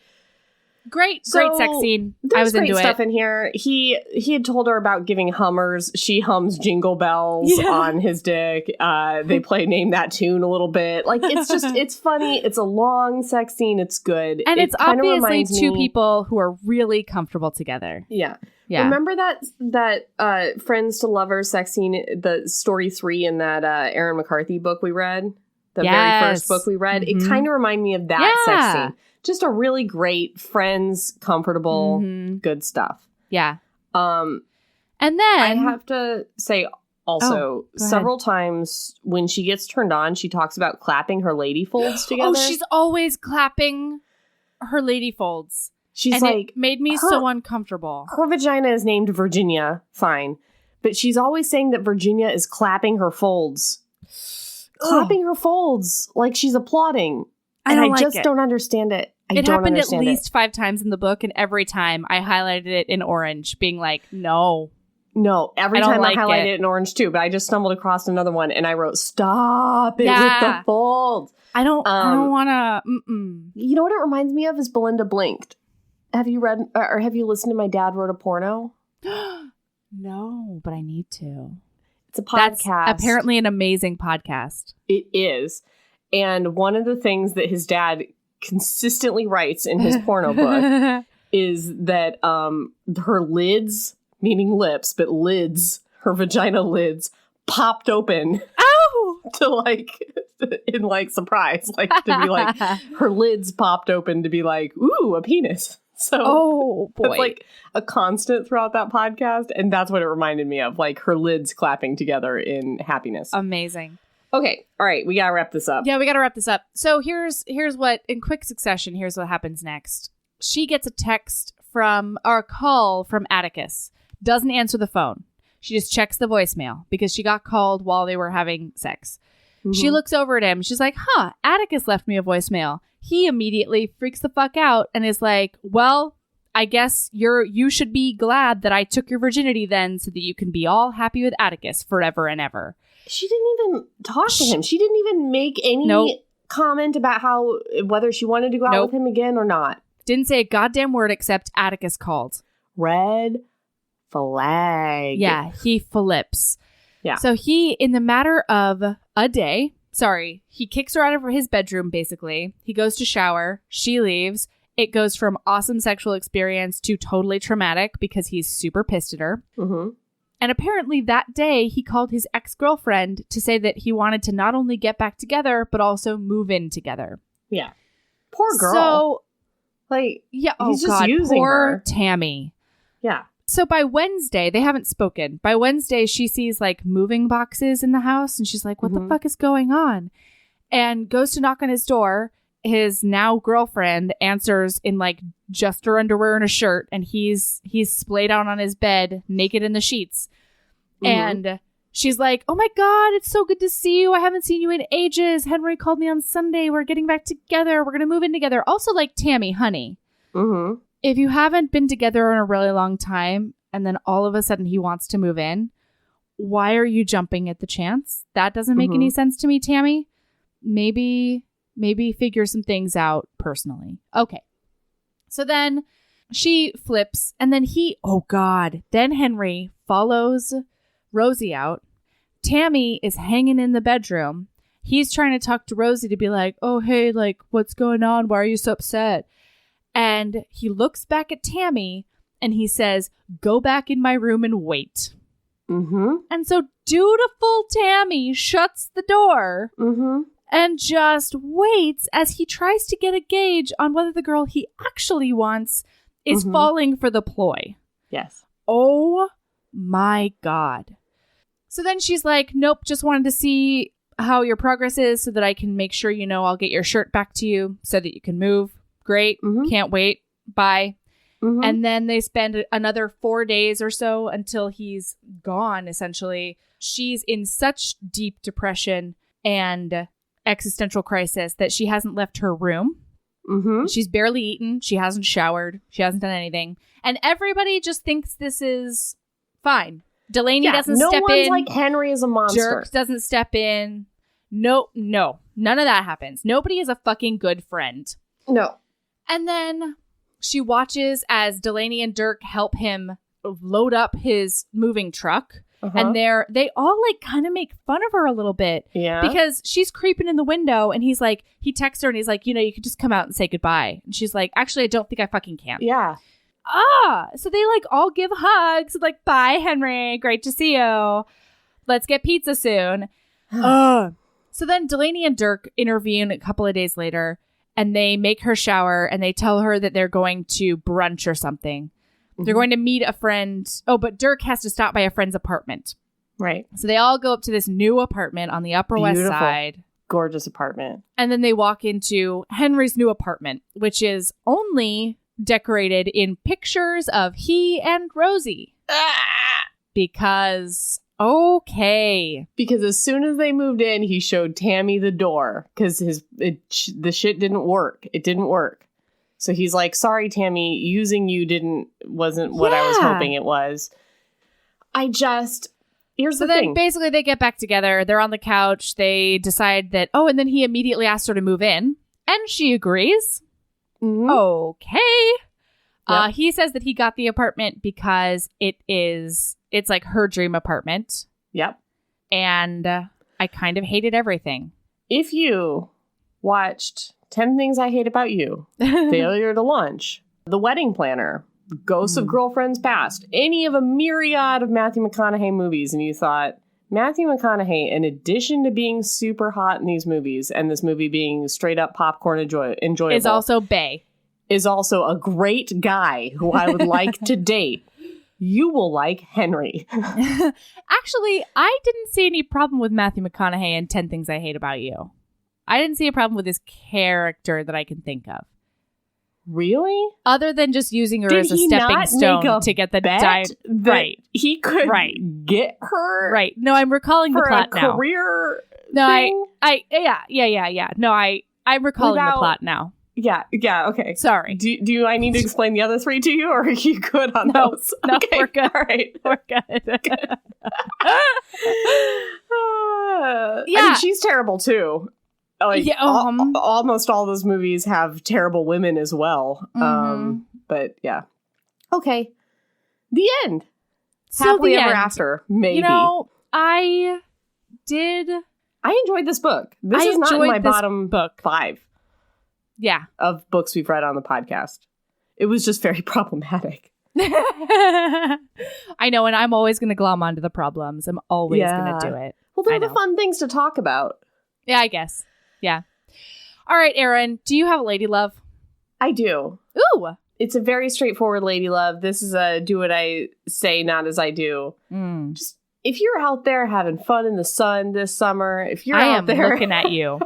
Great sex scene. I was into it. There's great stuff in here. He had told her about giving hummers. She hums Jingle Bells on his dick. They play Name That Tune a little bit. Like, it's just, it's funny. It's a long sex scene. It's good. And it's obviously two people who are really comfortable together. Yeah. Remember that Friends to Lovers sex scene, the story 3 in that Erin McCarthy book we read? The very first book we read? It kind of reminded me of that sex scene. Just a really great friends, comfortable, good stuff. Yeah. And then I have to say also, several times when she gets turned on, she talks about clapping her lady folds together. Oh, she's always clapping her lady folds. She's it made me so uncomfortable. Her vagina is named Virginia, fine. But she's always saying that Virginia is clapping her folds. Clapping her folds like she's applauding. And I just don't understand it. It happened at least 5 times in the book, and every time I highlighted it in orange, being like, no. No, every time I highlighted it in orange too, but I just stumbled across another one and I wrote, stop it with the folds. I don't want to. You know what it reminds me of is Belinda Blinked. Have you read or have you listened to My Dad Wrote a Porno? No, but I need to. It's a podcast. That's apparently an amazing podcast. It is. And one of the things that his dad consistently writes in his porno book is that her lids, meaning lips, but lids, her vagina lids, popped open. Ow! in surprise. Like, to be like, her lids popped open to be like, ooh, a penis. So it's like a constant throughout that podcast. And that's what it reminded me of. Like her lids clapping together in happiness. Amazing. Okay. All right. We got to wrap this up. Yeah, we got to wrap this up. So here's what, in quick succession, here's what happens next. She gets a call from Atticus. Doesn't answer the phone. She just checks the voicemail because she got called while they were having sex. Mm-hmm. She looks over at him. She's like, Atticus left me a voicemail. He immediately freaks the fuck out and is like, well, I guess you should be glad that I took your virginity then so that you can be all happy with Atticus forever and ever. She didn't even talk to him. She didn't even make any comment about whether she wanted to go out with him again or not. Didn't say a goddamn word except Atticus called. Red flag. Yeah, he flips. Yeah. So he, in the matter of a day... he kicks her out of his bedroom, basically. He goes to shower. She leaves. It goes from awesome sexual experience to totally traumatic because he's super pissed at her. Mm-hmm. And apparently that day, he called his ex-girlfriend to say that he wanted to not only get back together, but also move in together. Yeah. Poor girl. So, he's just using poor her. Tammy. Yeah. So by Wednesday, they haven't spoken. By Wednesday, she sees moving boxes in the house and she's like, what the fuck is going on? And goes to knock on his door. His now girlfriend answers in just her underwear and a shirt. And he's splayed out on his bed, naked in the sheets. Mm-hmm. And she's like, oh my God, it's so good to see you. I haven't seen you in ages. Henry called me on Sunday. We're getting back together. We're going to move in together. Also Tammy, honey. Mm-hmm. If you haven't been together in a really long time and then all of a sudden he wants to move in, why are you jumping at the chance? That doesn't make any sense to me, Tammy. Maybe figure some things out personally. Okay. So then she flips and then then Henry follows Rosie out. Tammy is hanging in the bedroom. He's trying to talk to Rosie to be like, oh, hey, what's going on? Why are you so upset? And he looks back at Tammy and he says, go back in my room and wait. Mm-hmm. And so dutiful Tammy shuts the door and just waits as he tries to get a gauge on whether the girl he actually wants is falling for the ploy. Yes. Oh my God. So then she's like, nope, just wanted to see how your progress is so that I can make sure I'll get your shirt back to you so that you can move. Great. Can't wait. Bye. And then they spend another 4 days or so until he's gone, essentially. She's in such deep depression and existential crisis that she hasn't left her room. She's barely eaten. She hasn't showered. She hasn't done anything. And everybody just thinks this is fine. Delaney doesn't step in. No one's like Henry is a monster. Jerk doesn't step in. No. None of that happens. Nobody is a fucking good friend. No. And then she watches as Delaney and Dirk help him load up his moving truck. And they all like kind of make fun of her a little bit. Yeah. Because she's creeping in the window and he's like, he texts her and he's like, you could just come out and say goodbye. And she's like, actually, I don't think I fucking can. Yeah. So they like all give hugs. Like, bye, Henry. Great to see you. Let's get pizza soon. So then Delaney and Dirk intervene a couple of days later and they make her shower and they tell her that they're going to brunch or something. They're going to meet a friend. Oh, but Dirk has to stop by a friend's apartment. Right. So they all go up to this new apartment on the Upper West Side. Gorgeous apartment. And then they walk into Henry's new apartment, which is only decorated in pictures of he and Rosie. Because, Because as soon as they moved in, he showed Tammy the door because the shit didn't work. It didn't work. So he's like, sorry, Tammy, using you wasn't what I was hoping it was. Here's the thing. Basically they get back together. They're on the couch. They decide that, and then he immediately asks her to move in. And she agrees. Mm-hmm. Okay. Yep. He says that he got the apartment because it's like her dream apartment. Yep. And I kind of hated everything. If you watched 10 Things I Hate About You, Failure to Lunch, The Wedding Planner, Ghosts of Girlfriends Past, any of a myriad of Matthew McConaughey movies, and you thought, Matthew McConaughey, in addition to being super hot in these movies, and this movie being straight up popcorn enjoyable, is also bae. Is also a great guy who I would like to date. You will like Henry. Actually, I didn't see any problem with Matthew McConaughey in 10 Things I Hate About You. I didn't see a problem with his character that I can think of. Really? Other than just using her as a stepping stone to get the right. He could get her. Right. No, I'm recalling the plot now. For a career No, thing? Yeah. No, I'm recalling the plot now. Yeah, okay. Sorry. Do I need to explain the other three to you, or are you good on those? No, okay. We're good. All right. We're good. I mean, she's terrible, too. Like, almost all those movies have terrible women as well. Mm-hmm. But, yeah. Okay. The end. So Happily ever after, maybe. I enjoyed this book. This is not in my bottom book 5. Yeah. Of books we've read on the podcast. It was just very problematic. I know, and I'm always going to glom onto the problems. I'm always going to do it. Well, they're the fun things to talk about. Yeah, I guess. Yeah. All right, Erin, do you have a lady love? I do. Ooh. It's a very straightforward lady love. This is a do what I say, not as I do. Just if you're out there having fun in the sun this summer, if you're out there looking at you.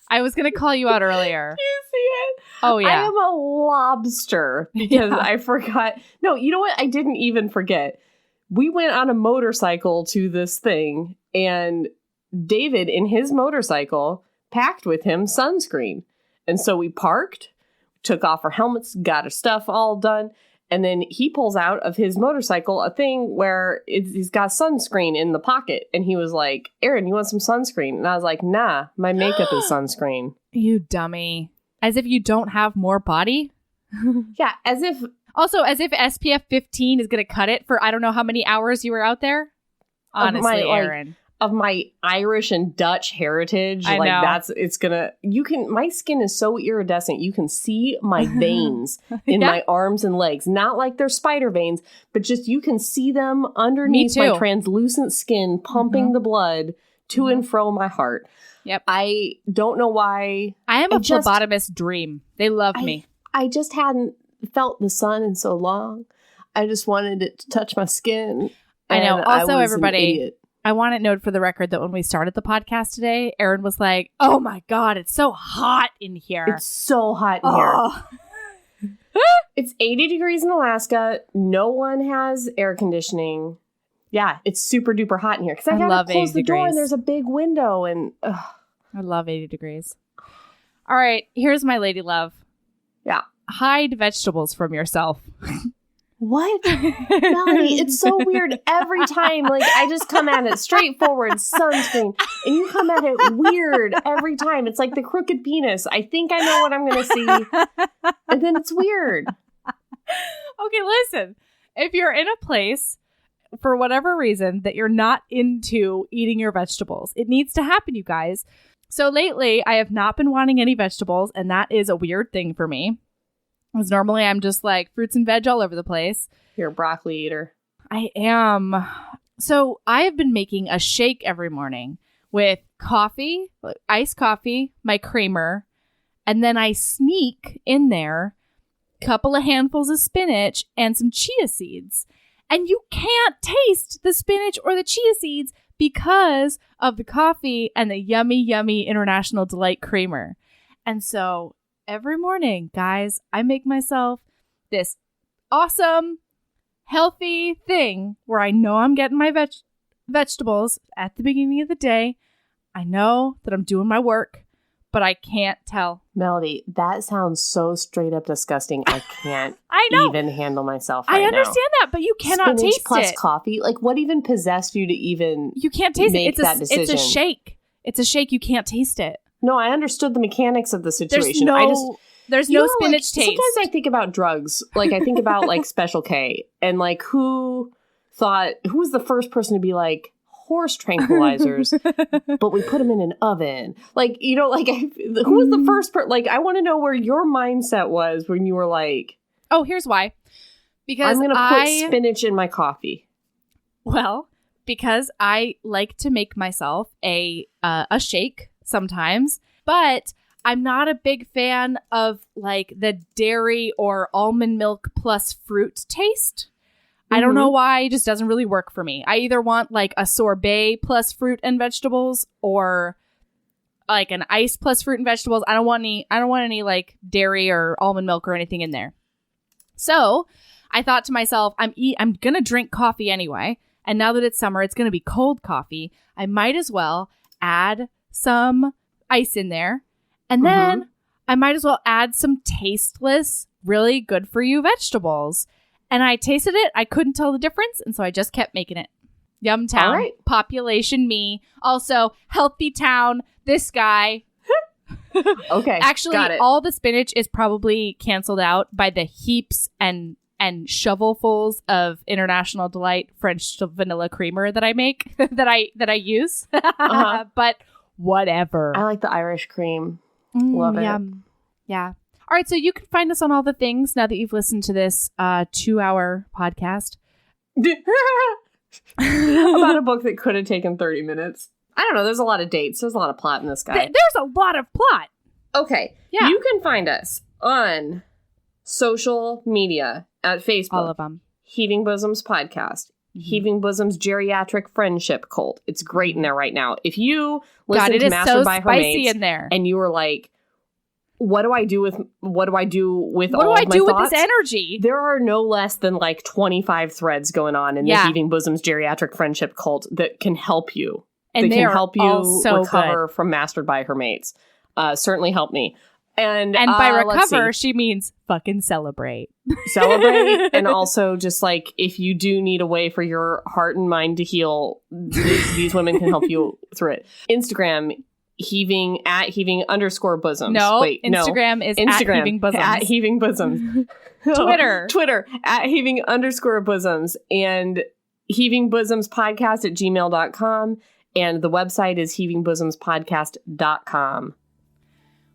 I was going to call you out earlier. Do you see it? Oh, yeah. I am a lobster because I forgot. No, you know what? I didn't even forget. We went on a motorcycle to this thing, and David, in his motorcycle, packed with him sunscreen. And so we parked, took off our helmets, got our stuff all done. And then he pulls out of his motorcycle a thing where he's got sunscreen in the pocket. And he was like, Erin, you want some sunscreen? And I was like, nah, my makeup is sunscreen. You dummy. As if you don't have more body? Yeah, as if... Also, as if SPF 15 is going to cut it for I don't know how many hours you were out there. Honestly, Erin. Of my Irish and Dutch heritage. I know. My skin is so iridescent. You can see my veins in my arms and legs. Not like they're spider veins, but just you can see them underneath my translucent skin, pumping the blood to and fro my heart. Yep. I don't know why. I am a phlebotomist dream. They love me. I just hadn't felt the sun in so long. I just wanted it to touch my skin. I know. Also, everybody, I want it noted for the record that when we started the podcast today, Erin was like, oh my God, it's so hot in here. It's so hot in here. It's 80 degrees in Alaska. No one has air conditioning. Yeah, it's super duper hot in here. Because I gotta close the door and there's a big window. And I love 80 degrees. All right, here's my lady love. Yeah. Hide vegetables from yourself. What? Melody, it's so weird every time. Like, I just come at it straightforward, sunscreen, and you come at it weird every time. It's like the crooked penis. I think I know what I'm going to see, and then it's weird. Okay, listen. If you're in a place, for whatever reason, that you're not into eating your vegetables, it needs to happen, you guys. So lately, I have not been wanting any vegetables, and that is a weird thing for me. Because normally I'm just like fruits and veg all over the place. You're a broccoli eater. I am. So I have been making a shake every morning with coffee, iced coffee, my creamer, and then I sneak in there a couple of handfuls of spinach and some chia seeds. And you can't taste the spinach or the chia seeds because of the coffee and the yummy, yummy International Delight creamer. And so every morning, guys, I make myself this awesome, healthy thing where I know I'm getting my vegetables at the beginning of the day. I know that I'm doing my work, but I can't tell. Melody, that sounds so straight up disgusting. I can't even handle myself I understand that, but you cannot Spinach taste plus it. Coffee? Like, what even possessed you to even You can't taste make it. that decision? It's a shake. It's a shake. You can't taste it. No, I understood the mechanics of the situation. There's no spinach taste. Sometimes I think about drugs. Like, I think about, like, Special K. And, like, who was the first person to be like, horse tranquilizers, but we put them in an oven? Like, you know, like, who was the first person? Like, I want to know where your mindset was when you were like, oh, here's why. Because I'm going to put spinach in my coffee. Well, because I like to make myself a shake sometimes, but I'm not a big fan of like the dairy or almond milk plus fruit taste. I don't know why, it just doesn't really work for me. I either want like a sorbet plus fruit and vegetables or like an ice plus fruit and vegetables. I don't want any like dairy or almond milk or anything in there. So I thought to myself, I'm going to drink coffee anyway. And now that it's summer, it's going to be cold coffee. I might as well add some ice in there. And then I might as well add some tasteless, really good for you vegetables. And I tasted it. I couldn't tell the difference. And so I just kept making it. Yum town. All right. Population me. Also, healthy town. This guy. Okay. Actually, got it. all the spinach is probably canceled out by the heaps and shovelfuls of International Delight French vanilla creamer that I make, that I use. But whatever. I like the Irish cream. Love it. Yum. Yeah. All right, so you can find us on all the things now that you've listened to this 2-hour podcast. About a book that could have taken 30 minutes. I don't know. There's a lot of dates. There's a lot of plot in this guy. There's a lot of plot. Okay. Yeah. You can find us on social media at Facebook. All of them. Heaving Bosoms Podcast. Heaving Bosoms Geriatric Friendship Cult. It's great in there right now. If you listen to Mastered by Her Mates in there. And you were like, what do I do with this energy? There are no less than like 25 threads going on in the Heaving Bosoms Geriatric Friendship Cult that can help you. And they can help you recover from Mastered by Her Mates. Certainly help me. And by recover, she means fucking celebrate. Celebrate. And also just like, if you do need a way for your heart and mind to heal, these women can help you through it. Instagram, @heaving_bosoms. No, wait, Instagram is @heavingbosoms. @heavingbosoms. Twitter, @heaving_bosoms. And heavingbosomspodcast@gmail.com. And the website is heavingbosomspodcast.com.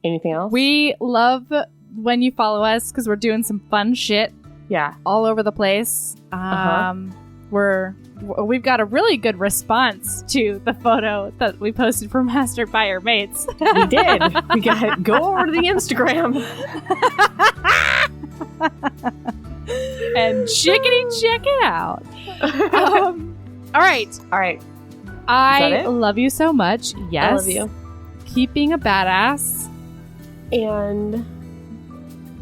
Anything else? We love when you follow us because we're doing some fun shit. Yeah. All over the place. We've got a really good response to the photo that we posted for Mastered by Her Mates. We did. We got go over to the Instagram. And chickity check it out. All right. I love you so much. Yes. I love you. Keep being a badass. And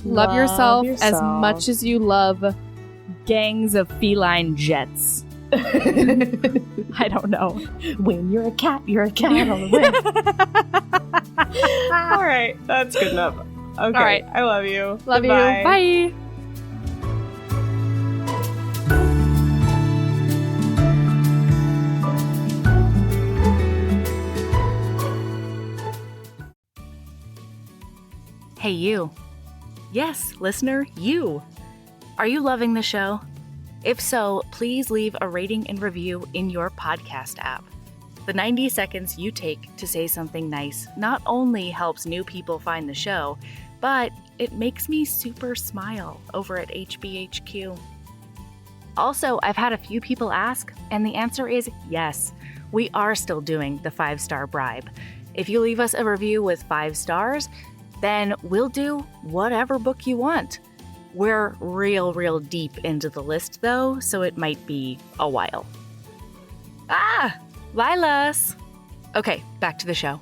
love yourself as much as you love gangs of feline jets. I don't know. When you're a cat on the wing. All right. That's good enough. Okay. All right. I love you. Love Goodbye. you. Bye. Hey, you. Yes, listener, you. Are you loving the show? If so, please leave a rating and review in your podcast app. The 90 seconds you take to say something nice not only helps new people find the show, but it makes me super smile over at HBHQ. Also, I've had a few people ask, and the answer is yes. We are still doing the 5-star bribe. If you leave us a review with 5 stars, then we'll do whatever book you want. We're real deep into the list, though, so it might be a while. Lilas! Okay, back to the show.